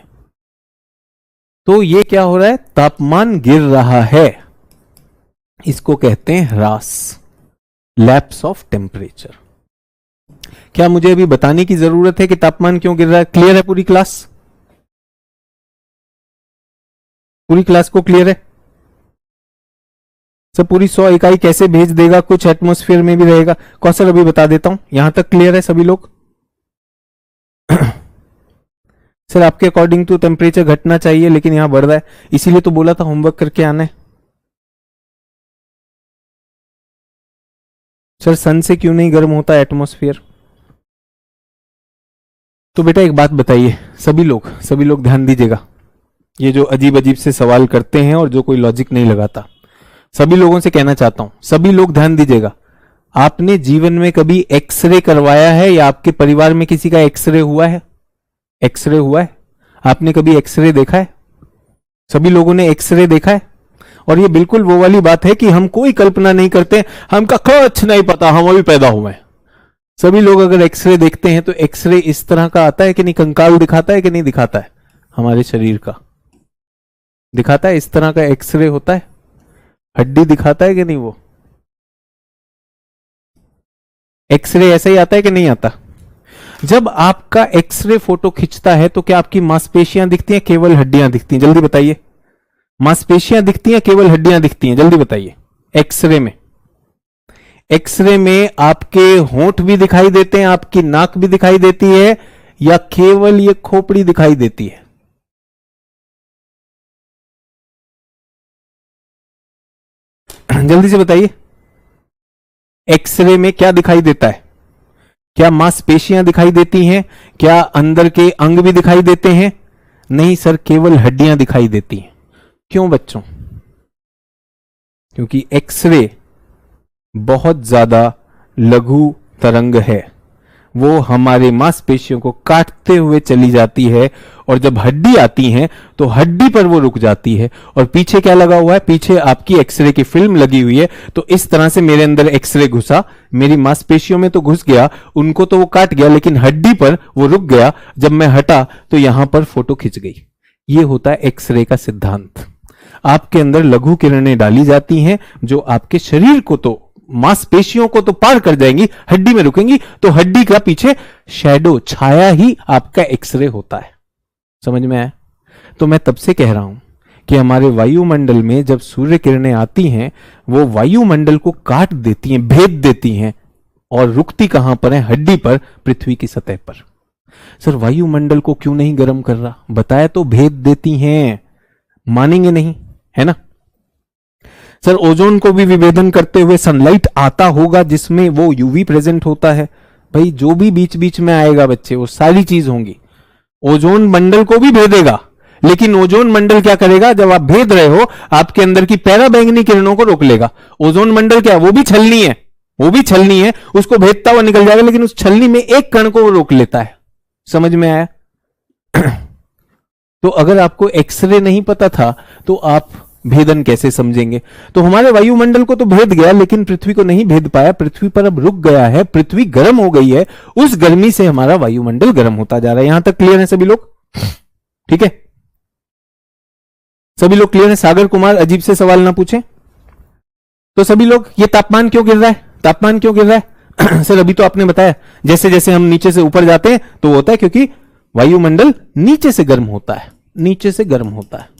तो ये क्या हो रहा है? तापमान गिर रहा है। इसको कहते हैं ह्रास, लैप्स ऑफ टेम्परेचर। क्या मुझे अभी बताने की जरूरत है कि तापमान क्यों गिर रहा है? क्लियर है पूरी क्लास? पूरी क्लास को क्लियर है? सर पूरी 100 इकाई कैसे भेज देगा, कुछ एटमॉस्फेयर में भी रहेगा। कौशल अभी बता देता हूं, यहां तक क्लियर है सभी लोग? सर आपके अकॉर्डिंग तो टेम्परेचर घटना चाहिए लेकिन यहां बढ़ रहा है, इसीलिए तो बोला था होमवर्क करके आना है। सर सन से क्यों नहीं गर्म होता एटमॉस्फेयर? तो बेटा एक बात बताइए, सभी लोग ध्यान दीजिएगा, ये जो अजीब अजीब से सवाल करते हैं और जो कोई लॉजिक नहीं लगाता, सभी लोगों से कहना चाहता हूं, सभी लोग ध्यान दीजिएगा। आपने जीवन में कभी एक्सरे करवाया है या आपके परिवार में किसी का एक्सरे हुआ है? एक्सरे हुआ है? आपने कभी एक्सरे देखा है? सभी लोगों ने एक्सरे देखा है? और ये बिल्कुल वो वाली बात है कि हम कोई कल्पना नहीं करते, हमका कुछ नहीं पता, हम अभी पैदा हुए हैं। सभी लोग अगर एक्सरे देखते हैं तो एक्सरे इस तरह का आता है कि नहीं, कंकाल दिखाता है कि नहीं दिखाता है? हमारे शरीर का दिखाता है, इस तरह का एक्सरे होता है, हड्डी दिखाता है कि नहीं? वो एक्सरे ऐसा ही आता है कि नहीं आता? जब आपका एक्सरे फोटो खींचता है तो क्या आपकी मांसपेशियां दिखती हैं, केवल हड्डियां दिखती हैं? जल्दी बताइए, मांसपेशियां दिखती हैं, केवल हड्डियां दिखती हैं? जल्दी बताइए। एक्सरे में, एक्सरे में आपके होंठ भी दिखाई देते हैं, आपकी नाक भी दिखाई देती है, या केवल ये खोपड़ी दिखाई देती है? जल्दी से बताइए, एक्सरे में क्या दिखाई देता है? क्या मांसपेशियां दिखाई देती हैं? क्या अंदर के अंग भी दिखाई देते हैं? नहीं सर, केवल हड्डियां दिखाई देती हैं। क्यों बच्चों? क्योंकि एक्सरे बहुत ज्यादा लघु तरंग है, वो हमारे मांसपेशियों को काटते हुए चली जाती है, और जब हड्डी आती है तो हड्डी पर वो रुक जाती है। और पीछे क्या लगा हुआ है? पीछे आपकी एक्सरे की फिल्म लगी हुई है। तो इस तरह से मेरे अंदर एक्सरे घुसा, मेरी मांसपेशियों में तो घुस गया, उनको तो वो काट गया, लेकिन हड्डी पर वो रुक गया। जब मैं हटा तो यहां पर फोटो खिंच गई। ये होता है एक्सरे का सिद्धांत। आपके अंदर लघु किरणें डाली जाती हैं जो आपके शरीर को तो, मांसपेशियों को तो पार कर जाएंगी, हड्डी में रुकेंगी, तो हड्डी का पीछे शैडो, छाया ही आपका एक्सरे होता है। समझ में आया? तो मैं तब से कह रहा हूं कि हमारे वायुमंडल में जब सूर्य किरणें आती हैं, वो वायुमंडल को काट देती हैं, भेद देती हैं, और रुकती कहां पर है? हड्डी पर, पृथ्वी की सतह पर। सर वायुमंडल को क्यों नहीं गर्म कर रहा? बताया तो, भेद देती हैं। मानेंगे नहीं, है ना? सर ओजोन को भी विभेदन करते हुए सनलाइट आता होगा जिसमें वो यूवी प्रेजेंट होता है। भाई जो भी बीच बीच में आएगा बच्चे, वो सारी चीज होंगी। ओजोन मंडल को भी भेदेगा, लेकिन ओजोन मंडल क्या करेगा? जब आप भेद रहे हो, आपके अंदर की पैराबैंगनी किरणों को रोक लेगा। ओजोन मंडल क्या, वो भी छलनी है, वो भी छलनी है, उसको भेदता हुआ निकल जाएगा, लेकिन उस छलनी में एक कण को वो रोक लेता है। समझ में आया? तो अगर आपको एक्सरे नहीं पता था तो आप भेदन कैसे समझेंगे? तो हमारे वायुमंडल को तो भेद गया, लेकिन पृथ्वी को नहीं भेद पाया। पृथ्वी पर अब रुक गया है, पृथ्वी गर्म हो गई है, उस गर्मी से हमारा वायुमंडल गर्म होता जा रहा है। यहां तक क्लियर है सभी लोग? ठीक है, सभी लोग क्लियर है? सागर कुमार अजीब से सवाल ना पूछें। तो सभी लोग, ये तापमान क्यों गिर रहा है? तापमान क्यों गिर रहा है? सर अभी तो आपने बताया, जैसे जैसे हम नीचे से ऊपर जाते हैं तो वो होता है क्योंकि वायुमंडल नीचे से गर्म होता है, नीचे से गर्म होता है।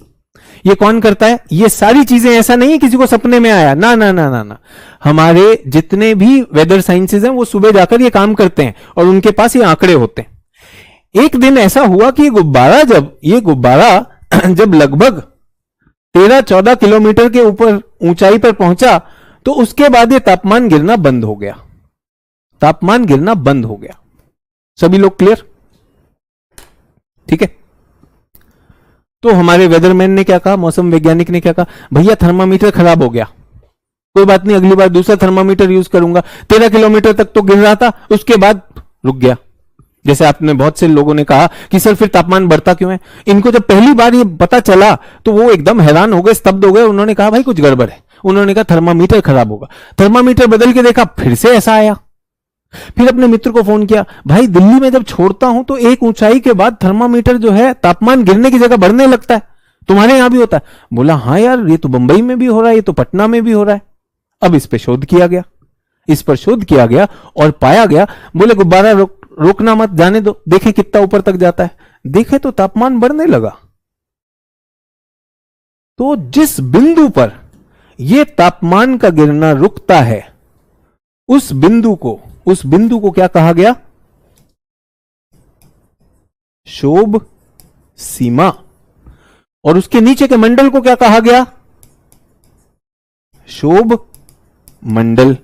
ये कौन करता है? ये सारी चीजें, ऐसा नहीं है किसी को सपने में आया, ना ना ना ना ना। हमारे जितने भी वेदर साइंसेज हैं वो सुबह जाकर ये काम करते हैं, और उनके पास ये आंकड़े होते हैं। एक दिन ऐसा हुआ कि ये गुब्बारा जब लगभग 13-14 किलोमीटर के ऊपर ऊंचाई पर पहुंचा, तो उसके बाद ये तापमान गिरना बंद हो गया। तापमान गिरना बंद हो गया। सभी लोग क्लियर? ठीक है। तो हमारे वेदरमैन ने क्या कहा, मौसम वैज्ञानिक ने क्या कहा? भैया थर्मामीटर खराब हो गया, कोई बात नहीं, अगली बार दूसरा थर्मामीटर यूज करूंगा। 13 किलोमीटर तक तो गिर रहा था, उसके बाद रुक गया। जैसे आपने बहुत से लोगों ने कहा कि सर फिर तापमान बढ़ता क्यों है? इनको जब पहली बार ये पता चला तो वो एकदम हैरान हो गए, स्तब्ध हो गए। उन्होंने कहा भाई कुछ गड़बड़ है। उन्होंने कहा थर्मामीटर खराब होगा। थर्मामीटर बदल के देखा, फिर से ऐसा आया। फिर अपने मित्र को फोन किया, भाई दिल्ली में जब छोड़ता हूं तो एक ऊंचाई के बाद थर्मामीटर जो है तापमान गिरने की जगह बढ़ने लगता है, तुम्हारे यहां भी होता है? बोला हाँ यार, ये तो बंबई में भी हो रहा है, ये तो पटना में भी हो रहा है। अब इस पे शोध किया गया, इस पर शोध किया गया और पाया गया, बोले गुब्बारा रोकना मत, जाने दो, देखे कितना ऊपर तक जाता है। देखे तो तापमान बढ़ने लगा। तो जिस बिंदु पर ये तापमान का गिरना रुकता है, उस बिंदु को क्या कहा गया? शोभ सीमा। और उसके नीचे के मंडल को क्या कहा गया? शोभ मंडल।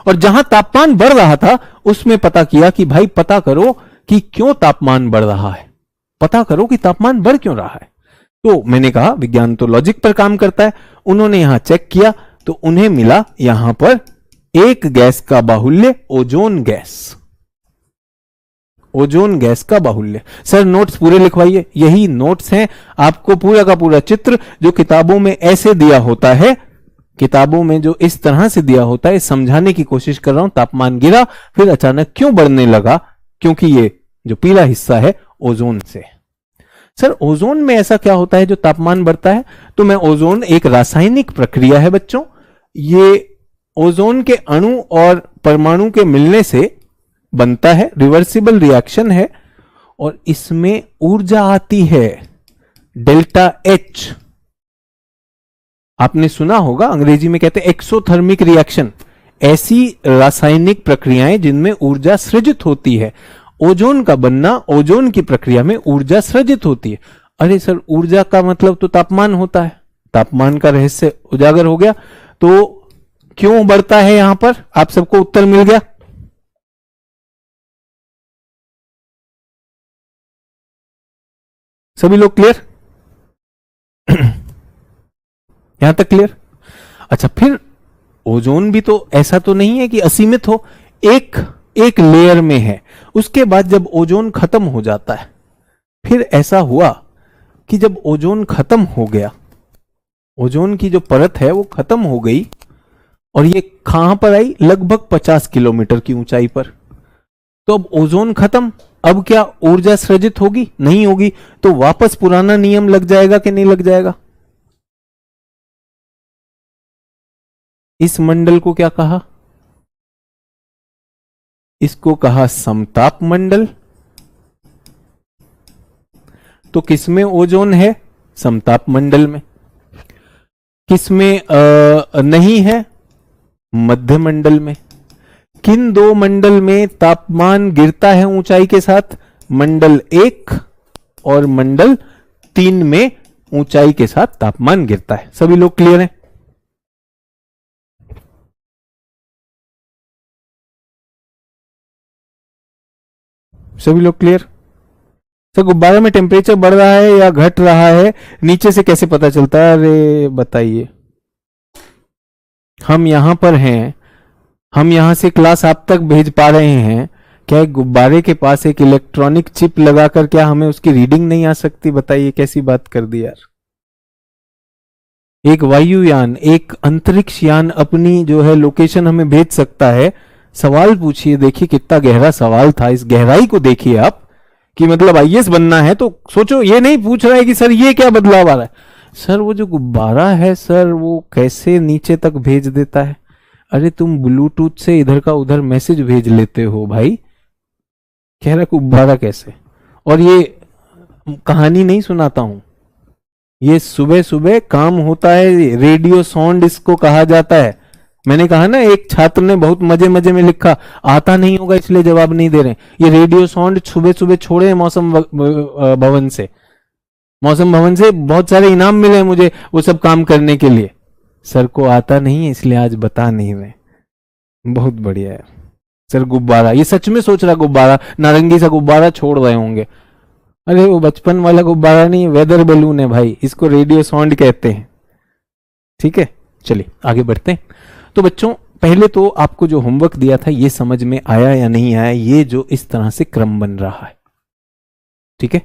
और जहां तापमान बढ़ रहा था उसमें पता किया कि भाई पता करो कि क्यों तापमान बढ़ रहा है, पता करो कि तापमान बढ़ क्यों रहा है। तो मैंने कहा विज्ञान तो लॉजिक पर काम करता है। उन्होंने यहां चेक किया तो उन्हें मिला यहां पर एक गैस का बाहुल्य ओजोन गैस, ओजोन गैस का बाहुल्य। सर नोट्स पूरे लिखवाइए, यही नोट्स हैं, आपको पूरा का पूरा चित्र जो किताबों में ऐसे दिया होता है, किताबों में जो इस तरह से दिया होता है, समझाने की कोशिश कर रहा हूं। तापमान गिरा फिर अचानक क्यों बढ़ने लगा? क्योंकि ये जो पीला हिस्सा है ओजोन से। सर ओजोन में ऐसा क्या होता है जो तापमान बढ़ता है? तो मैं ओजोन एक रासायनिक प्रक्रिया है बच्चों। ये ओजोन के अणु और परमाणु के मिलने से बनता है, रिवर्सिबल रिएक्शन है और इसमें ऊर्जा आती है डेल्टा एच। आपने सुना होगा अंग्रेजी में कहते हैं एक्सोथर्मिक रिएक्शन, ऐसी रासायनिक प्रक्रियाएं जिनमें ऊर्जा सृजित होती है। ओजोन का बनना, ओजोन की प्रक्रिया में ऊर्जा सृजित होती है। अरे सर ऊर्जा का मतलब तो तापमान होता है, तापमान का रहस्य उजागर हो गया। तो क्यों बढ़ता है यहां पर? आप सबको उत्तर मिल गया? सभी लोग क्लियर? यहां तक क्लियर? अच्छा, फिर ओजोन भी तो ऐसा तो नहीं है कि असीमित हो, एक लेयर में है। उसके बाद जब ओजोन खत्म हो जाता है, फिर ऐसा हुआ कि जब ओजोन खत्म हो गया, ओजोन की जो परत है वो खत्म हो गई और ये कहां पर आई? लगभग 50 किलोमीटर की ऊंचाई पर। तो अब ओजोन खत्म, अब क्या ऊर्जा सृजित होगी? नहीं होगी। तो वापस पुराना नियम लग जाएगा कि नहीं लग जाएगा? इस मंडल को क्या कहा? इसको कहा समताप मंडल। तो किसमें ओजोन है? समताप मंडल में। किसमें नहीं है? मध्य मंडल में। किन दो मंडल में तापमान गिरता है ऊंचाई के साथ? मंडल 1 और मंडल 3 में ऊंचाई के साथ तापमान गिरता है। सभी लोग क्लियर हैं? सभी लोग क्लियर? सर गुब्बारे में टेम्परेचर बढ़ रहा है या घट रहा है, नीचे से कैसे पता चलता है? अरे बताइए, हम यहां पर हैं, हम यहां से क्लास आप तक भेज पा रहे हैं, क्या एक गुब्बारे के पास एक इलेक्ट्रॉनिक चिप लगाकर क्या हमें उसकी रीडिंग नहीं आ सकती? बताइए कैसी बात कर दी यार। एक वायुयान, एक अंतरिक्ष यान अपनी जो है लोकेशन हमें भेज सकता है। सवाल पूछिए, देखिए कितना गहरा सवाल था, इस गहराई को देखिए आप, कि मतलब आईएएस बनना है तो सोचो, ये नहीं पूछ रहा है कि सर ये क्या बदलाव आ रहा है। सर वो जो गुब्बारा है सर वो कैसे नीचे तक भेज देता है? अरे तुम ब्लूटूथ से इधर का उधर मैसेज भेज लेते हो भाई, कह रहा गुब्बारा कैसे? और ये कहानी नहीं सुनाता हूं, ये सुबह सुबह काम होता है, रेडियो साउंड इसको कहा जाता है। मैंने कहा ना, एक छात्र ने बहुत मजे मजे में लिखा, आता नहीं होगा इसलिए जवाब नहीं दे रहे। ये रेडियो साउंड सुबह सुबह छोड़े मौसम भवन से, मौसम भवन से बहुत सारे इनाम मिले मुझे वो सब काम करने के लिए। सर को आता नहीं है इसलिए आज बता नहीं रहे। बहुत बढ़िया है सर। गुब्बारा, ये सच में सोच रहा गुब्बारा, नारंगी सा गुब्बारा छोड़ रहे होंगे। अरे वो बचपन वाला गुब्बारा नहीं, वेदर बैलून है भाई, इसको रेडियो साउंड कहते हैं। ठीक है, चलिए आगे बढ़ते हैं। तो बच्चों पहले तो आपको जो होमवर्क दिया था ये समझ में आया या नहीं आया, ये जो इस तरह से क्रम बन रहा है। ठीक है,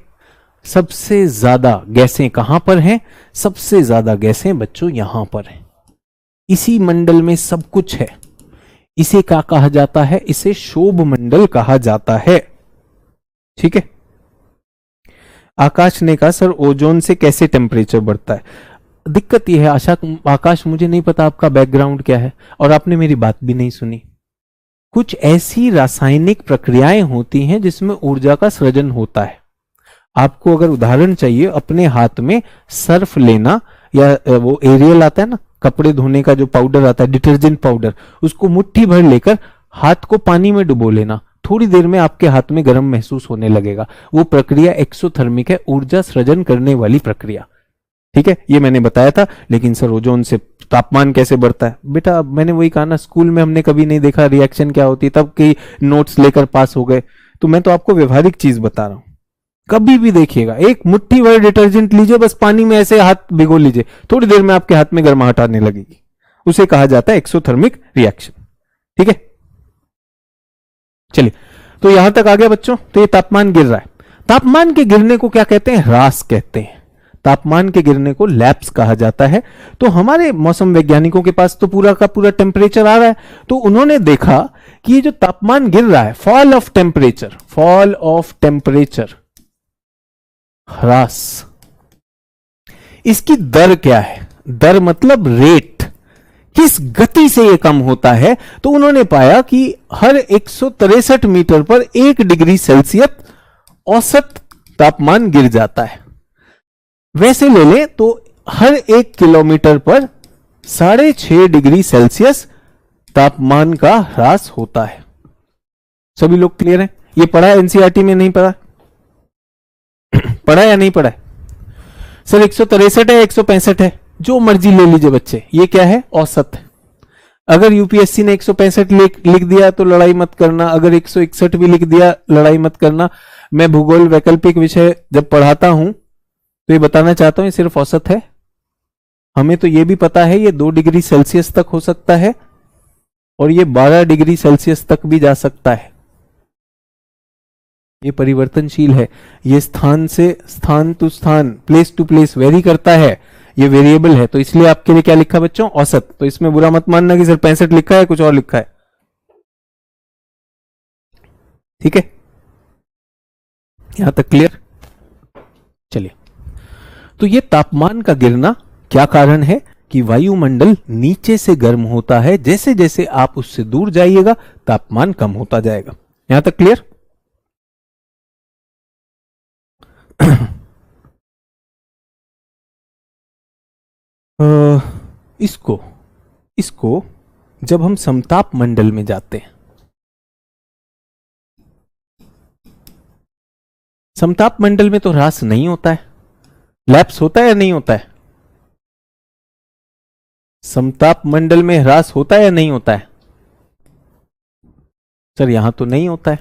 सबसे ज्यादा गैसें कहां पर हैं? सबसे ज्यादा गैसें बच्चों यहां पर हैं, इसी मंडल में सब कुछ है। इसे क्या कहा जाता है? इसे शोभ मंडल कहा जाता है। ठीक है, आकाश ने कहा सर ओजोन से कैसे टेम्परेचर बढ़ता है? दिक्कत यह है आकाश, मुझे नहीं पता आपका बैकग्राउंड क्या है और आपने मेरी बात भी नहीं सुनी। कुछ ऐसी रासायनिक प्रक्रियाएं होती हैं जिसमें ऊर्जा का सृजन होता है। आपको अगर उदाहरण चाहिए, अपने हाथ में सर्फ लेना या वो एरियल आता है ना, कपड़े धोने का जो पाउडर आता है, डिटर्जेंट पाउडर, उसको मुट्ठी भर लेकर हाथ को पानी में डुबो लेना, थोड़ी देर में आपके हाथ में गर्म महसूस होने लगेगा। वो प्रक्रिया एक्सोथर्मिक है, ऊर्जा सृजन करने वाली प्रक्रिया। ठीक है, ये मैंने बताया था। लेकिन सर ओजोन से तापमान कैसे बढ़ता है? बेटा मैंने वही कहा ना, स्कूल में हमने कभी नहीं देखा रिएक्शन क्या होती है, तब कई नोट्स लेकर पास हो गए। तो मैं तो आपको व्यवहारिक चीज बता रहा हूं। कभी भी देखिएगा, एक मुट्ठी भर डिटर्जेंट लीजिए, बस पानी में ऐसे हाथ भिगो लीजिए, थोड़ी देर में आपके हाथ में गर्माहट आने लगेगी। उसे कहा जाता है एक्सोथर्मिक रिएक्शन। ठीक है, चलिए, तो यहां तक आ गया बच्चों। तो ये तापमान गिर रहा है। तापमान के गिरने को क्या कहते हैं? ह्रास कहते हैं। तापमान के गिरने को लैप्स कहा जाता है। तो हमारे मौसम वैज्ञानिकों के पास तो पूरा का पूरा टेम्परेचर आ रहा है, तो उन्होंने देखा कि ये जो तापमान गिर रहा है, फॉल ऑफ टेम्परेचर, ह्रास, इसकी दर क्या है? दर मतलब रेट, किस गति से ये कम होता है। तो उन्होंने पाया कि हर 163 मीटर पर 1 डिग्री सेल्सियस औसत तापमान गिर जाता है। वैसे ले लें तो हर 1 किलोमीटर पर 6.5 डिग्री सेल्सियस तापमान का ह्रास होता है। सभी लोग क्लियर हैं? ये पढ़ा है एनसीईआरटी में? नहीं पढ़ा? पढ़ा या नहीं पढ़ा? सर 163 है, 165 है, जो मर्जी ले लीजिए बच्चे, ये क्या है? औसत है। अगर यूपीएससी ने 165 लिख दिया तो लड़ाई मत करना, अगर 161 भी लिख दिया लड़ाई मत करना। मैं भूगोल वैकल्पिक विषय जब पढ़ाता हूं तो ये बताना चाहता हूं ये सिर्फ औसत है। हमें तो ये भी पता है ये 2 डिग्री सेल्सियस तक हो सकता है और ये 12 डिग्री सेल्सियस तक भी जा सकता है। ये परिवर्तनशील है, ये स्थान से स्थान टू स्थान, प्लेस टू प्लेस वेरी करता है, ये वेरिएबल है। तो इसलिए आपके लिए क्या लिखा बच्चों? औसत। तो इसमें बुरा मत मानना कि सर 65 लिखा है, कुछ और लिखा है। ठीक है, यहां तक क्लियर? चलिए, तो ये तापमान का गिरना क्या कारण है? कि वायुमंडल नीचे से गर्म होता है, जैसे जैसे आप उससे दूर जाइएगा तापमान कम होता जाएगा। यहां तक क्लियर? इसको जब हम समताप मंडल में जाते हैं, समताप मंडल में तो ह्रास नहीं होता है, लैप्स होता है या नहीं होता है? समताप मंडल में ह्रास होता है या नहीं होता है? सर यहां तो नहीं होता है,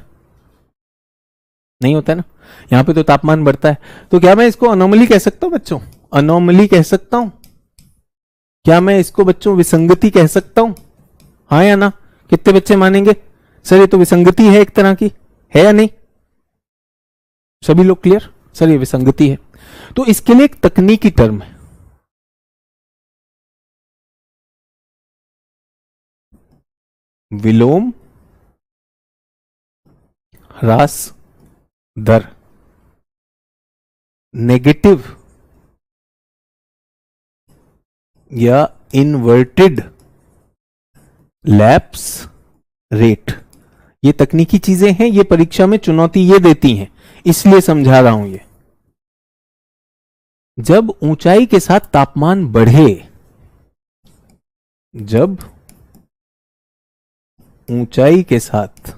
नहीं होता है ना, यहां पे तो तापमान बढ़ता है। तो क्या मैं इसको अनोमली कह सकता हूं बच्चों? अनोमली कह सकता हूं? क्या मैं इसको बच्चों विसंगति कह सकता हूं? हाँ या ना? कितने बच्चे मानेंगे? सर ये तो विसंगति है एक तरह की, है या नहीं? सभी लोग क्लियर? सर ये विसंगति है। तो इसके लिए एक तकनीकी टर्म है, विलोम ह्रास दर, नेगेटिव या इनवर्टेड लैप्स रेट। ये तकनीकी चीजें हैं, ये परीक्षा में चुनौती ये देती हैं, इसलिए समझा रहा हूं। ये जब ऊंचाई के साथ तापमान बढ़े, जब ऊंचाई के साथ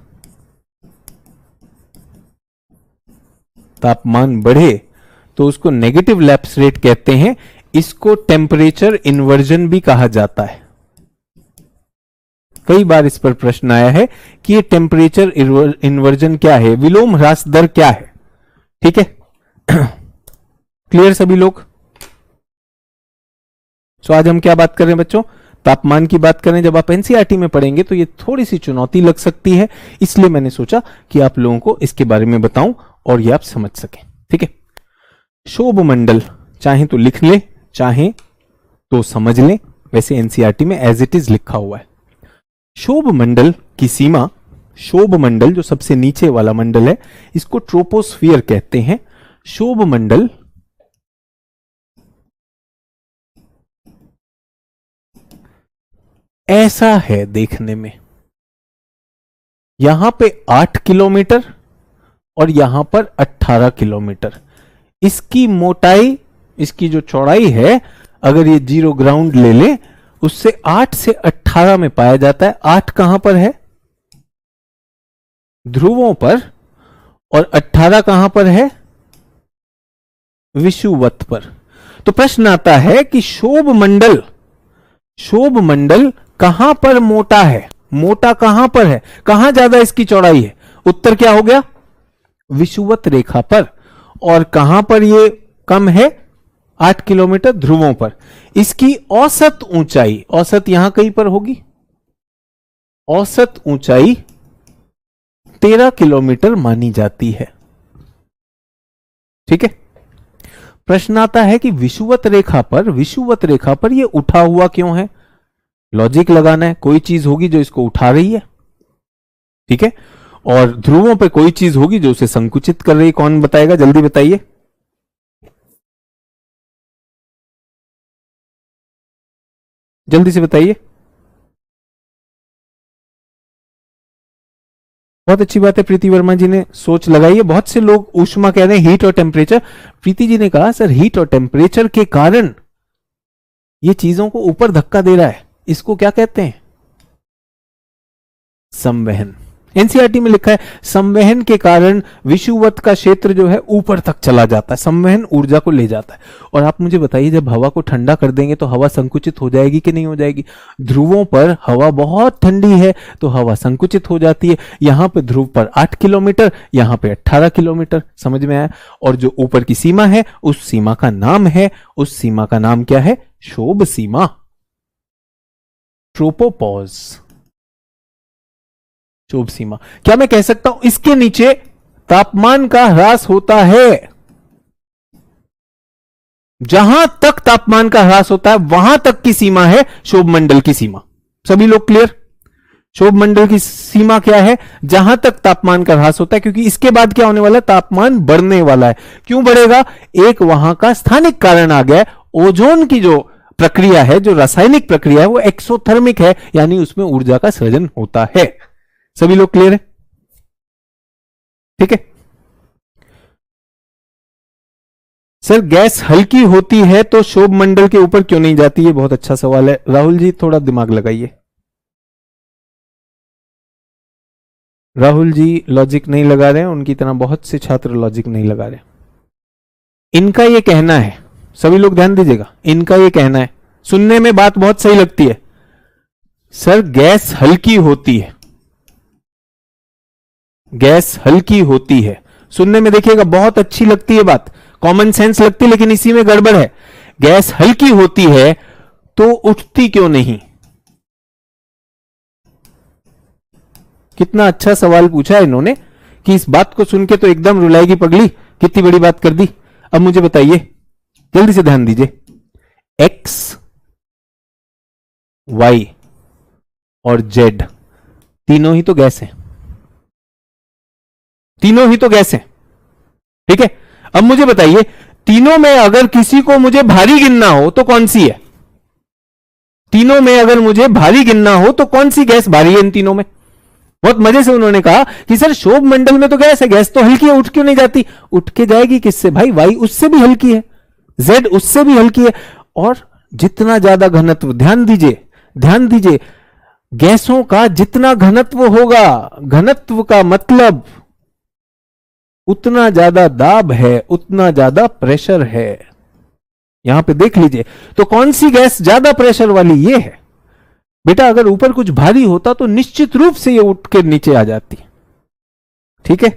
तापमान बढ़े तो उसको नेगेटिव लैप्स रेट कहते हैं। इसको टेम्परेचर इन्वर्जन भी कहा जाता है। कई बार इस पर प्रश्न आया है कि ये टेम्परेचर इन्वर्जन क्या है, विलोम ह्रास दर क्या है। ठीक है, क्लियर सभी लोग? तो आज हम क्या बात कर रहे हैं बच्चों? तापमान की बात करें। जब आप एनसीईआरटी में पढ़ेंगे तो ये थोड़ी सी चुनौती लग सकती है, इसलिए मैंने सोचा कि आप लोगों को इसके बारे में बताऊं और ये आप समझ सकें। ठीक है, शोभ मंडल चाहे तो लिख ले, चाहे तो समझ लें, वैसे एनसीईआरटी में एज इट इज लिखा हुआ है। शोभ मंडल की सीमा, शोभ मंडल जो सबसे नीचे वाला मंडल है, इसको ट्रोपोस्फियर कहते हैं। शोभ मंडल ऐसा है देखने में, यहां पे 8 किलोमीटर और यहां पर 18 किलोमीटर। इसकी मोटाई, इसकी जो चौड़ाई है, अगर ये जीरो ग्राउंड ले ले उससे 8 से 18 में पाया जाता है। 8 कहां पर है? ध्रुवों पर। और 18 कहां पर है? विषुवत पर। तो प्रश्न आता है कि शोभ मंडल कहां पर मोटा है? मोटा कहां पर है? कहां ज्यादा इसकी चौड़ाई है? उत्तर क्या हो गया? विषुवत रेखा पर। और कहां पर ये कम है? 8 किलोमीटर ध्रुवों पर। इसकी औसत ऊंचाई, औसत यहां कहीं पर होगी, औसत ऊंचाई 13 किलोमीटर मानी जाती है। ठीक है। प्रश्न आता है कि विषुवत रेखा पर यह उठा हुआ क्यों है? लॉजिक लगाना है, कोई चीज होगी जो इसको उठा रही है। ठीक है। और ध्रुवों पे कोई चीज होगी जो उसे संकुचित कर रही है। कौन बताएगा? जल्दी बताइए। जल्दी से बताइए। बहुत अच्छी बात है, प्रीति वर्मा जी ने सोच लगाई है। बहुत से लोग ऊष्मा कह रहे हैं, हीट और टेम्परेचर। प्रीति जी ने कहा सर हीट और टेम्परेचर के कारण ये चीजों को ऊपर धक्का दे रहा है, इसको क्या कहते हैं? संवहन। एनसीईआरटी में लिखा है संवहन के कारण विषुवत का क्षेत्र जो है ऊपर तक चला जाता है, संवहन ऊर्जा को ले जाता है। और आप मुझे बताइए, जब हवा को ठंडा कर देंगे तो हवा संकुचित हो जाएगी कि नहीं हो जाएगी? ध्रुवों पर हवा बहुत ठंडी है तो हवा संकुचित हो जाती है। यहां पे ध्रुव पर 8 किलोमीटर, यहां पे 18 किलोमीटर। समझ में आया? और जो ऊपर की सीमा है उस सीमा का नाम है, उस सीमा का नाम क्या है? शोभ सीमा, ट्रोपोपॉज, शोभ सीमा। क्या मैं कह सकता हूं इसके नीचे तापमान का ह्रास होता है? जहां तक तापमान का ह्रास होता है वहां तक की सीमा है शोभ मंडल की सीमा। सभी लोग क्लियर? शोभ मंडल की सीमा क्या है? जहां तक तापमान का ह्रास होता है, क्योंकि इसके बाद क्या होने वाला है? तापमान बढ़ने वाला है। क्यों बढ़ेगा? एक वहां का स्थानिक कारण आ गया है। ओजोन की जो प्रक्रिया है, जो रासायनिक प्रक्रिया है, वो एक्सोथर्मिक है, यानी उसमें ऊर्जा का सृजन होता है। सभी लोग क्लियर है? ठीक है। सर गैस हल्की होती है तो शोभ मंडल के ऊपर क्यों नहीं जाती? है बहुत अच्छा सवाल है। राहुल जी थोड़ा दिमाग लगाइए। राहुल जी लॉजिक नहीं लगा रहे हैं, उनकी तरह बहुत से छात्र लॉजिक नहीं लगा रहे। इनका यह कहना है, सभी लोग ध्यान दीजिएगा, इनका यह कहना है, सुनने में बात बहुत सही लगती है, सर गैस हल्की होती है, गैस हल्की होती है। सुनने में देखिएगा बहुत अच्छी लगती है बात, कॉमन सेंस लगती है, लेकिन इसी में गड़बड़ है। गैस हल्की होती है तो उठती क्यों नहीं? कितना अच्छा सवाल पूछा है इन्होंने कि इस बात को सुन के तो एकदम रुलाएगी पगली, कितनी बड़ी बात कर दी। अब मुझे बताइए, जल्दी से ध्यान दीजिए, एक्स, वाई और जेड तीनों ही तो गैस हैं, तीनों ही तो गैस हैं। ठीक है। अब मुझे बताइए, तीनों में अगर किसी को मुझे भारी गिनना हो तो कौन सी है? तीनों में अगर मुझे भारी गिनना हो तो कौन सी गैस भारी है इन तीनों में? बहुत मजे से उन्होंने कहा कि सर शोभ मंडल में तो गैस है, गैस तो हल्की है, उठ क्यों नहीं जाती? उठ के जाएगी किससे भाई? वाई उससे भी हल्की है, जेड उससे भी हल्की है। और जितना ज्यादा घनत्व, ध्यान दीजिए, ध्यान दीजिए, गैसों का जितना घनत्व होगा, घनत्व का मतलब उतना ज्यादा दाब है, उतना ज्यादा प्रेशर है। यहां पे देख लीजिए, तो कौन सी गैस ज्यादा प्रेशर वाली? ये है बेटा। अगर ऊपर कुछ भारी होता तो निश्चित रूप से ये उठ के नीचे आ जाती। ठीक है,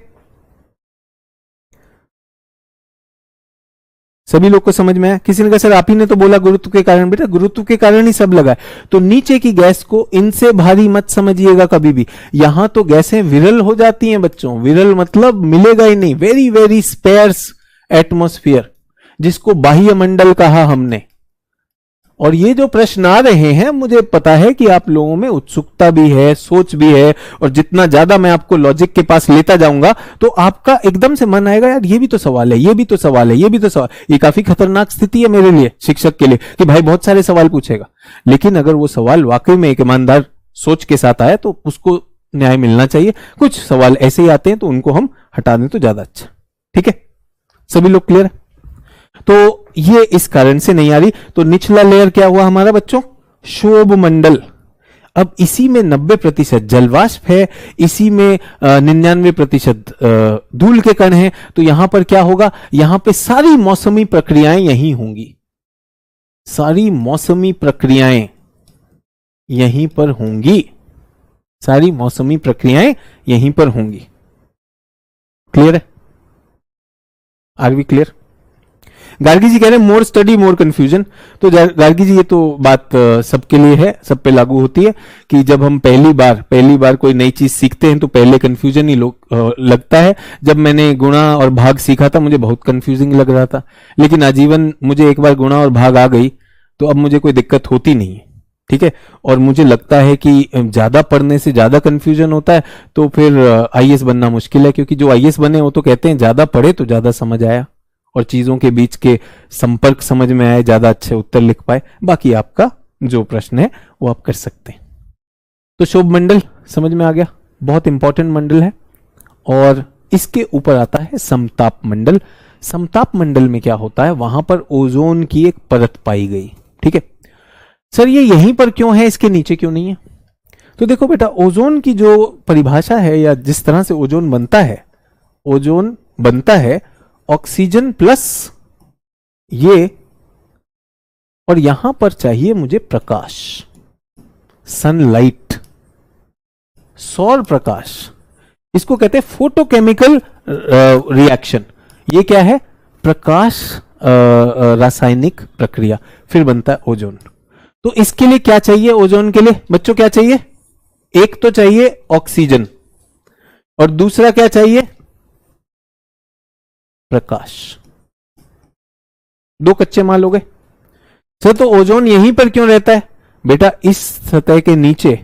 सभी लोग को समझ में आया? किसी ने कहा सर आप ही ने तो बोला गुरुत्व के कारण। बेटा गुरुत्व के कारण ही सब लगा है। तो नीचे की गैस को इनसे भारी मत समझिएगा कभी भी। यहां तो गैसें विरल हो जाती हैं बच्चों, विरल मतलब मिलेगा ही नहीं, वेरी वेरी स्पेयर्स एटमॉस्फेयर, जिसको बाह्य मंडल कहा हमने। और ये जो प्रश्न आ रहे हैं, मुझे पता है कि आप लोगों में उत्सुकता भी है, सोच भी है, और जितना ज्यादा मैं आपको लॉजिक के पास लेता जाऊंगा तो आपका एकदम से मन आएगा यार ये भी तो सवाल है, ये भी तो सवाल है, ये भी तो सवाल। ये काफी खतरनाक स्थिति है मेरे लिए, शिक्षक के लिए, कि भाई बहुत सारे सवाल पूछेगा। लेकिन अगर वो सवाल वाकई में एक ईमानदार सोच के साथ आए तो उसको न्याय मिलना चाहिए। कुछ सवाल ऐसे ही आते हैं तो उनको हम हटा दें तो ज्यादा अच्छा। ठीक है, सभी लोग क्लियर? तो ये इस कारण से नहीं आ रही। तो निचला लेयर क्या हुआ हमारा बच्चों? शोभ मंडल। अब इसी में 90% जलवाष्प है, इसी में 99% धूल के कण हैं, तो यहां पर क्या होगा, यहां पे सारी मौसमी प्रक्रियाएं यहीं होंगी, सारी मौसमी प्रक्रियाएं यहीं पर होंगी, सारी मौसमी प्रक्रियाएं यहीं पर होंगी। क्लियर है? Are we clear? Gargi ji कह रहे हैं मोर स्टडी मोर कंफ्यूजन। तो गार्गी जी ये तो बात सबके लिए है, सब पे लागू होती है कि जब हम पहली बार कोई नई चीज सीखते हैं तो पहले कंफ्यूजन ही लगता है। जब मैंने गुणा और भाग सीखा था मुझे बहुत कंफ्यूजिंग लग रहा था, लेकिन आजीवन मुझे एक बार गुणा और भाग आ गई तो अब मुझे कोई दिक्कत होती नहीं है। ठीक है, और मुझे लगता है कि ज्यादा पढ़ने से ज्यादा कंफ्यूजन होता है तो फिर आईएएस बनना मुश्किल है, क्योंकि जो आईएएस बने वो तो कहते हैं ज्यादा पढ़े तो ज्यादा समझ आया और चीजों के बीच के संपर्क समझ में आए, ज्यादा अच्छे उत्तर लिख पाए। बाकी आपका जो प्रश्न है वो आप कर सकते हैं। तो शोभ मंडल समझ में आ गया, बहुत इंपॉर्टेंट मंडल है। और इसके ऊपर आता है समताप मंडल। समताप मंडल में क्या होता है, वहां पर ओजोन की एक परत पाई गई। ठीक है सर, ये यहीं पर क्यों है, इसके नीचे क्यों नहीं है? तो देखो बेटा, ओजोन की जो परिभाषा है या जिस तरह से ओजोन बनता है, ओजोन बनता है ऑक्सीजन प्लस ये, और यहां पर चाहिए मुझे प्रकाश, सनलाइट, सौर प्रकाश। इसको कहते हैं फोटोकेमिकल रिएक्शन। ये क्या है? प्रकाश रासायनिक प्रक्रिया, फिर बनता है ओजोन। तो इसके लिए क्या चाहिए ओजोन के लिए बच्चों, क्या चाहिए? एक तो चाहिए ऑक्सीजन और दूसरा क्या चाहिए? प्रकाश। दो कच्चे माल हो गए सर। तो ओजोन यहीं पर क्यों रहता है बेटा? इस सतह के नीचे,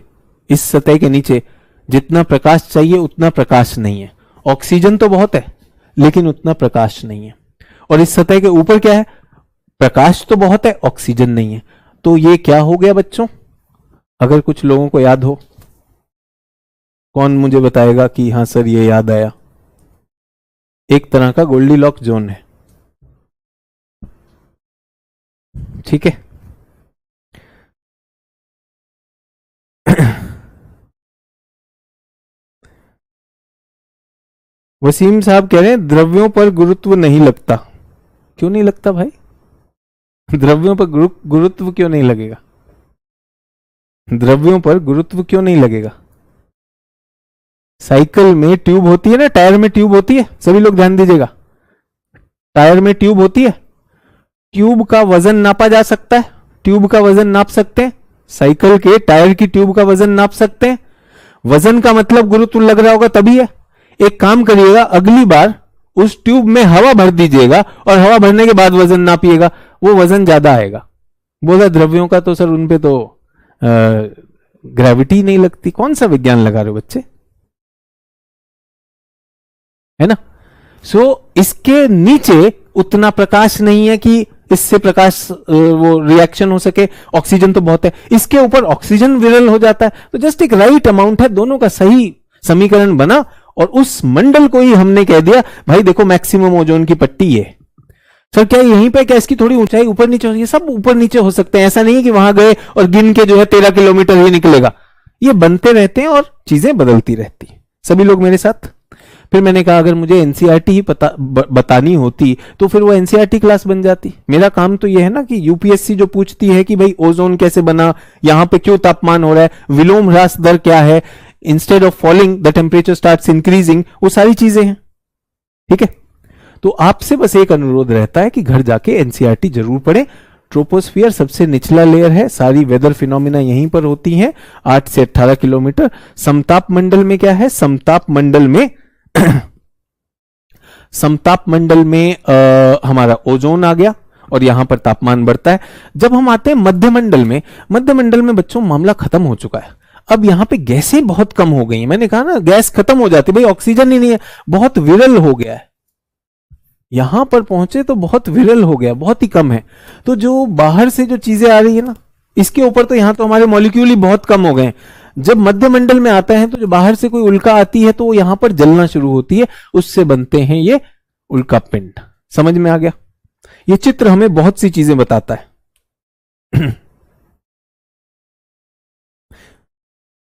इस सतह के नीचे जितना प्रकाश चाहिए उतना प्रकाश नहीं है। ऑक्सीजन तो बहुत है लेकिन उतना प्रकाश नहीं है। और इस सतह के ऊपर क्या है? प्रकाश तो बहुत है, ऑक्सीजन नहीं है। तो ये क्या हो गया बच्चों? अगर कुछ लोगों को याद हो, कौन मुझे बताएगा कि हां सर ये याद आया? एक तरह का गोल्डीलॉक्स जोन है। ठीक है वसीम साहब कह रहे हैं द्रव्यों पर गुरुत्व नहीं लगता। क्यों नहीं लगता भाई? द्रव्यों पर गुरुत्व क्यों नहीं लगेगा? द्रव्यों पर गुरुत्व क्यों नहीं लगेगा? साइकिल में ट्यूब होती है ना, टायर में ट्यूब होती है, सभी लोग ध्यान दीजिएगा। टायर में ट्यूब होती है, ट्यूब का वजन नापा जा सकता है, ट्यूब का वजन नाप सकते हैं। साइकिल के टायर की ट्यूब का वजन नाप सकते हैं। वजन का मतलब गुरुत्व लग रहा होगा तभी है। एक काम करिएगा, अगली बार उस ट्यूब में हवा भर दीजिएगा और हवा भरने के बाद वजन नापिएगा, वो वजन ज्यादा आएगा। बोला द्रव्यों का तो सर उनपे तो ग्रेविटी नहीं लगती। कौन सा विज्ञान लगा रहे हो बच्चे, है ना? इसके नीचे उतना प्रकाश नहीं है कि इससे प्रकाश वो रिएक्शन हो सके। ऑक्सीजन तो बहुत है, इसके ऊपर ऑक्सीजन विरल हो जाता है। तो जस्ट एक राइट अमाउंट है, दोनों का सही समीकरण बना और उस मंडल को ही हमने कह दिया भाई देखो मैक्सिमम ओजोन की पट्टी है। सर क्या यहीं पे, क्या इसकी थोड़ी ऊंचाई ऊपर नीचे हो? ये सब ऊपर नीचे हो सकते हैं, ऐसा नहीं है कि वहां गए और गिन के जो है 13 किलोमीटर ही निकलेगा। ये बनते रहते हैं और चीजें बदलती रहती हैं। सभी लोग मेरे साथ? फिर मैंने कहा अगर मुझे एनसीईआरटी ही बतानी होती तो फिर वो एनसीईआरटी क्लास बन जाती। मेरा काम तो ये है ना कि यूपीएससी जो पूछती है कि भाई ओजोन कैसे बना, यहां पे क्यों तापमान हो रहा है, विलोम ह्रास दर क्या है, instead of falling the temperature starts increasing, वो सारी चीजें हैं। ठीक है, तो आपसे बस एक अनुरोध रहता है कि घर जाके एनसीईआरटी जरूर पढ़ें। ट्रोपोस्फियर सबसे निचला लेयर है, सारी वेदर फिनोमिना यहीं पर होती हैं, 8 से 18 किलोमीटर। समताप मंडल में क्या है? समताप मंडल में समताप मंडल में हमारा ओजोन आ गया और यहां पर तापमान बढ़ता है। जब हम आते हैं मध्य मंडल में, मध्य मंडल में बच्चों मामला खत्म हो चुका है। अब यहां पे गैसें बहुत कम हो गई हैं। मैंने कहा ना गैस खत्म हो जाती, भाई ऑक्सीजन ही नहीं है, बहुत विरल हो गया है। यहां पर पहुंचे तो बहुत विरल हो गया, बहुत ही कम है। तो जो बाहर से जो चीजें आ रही है ना, इसके ऊपर तो यहां तो हमारे मॉलिक्यूल ही बहुत कम हो गए। जब मध्य मंडल में आता है तो जो बाहर से कोई उल्का आती है तो वो यहां पर जलना शुरू होती है, उससे बनते हैं ये उल्का पिंड। समझ में आ गया? ये चित्र हमें बहुत सी चीजें बताता है।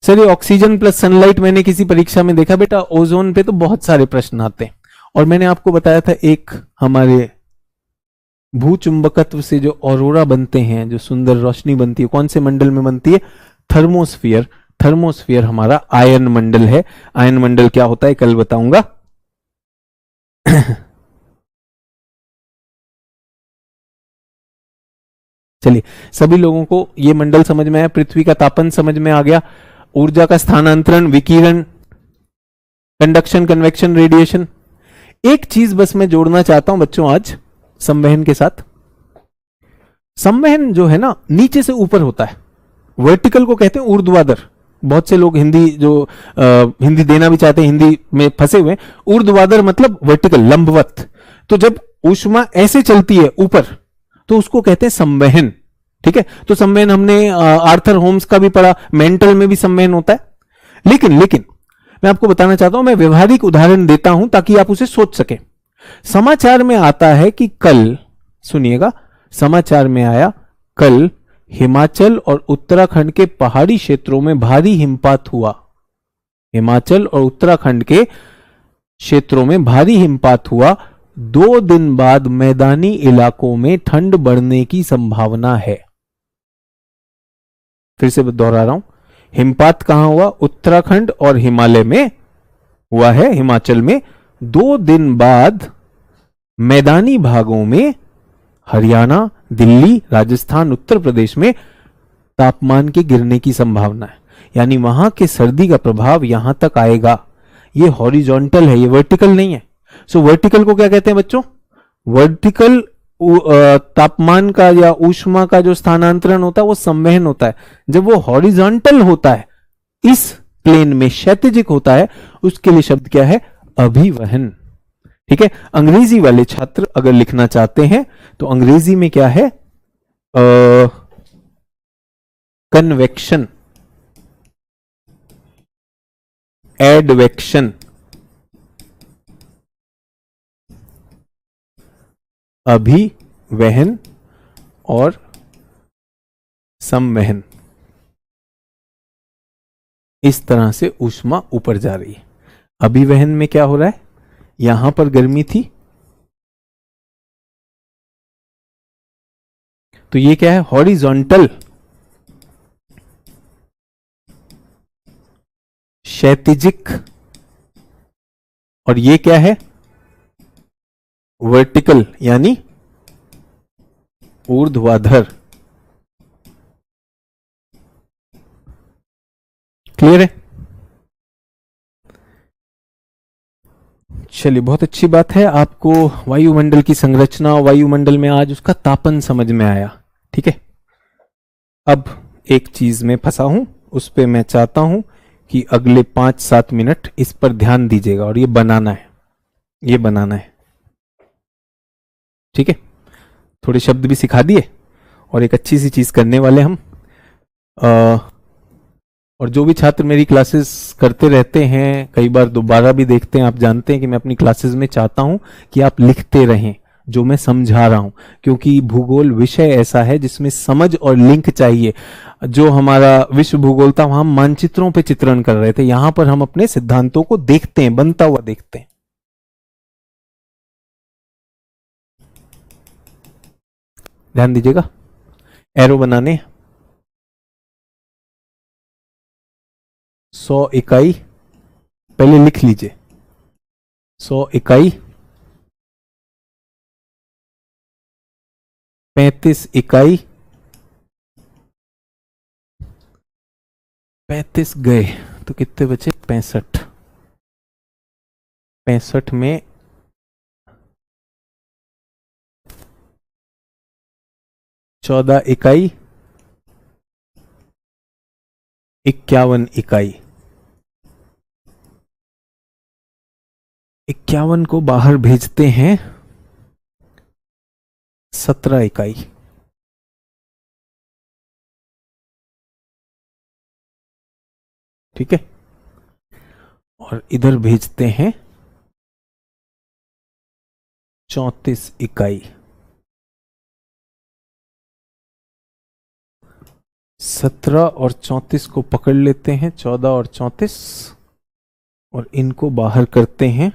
चलिए, ऑक्सीजन प्लस सनलाइट मैंने किसी परीक्षा में देखा बेटा, ओजोन पे तो बहुत सारे प्रश्न आते हैं। और मैंने आपको बताया था एक हमारे भूचुंबकत्व से जो ऑरोरा बनते हैं, जो सुंदर रोशनी बनती है, कौन से मंडल में बनती है? थर्मोस्फियर। थर्मोस्फियर हमारा आयन मंडल है। आयन मंडल क्या होता है कल बताऊंगा। चलिए, सभी लोगों को ये मंडल समझ में आया, पृथ्वी का तापन समझ में आ गया, ऊर्जा का स्थानांतरण, विकिरण, कंडक्शन, कन्वेक्शन, रेडिएशन। एक चीज बस मैं जोड़ना चाहता हूं बच्चों आज संवहन के साथ। संवहन जो है ना, नीचे से ऊपर होता है। वर्टिकल को कहते हैं ऊर्ध्वाधर। बहुत से लोग हिंदी जो हिंदी देना भी चाहते हैं, हिंदी में फंसे हुए। ऊर्ध्वाधर मतलब वर्टिकल, लंबवत। तो जब ऊष्मा ऐसे चलती है ऊपर, तो उसको कहते हैं संवहन। ठीक है, तो संवहन हमने आर्थर होम्स का भी पढ़ा, मेंटल में भी संवहन होता है। लेकिन लेकिन मैं आपको बताना चाहता हूं, मैं व्यवहारिक उदाहरण देता हूं ताकि आप उसे सोच सकें। समाचार में आता है कि कल, सुनिएगा, समाचार में आया कल हिमाचल और उत्तराखंड के पहाड़ी क्षेत्रों में भारी हिमपात हुआ। हिमाचल और उत्तराखंड के क्षेत्रों में भारी हिमपात हुआ। 2 दिन बाद मैदानी इलाकों में ठंड बढ़ने की संभावना है। फिर से दोहरा रहा हूं, हिमपात कहां हुआ? उत्तराखंड और हिमालय में हुआ है, हिमाचल में। 2 दिन बाद मैदानी भागों में, हरियाणा, दिल्ली, राजस्थान, उत्तर प्रदेश में तापमान के गिरने की संभावना है। यानी वहां के सर्दी का प्रभाव यहां तक आएगा। ये हॉरिजॉन्टल है, ये वर्टिकल नहीं है। सो वर्टिकल को क्या कहते हैं बच्चों? वर्टिकल तापमान का या ऊष्मा का जो स्थानांतरण होता है वो संवहन होता है। जब वो हॉरिजॉन्टल होता है, इस प्लेन में क्षैतिजिक होता है, उसके लिए शब्द क्या है? अभिवहन। ठीक है, अंग्रेजी वाले छात्र अगर लिखना चाहते हैं तो अंग्रेजी में क्या है? कन्वेक्शन, एडवेक्शन, अभिवहन और संवहन। इस तरह से ऊष्मा ऊपर जा रही है। अभिवहन में क्या हो रहा है? यहां पर गर्मी थी, तो ये क्या है? हॉरिजॉन्टल, क्षैतिजिक। और ये क्या है? वर्टिकल, यानी ऊर्ध्वाधर। क्लियर है? चलिए, बहुत अच्छी बात है, आपको वायुमंडल की संरचना, वायुमंडल में आज उसका तापन समझ में आया। ठीक है, अब एक चीज में फंसा हूं, उस पे मैं चाहता हूं कि अगले 5-7 मिनट इस पर ध्यान दीजिएगा, और ये बनाना है, ये बनाना है। ठीक है, थोड़े शब्द भी सिखा दिए और एक अच्छी सी चीज करने वाले हम। और जो भी छात्र मेरी क्लासेस करते रहते हैं, कई बार दोबारा भी देखते हैं, आप जानते हैं कि मैं अपनी क्लासेस में चाहता हूं कि आप लिखते रहें जो मैं समझा रहा हूं, क्योंकि भूगोल विषय ऐसा है जिसमें समझ और लिंक चाहिए। जो हमारा विश्व भूगोल था, वहां हम मानचित्रों पे चित्रण कर रहे थे, यहां पर हम अपने सिद्धांतों को देखते हैं, बनता हुआ देखते हैं। ध्यान दीजिएगा, एरो बनाने 100 इकाई, पहले लिख लीजिए, 100 इकाई, 35 इकाई, 35 गए तो कितने बचे? 65। 65 में 14 इकाई, 51 इकाई। 51 को बाहर भेजते हैं, 17 इकाई। ठीक है, और इधर भेजते हैं 34 इकाई। 17 और 34 को पकड़ लेते हैं, 14 और 34, और इनको बाहर करते हैं।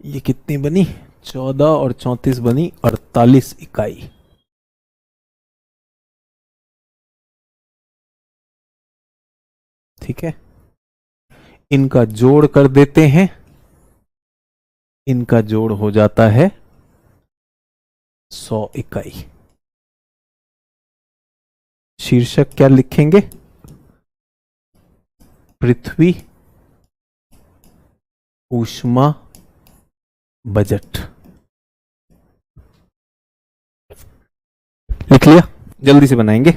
ये कितनी बनी? 14 और 34 बनी 48 इकाई। ठीक है, इनका जोड़ कर देते हैं, इनका जोड़ हो जाता है 100 इकाई। शीर्षक क्या लिखेंगे? पृथ्वी ऊष्मा बजट। लिख लिया? जल्दी से बनाएंगे।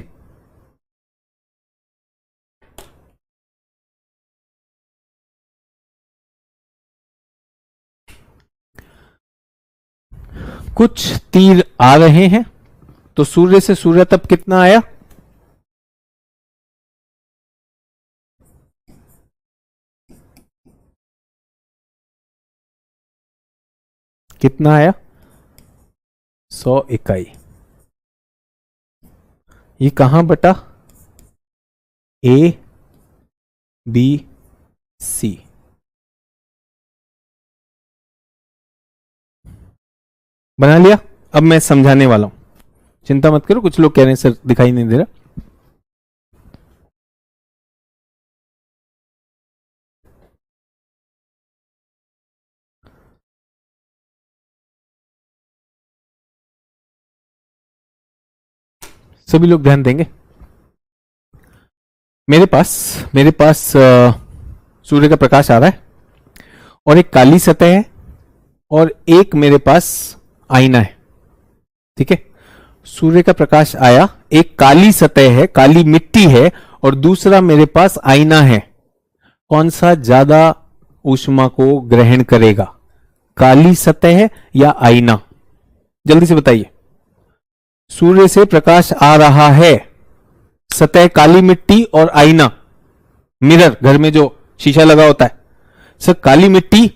कुछ तीर आ रहे हैं, तो सूर्य से सूर्य तप कितना आया? कितना आया? 100 इकाई। ये कहां बटा? A B C. बना लिया? अब मैं समझाने वाला हूं, चिंता मत करो। कुछ लोग कह रहे हैं सर दिखाई नहीं दे रहा। सभी लोग ध्यान देंगे। मेरे पास सूर्य का प्रकाश आ रहा है और एक काली सतह है और एक मेरे पास आईना है। ठीक है, सूर्य का प्रकाश आया, एक काली सतह है, काली मिट्टी है, और दूसरा मेरे पास आईना है। कौन सा ज्यादा ऊष्मा को ग्रहण करेगा, काली सतह या आईना? जल्दी से बताइए। सूर्य से प्रकाश आ रहा है, सतह काली मिट्टी और आईना मिरर, घर में जो शीशा लगा होता है, सर काली मिट्टी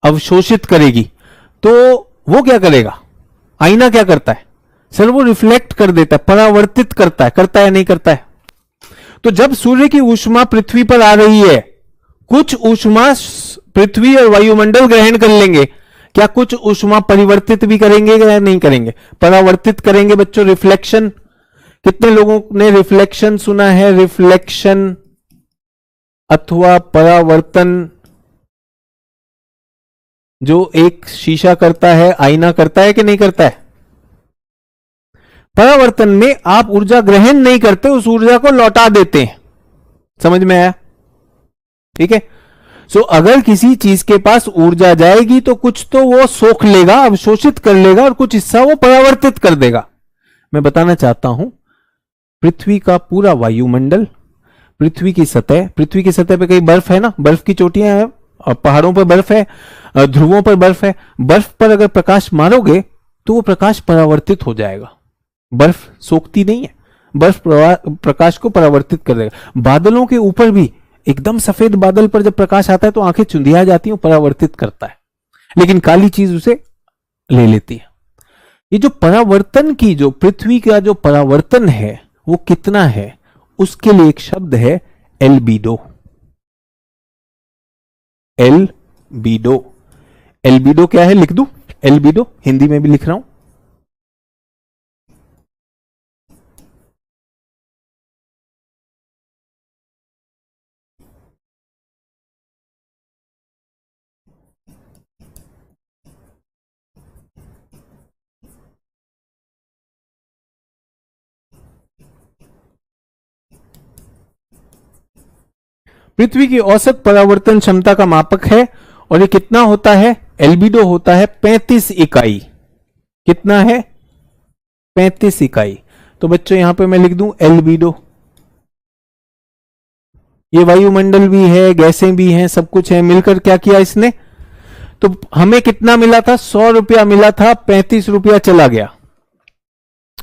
अवशोषित करेगी, तो वो क्या करेगा? आईना क्या करता है? सर वो रिफ्लेक्ट कर देता है, परावर्तित करता है नहीं करता है? तो जब सूर्य की ऊष्मा पृथ्वी पर आ रही है, कुछ ऊष्मा पृथ्वी और वायुमंडल ग्रहण कर लेंगे, क्या कुछ ऊष्मा परिवर्तित भी करेंगे या नहीं करेंगे? परावर्तित करेंगे बच्चों। रिफ्लेक्शन, कितने लोगों ने रिफ्लेक्शन सुना है? रिफ्लेक्शन अथवा परावर्तन जो एक शीशा करता है, आईना करता है कि नहीं करता है? परावर्तन में आप ऊर्जा ग्रहण नहीं करते, उस ऊर्जा को लौटा देते हैं। समझ में आया? ठीक है। सो अगर किसी चीज के पास ऊर्जा जाएगी तो कुछ तो वो सोख लेगा, अवशोषित कर लेगा, और कुछ हिस्सा वो परावर्तित कर देगा। मैं बताना चाहता हूं, पृथ्वी का पूरा वायुमंडल, पृथ्वी की सतह पे कहीं बर्फ है ना, बर्फ की चोटियां हैं, पहाड़ों पर बर्फ है, ध्रुवों पर बर्फ है। बर्फ पर अगर प्रकाश मारोगे तो वो प्रकाश परावर्तित हो जाएगा। बर्फ सोखती नहीं है, बर्फ प्रकाश को परावर्तित कर देगा। बादलों के ऊपर भी, एकदम सफेद बादल पर जब प्रकाश आता है तो आंखें चुंधिया जाती हैं, परावर्तित करता है, लेकिन काली चीज उसे ले लेती है। ये जो परावर्तन की, जो पृथ्वी का जो परावर्तन है वो कितना है, उसके लिए एक शब्द है एल्बिडो। एल्बिडो। एल्बिडो क्या है? लिख दूं? एल्बिडो हिंदी में भी लिख रहा हूं। पृथ्वी की औसत परावर्तन क्षमता का मापक है, और ये कितना होता है? एल्बिडो होता है 35 इकाई। कितना है? 35 इकाई। तो बच्चों यहां पे मैं लिख दूं एल्बिडो। ये वायुमंडल भी है, गैसें भी हैं, सब कुछ है, मिलकर क्या किया इसने? तो हमें कितना मिला था? 100 रुपया मिला था, 35 रुपया चला गया।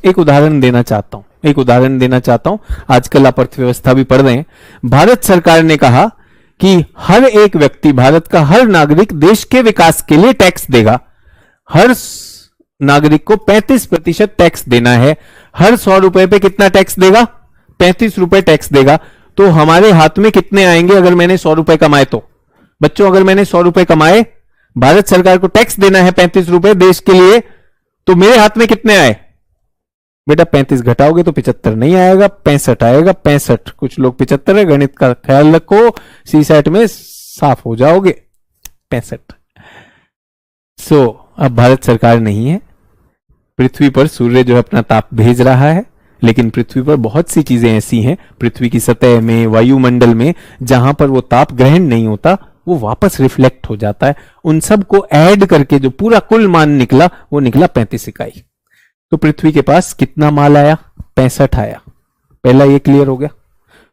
एक उदाहरण देना चाहता हूं, आजकल आप अर्थव्यवस्था भी पढ़ रहे हैं। भारत सरकार ने कहा कि हर एक व्यक्ति, भारत का हर नागरिक देश के विकास के लिए टैक्स देगा। हर नागरिक को 35% टैक्स देना है। हर 100 रुपए पे कितना टैक्स देगा? 35 रुपए टैक्स देगा। तो हमारे हाथ में कितने आएंगे अगर मैंने 100 रुपए कमाए? तो बच्चों, अगर मैंने 100 रुपए कमाए, भारत सरकार को टैक्स देना है 35 रुपए देश के लिए, तो मेरे हाथ में कितने आए? बेटा 35 घटाओगे तो 75 नहीं आएगा, 65 आएगा। 65, कुछ लोग 75 है, गणित का ख्याल रखो, सीसैट में साफ हो जाओगे। 65। अब भारत सरकार नहीं है, पृथ्वी पर सूर्य जो है अपना ताप भेज रहा है, लेकिन पृथ्वी पर बहुत सी चीजें ऐसी हैं, पृथ्वी की सतह में, वायुमंडल में, जहां पर वो ताप ग्रहण नहीं होता, वो वापस रिफ्लेक्ट हो जाता है। उन सब को ऐड करके जो पूरा कुल मान निकला, वो निकला 35 इकाई। तो पृथ्वी के पास कितना माल आया? 65 आया। पहला ये क्लियर हो गया।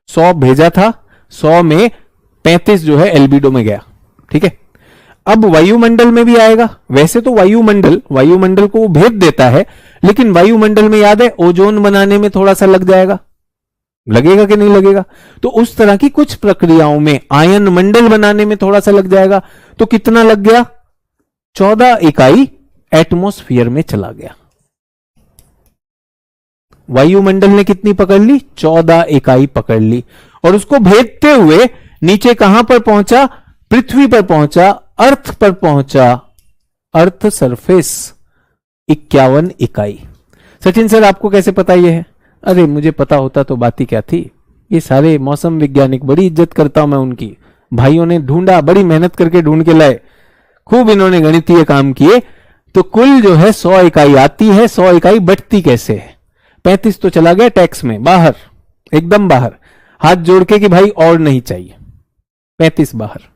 100 भेजा था, 100 में 35 जो है एल्बिडो में गया। ठीक है, अब वायुमंडल में भी आएगा। वैसे तो वायुमंडल को वो भेद देता है, लेकिन वायुमंडल में याद है ओजोन बनाने में थोड़ा सा लग जाएगा, लगेगा कि नहीं लगेगा? तो उस तरह की कुछ प्रक्रियाओं में, आयन मंडल बनाने में थोड़ा सा लग जाएगा। तो कितना लग गया? 14 इकाई एटमॉस्फेयर में चला गया। वायुमंडल ने कितनी पकड़ ली? 14 इकाई पकड़ ली, और उसको भेदते हुए नीचे कहां पर पहुंचा? पृथ्वी पर पहुंचा, अर्थ पर पहुंचा, अर्थ सरफेस 51 इकाई। सचिन सर, आपको कैसे पता ये है? अरे मुझे पता होता तो बात ही क्या थी। ये सारे मौसम वैज्ञानिक, बड़ी इज्जत करता हूं मैं उनकी। भाइयों ने ढूंढा, बड़ी मेहनत करके ढूंढ के लाए, खूब इन्होंने गणितीय काम किए। तो कुल जो है 100 इकाई आती है, 100 इकाई बटती कैसे है? 35 तो चला गया टैक्स में, बाहर, एकदम बाहर, हाथ जोड़ के कि भाई और नहीं चाहिए, 35 बाहर।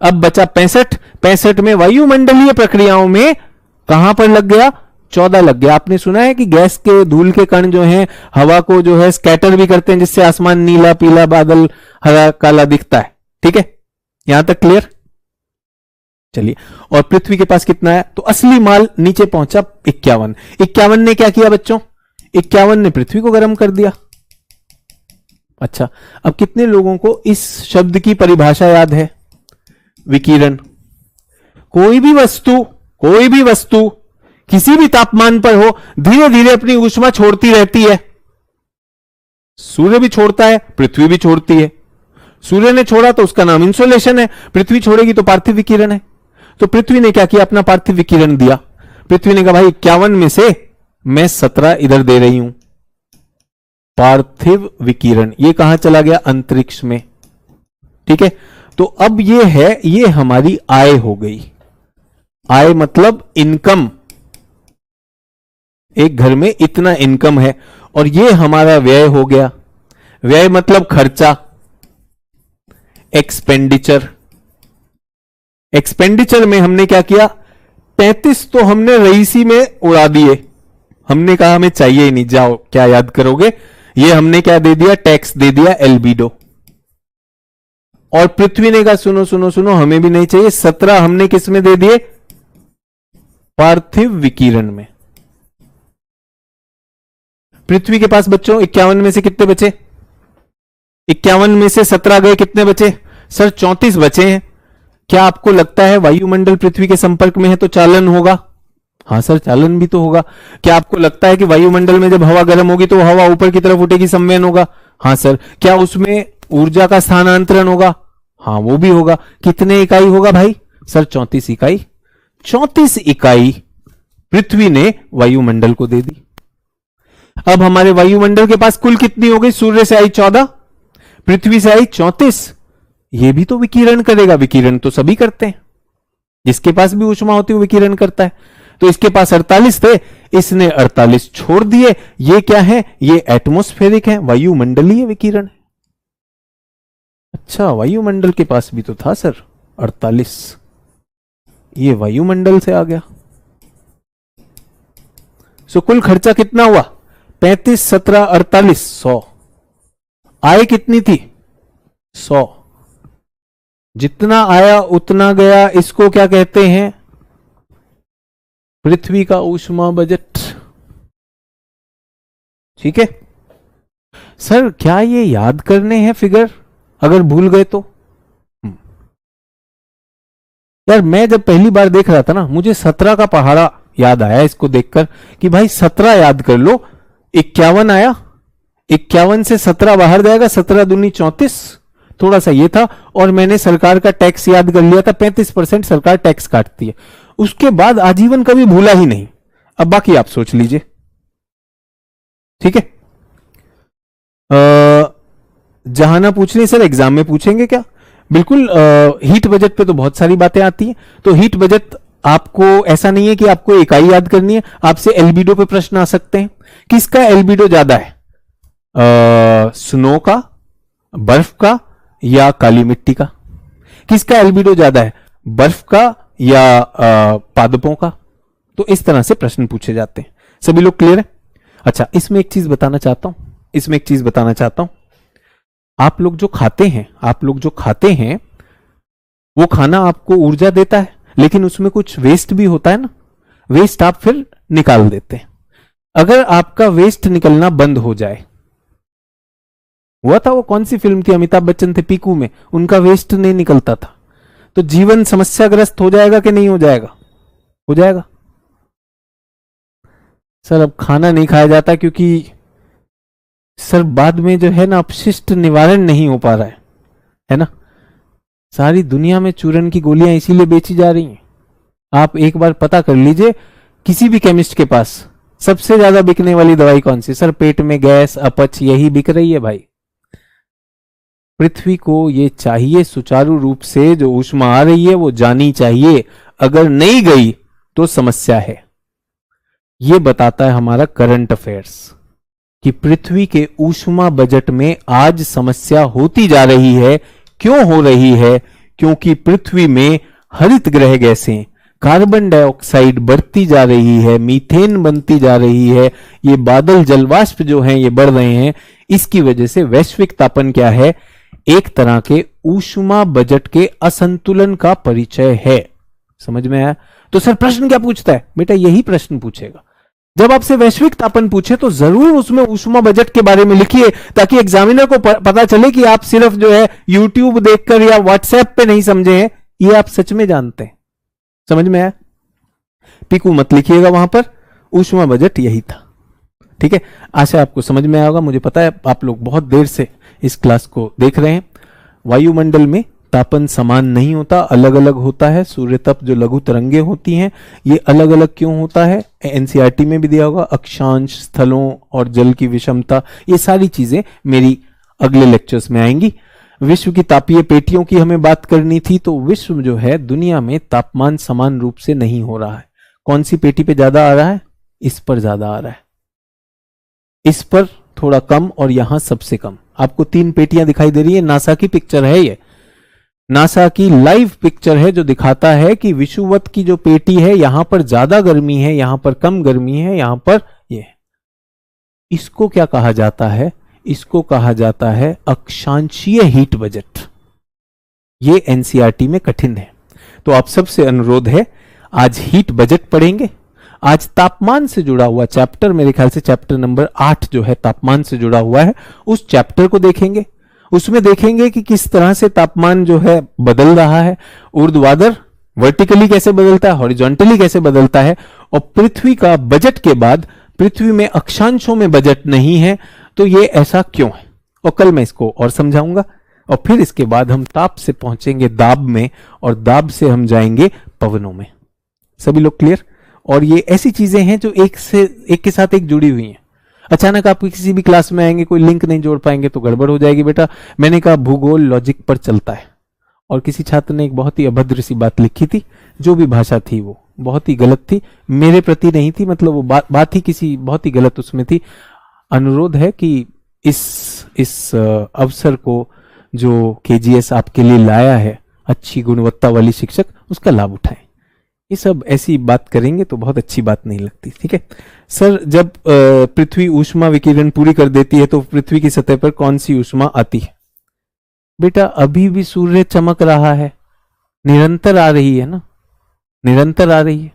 अब बचा 65। 65 में वायुमंडलीय प्रक्रियाओं में कहां पर लग गया? 14 लग गया। आपने सुना है कि गैस के, धूल के कण जो हैं हवा को जो है स्कैटर भी करते हैं, जिससे आसमान नीला, पीला, बादल, हरा, काला दिखता है। ठीक है, यहां तक क्लियर? चलिए, और पृथ्वी के पास कितना है? तो असली माल नीचे पहुंचा 51। 51 ने क्या किया बच्चों? 51 ने पृथ्वी को गर्म कर दिया। अच्छा, अब कितने लोगों को इस शब्द की परिभाषा याद है? विकिरण। कोई भी वस्तु किसी भी तापमान पर हो, धीरे धीरे अपनी ऊष्मा छोड़ती रहती है। सूर्य भी छोड़ता है, पृथ्वी भी छोड़ती है। सूर्य ने छोड़ा तो उसका नाम इंसोलेशन है, पृथ्वी छोड़ेगी तो पार्थिव विकिरण है। तो पृथ्वी ने क्या किया? अपना पार्थिव विकिरण दिया। पृथ्वी ने कहा भाई 51 में से मैं 17 इधर दे रही हूं, पार्थिव विकिरण। ये कहां चला गया? अंतरिक्ष में। ठीक है, तो अब ये है, ये हमारी आय हो गई। आय मतलब इनकम, एक घर में इतना इनकम है, और ये हमारा व्यय हो गया। व्यय मतलब खर्चा, एक्सपेंडिचर। एक्सपेंडिचर में हमने क्या किया? 35 तो हमने रईसी में उड़ा दिए, हमने कहा हमें चाहिए ही नहीं, जाओ, क्या याद करोगे? ये हमने क्या दे दिया? टैक्स दे दिया, एल्बिडो। और पृथ्वी ने कहा सुनो सुनो सुनो, हमें भी नहीं चाहिए। 17 हमने किस में दे दिए? पार्थिव विकिरण में। पृथ्वी के पास बच्चों 51 में से कितने बचे? 51 में से 17 गए, कितने बचे? सर 34 बचे हैं। क्या आपको लगता है वायुमंडल पृथ्वी के संपर्क में है तो चालन होगा? हाँ सर, चालन भी तो होगा। क्या आपको लगता है कि वायुमंडल में जब हवा गर्म होगी तो हवा ऊपर की तरफ उठेगी, संवहन होगा? हाँ सर। क्या उसमें ऊर्जा का स्थानांतरण होगा? हाँ, वो भी होगा। कितने इकाई होगा भाई? सर 34 इकाई। 34 इकाई पृथ्वी ने वायुमंडल को दे दी। अब हमारे वायुमंडल के पास कुल कितनी हो गई? सूर्य से आई 14, पृथ्वी से आई 34। ये भी तो विकिरण करेगा। विकिरण तो सभी करते हैं, जिसके पास भी ऊष्मा होती है वो विकिरण करता है। तो इसके पास 48 थे, इसने 48 छोड़ दिए। ये क्या है? ये एटमॉस्फेरिक है, वायुमंडलीय विकिरण है। अच्छा, वायुमंडल के पास भी तो था सर 48, ये वायुमंडल से आ गया। सो कुल खर्चा कितना हुआ? 35, 17, 48, 100। आय कितनी थी? 100। जितना आया उतना गया। इसको क्या कहते हैं? पृथ्वी का ऊष्मा बजट। ठीक है सर, क्या ये याद करने हैं फिगर? अगर भूल गए तो यार, मैं जब पहली बार देख रहा था ना, मुझे 17 का पहाड़ा याद आया इसको देखकर कि भाई 17 याद कर लो, 51 आया, 51 से 17 बाहर जाएगा, 17 दूनी 34, थोड़ा सा ये था। और मैंने सरकार का टैक्स याद कर लिया था, 35% सरकार टैक्स काटती है। उसके बाद आजीवन कभी भूला ही नहीं। अब बाकी आप सोच लीजिए, ठीक है। जहाना पूछ रही सर एग्जाम में पूछेंगे क्या? बिल्कुल। हीट बजट पे तो बहुत सारी बातें आती हैं। तो हीट बजट आपको ऐसा नहीं है कि आपको इकाई याद करनी है, आपसे एल्बिडो पे प्रश्न आ सकते हैं। किसका एल्बिडो ज्यादा है, स्नो का, बर्फ का या काली मिट्टी का? किसका एल्बिडो ज्यादा है, बर्फ का या पादपों का? तो इस तरह से प्रश्न पूछे जाते हैं। सभी लोग क्लियर है? अच्छा, इसमें एक चीज बताना चाहता हूं, आप लोग जो खाते हैं वो खाना आपको ऊर्जा देता है, लेकिन उसमें कुछ वेस्ट भी होता है ना, वेस्ट आप फिर निकाल देते हैं। अगर आपका वेस्ट निकलना बंद हो जाए, हुआ था वो कौन सी फिल्म थी, अमिताभ बच्चन थे पीकू में, उनका वेस्ट नहीं निकलता था, तो जीवन समस्याग्रस्त हो जाएगा कि नहीं हो जाएगा? हो जाएगा। सर अब खाना नहीं खाया जाता क्योंकि सर बाद में जो है ना अपशिष्ट निवारण नहीं हो पा रहा है ना। सारी दुनिया में चूरन की गोलियां इसीलिए बेची जा रही हैं। आप एक बार पता कर लीजिए किसी भी केमिस्ट के पास सबसे ज्यादा बिकने वाली दवाई कौन सी? सर पेट में गैस, अपच, यही बिक रही है भाई। पृथ्वी को ये चाहिए सुचारू रूप से जो ऊष्मा आ रही है वो जानी चाहिए, अगर नहीं गई तो समस्या है। ये बताता है हमारा करंट अफेयर्स कि पृथ्वी के ऊष्मा बजट में आज समस्या होती जा रही है। क्यों हो रही है? क्योंकि पृथ्वी में हरित गृह गैसें, कार्बन डाइऑक्साइड बढ़ती जा रही है, मीथेन बनती जा रही है, ये बादल जलवाष्प जो हैं ये बढ़ रहे हैं। इसकी वजह से वैश्विक तापन क्या है? एक तरह के ऊष्मा बजट के असंतुलन का परिचय है। समझ में आया? तो सर प्रश्न क्या पूछता है? बेटा यही प्रश्न पूछेगा। जब आपसे वैश्विक तापन पूछे तो जरूर उसमें ऊष्मा बजट के बारे में लिखिए, ताकि एग्जामिनर को पता चले कि आप सिर्फ जो है यूट्यूब देखकर या व्हाट्सएप पे नहीं समझे हैं, ये आप सच में जानते हैं। समझ में आया? पीकू मत लिखिएगा वहां पर, ऊष्मा बजट यही था। ठीक है, आशा आपको समझ में आएगा। मुझे पता है आप लोग बहुत देर से इस क्लास को देख रहे हैं। वायुमंडल में तापन समान नहीं होता, अलग अलग होता है। सूर्य तप जो लघु तरंगे होती हैं ये अलग अलग क्यों होता है? एनसीईआरटी में भी दिया होगा, अक्षांश, स्थलों और जल की विषमता, ये सारी चीजें मेरी अगले लेक्चर्स में आएंगी। विश्व की तापीय पेटियों की हमें बात करनी थी, तो विश्व जो है दुनिया में तापमान समान रूप से नहीं हो रहा है। कौन सी पेटी पे ज्यादा आ रहा है? इस पर ज्यादा आ रहा है, इस पर थोड़ा कम और यहां सबसे कम। आपको 3 पेटियां दिखाई दे रही है, नासा की पिक्चर है ये, नासा की लाइव पिक्चर है जो दिखाता है कि विषुवत की जो पेटी है यहां पर ज्यादा गर्मी है, यहां पर कम गर्मी है, यहां पर ये। इसको क्या कहा जाता है? इसको कहा जाता है अक्षांशीय हीट बजट। ये एनसीईआरटी में कठिन है, तो आप सबसे अनुरोध है आज हीट बजट पढ़ेंगे। आज तापमान से जुड़ा हुआ चैप्टर, मेरे ख्याल से चैप्टर नंबर 8 जो है तापमान से जुड़ा हुआ है, उस चैप्टर को देखेंगे। उसमें देखेंगे कि किस तरह से तापमान जो है बदल रहा है, ऊर्ध्वाधर वर्टिकली कैसे बदलता है, हॉरिजॉन्टली कैसे बदलता है, और पृथ्वी का बजट के बाद पृथ्वी में अक्षांशों में बजट नहीं है, तो ये ऐसा क्यों है। और कल मैं इसको और समझाऊंगा, और फिर इसके बाद हम ताप से पहुंचेंगे दाब में, और दाब से हम जाएंगे पवनों में। सभी लोग क्लियर? और ये ऐसी चीजें हैं जो एक के साथ एक जुड़ी हुई हैं। अचानक आप किसी भी क्लास में आएंगे, कोई लिंक नहीं जोड़ पाएंगे तो गड़बड़ हो जाएगी बेटा। मैंने कहा भूगोल लॉजिक पर चलता है, और किसी छात्र ने एक बहुत ही अभद्र सी बात लिखी थी, जो भी भाषा थी वो बहुत ही गलत थी, मेरे प्रति नहीं थी, मतलब वो बात ही किसी बहुत ही गलत उसमें थी। अनुरोध है कि इस अवसर को जो केजीएस आपके लिए लाया है, अच्छी गुणवत्ता वाली शिक्षक, उसका लाभ उठाएं। ये सब ऐसी बात करेंगे तो बहुत अच्छी बात नहीं लगती। ठीक है सर, जब पृथ्वी ऊष्मा विकिरण पूरी कर देती है तो पृथ्वी की सतह पर कौन सी ऊष्मा आती है? बेटा अभी भी सूर्य चमक रहा है, निरंतर आ रही है ना, निरंतर आ रही है।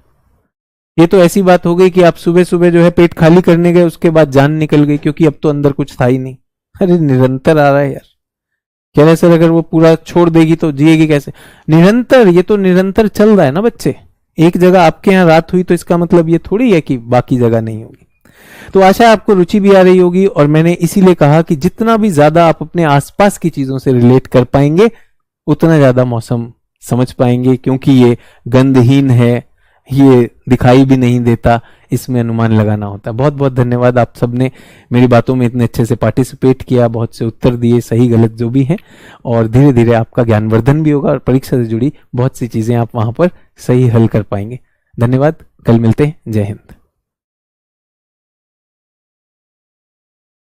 ये तो ऐसी बात हो गई कि आप सुबह सुबह जो है पेट खाली करने गए, उसके बाद जान निकल गई क्योंकि अब तो अंदर कुछ था ही नहीं। अरे निरंतर आ रहा है यार। कह रहे सर अगर वो पूरा छोड़ देगी तो जिएगी कैसे? निरंतर, ये तो निरंतर चल रहा है ना बच्चे, एक जगह आपके यहाँ रात हुई तो इसका मतलब ये थोड़ी है कि बाकी जगह नहीं होगी। तो आशा है आपको रुचि भी आ रही होगी, और मैंने इसीलिए कहा कि जितना भी ज्यादा आप अपने आसपास की चीजों से रिलेट कर पाएंगे उतना ज्यादा मौसम समझ पाएंगे, क्योंकि ये गंधहीन है, ये दिखाई भी नहीं देता, इसमें अनुमान लगाना होता है। बहुत बहुत धन्यवाद, आप सबने मेरी बातों में इतने अच्छे से पार्टिसिपेट किया, बहुत से उत्तर दिए, सही गलत जो भी हैं, और धीरे धीरे आपका ज्ञानवर्धन भी होगा और परीक्षा से जुड़ी बहुत सी चीजें आप वहां पर सही हल कर पाएंगे। धन्यवाद, कल मिलते हैं। जय हिंद।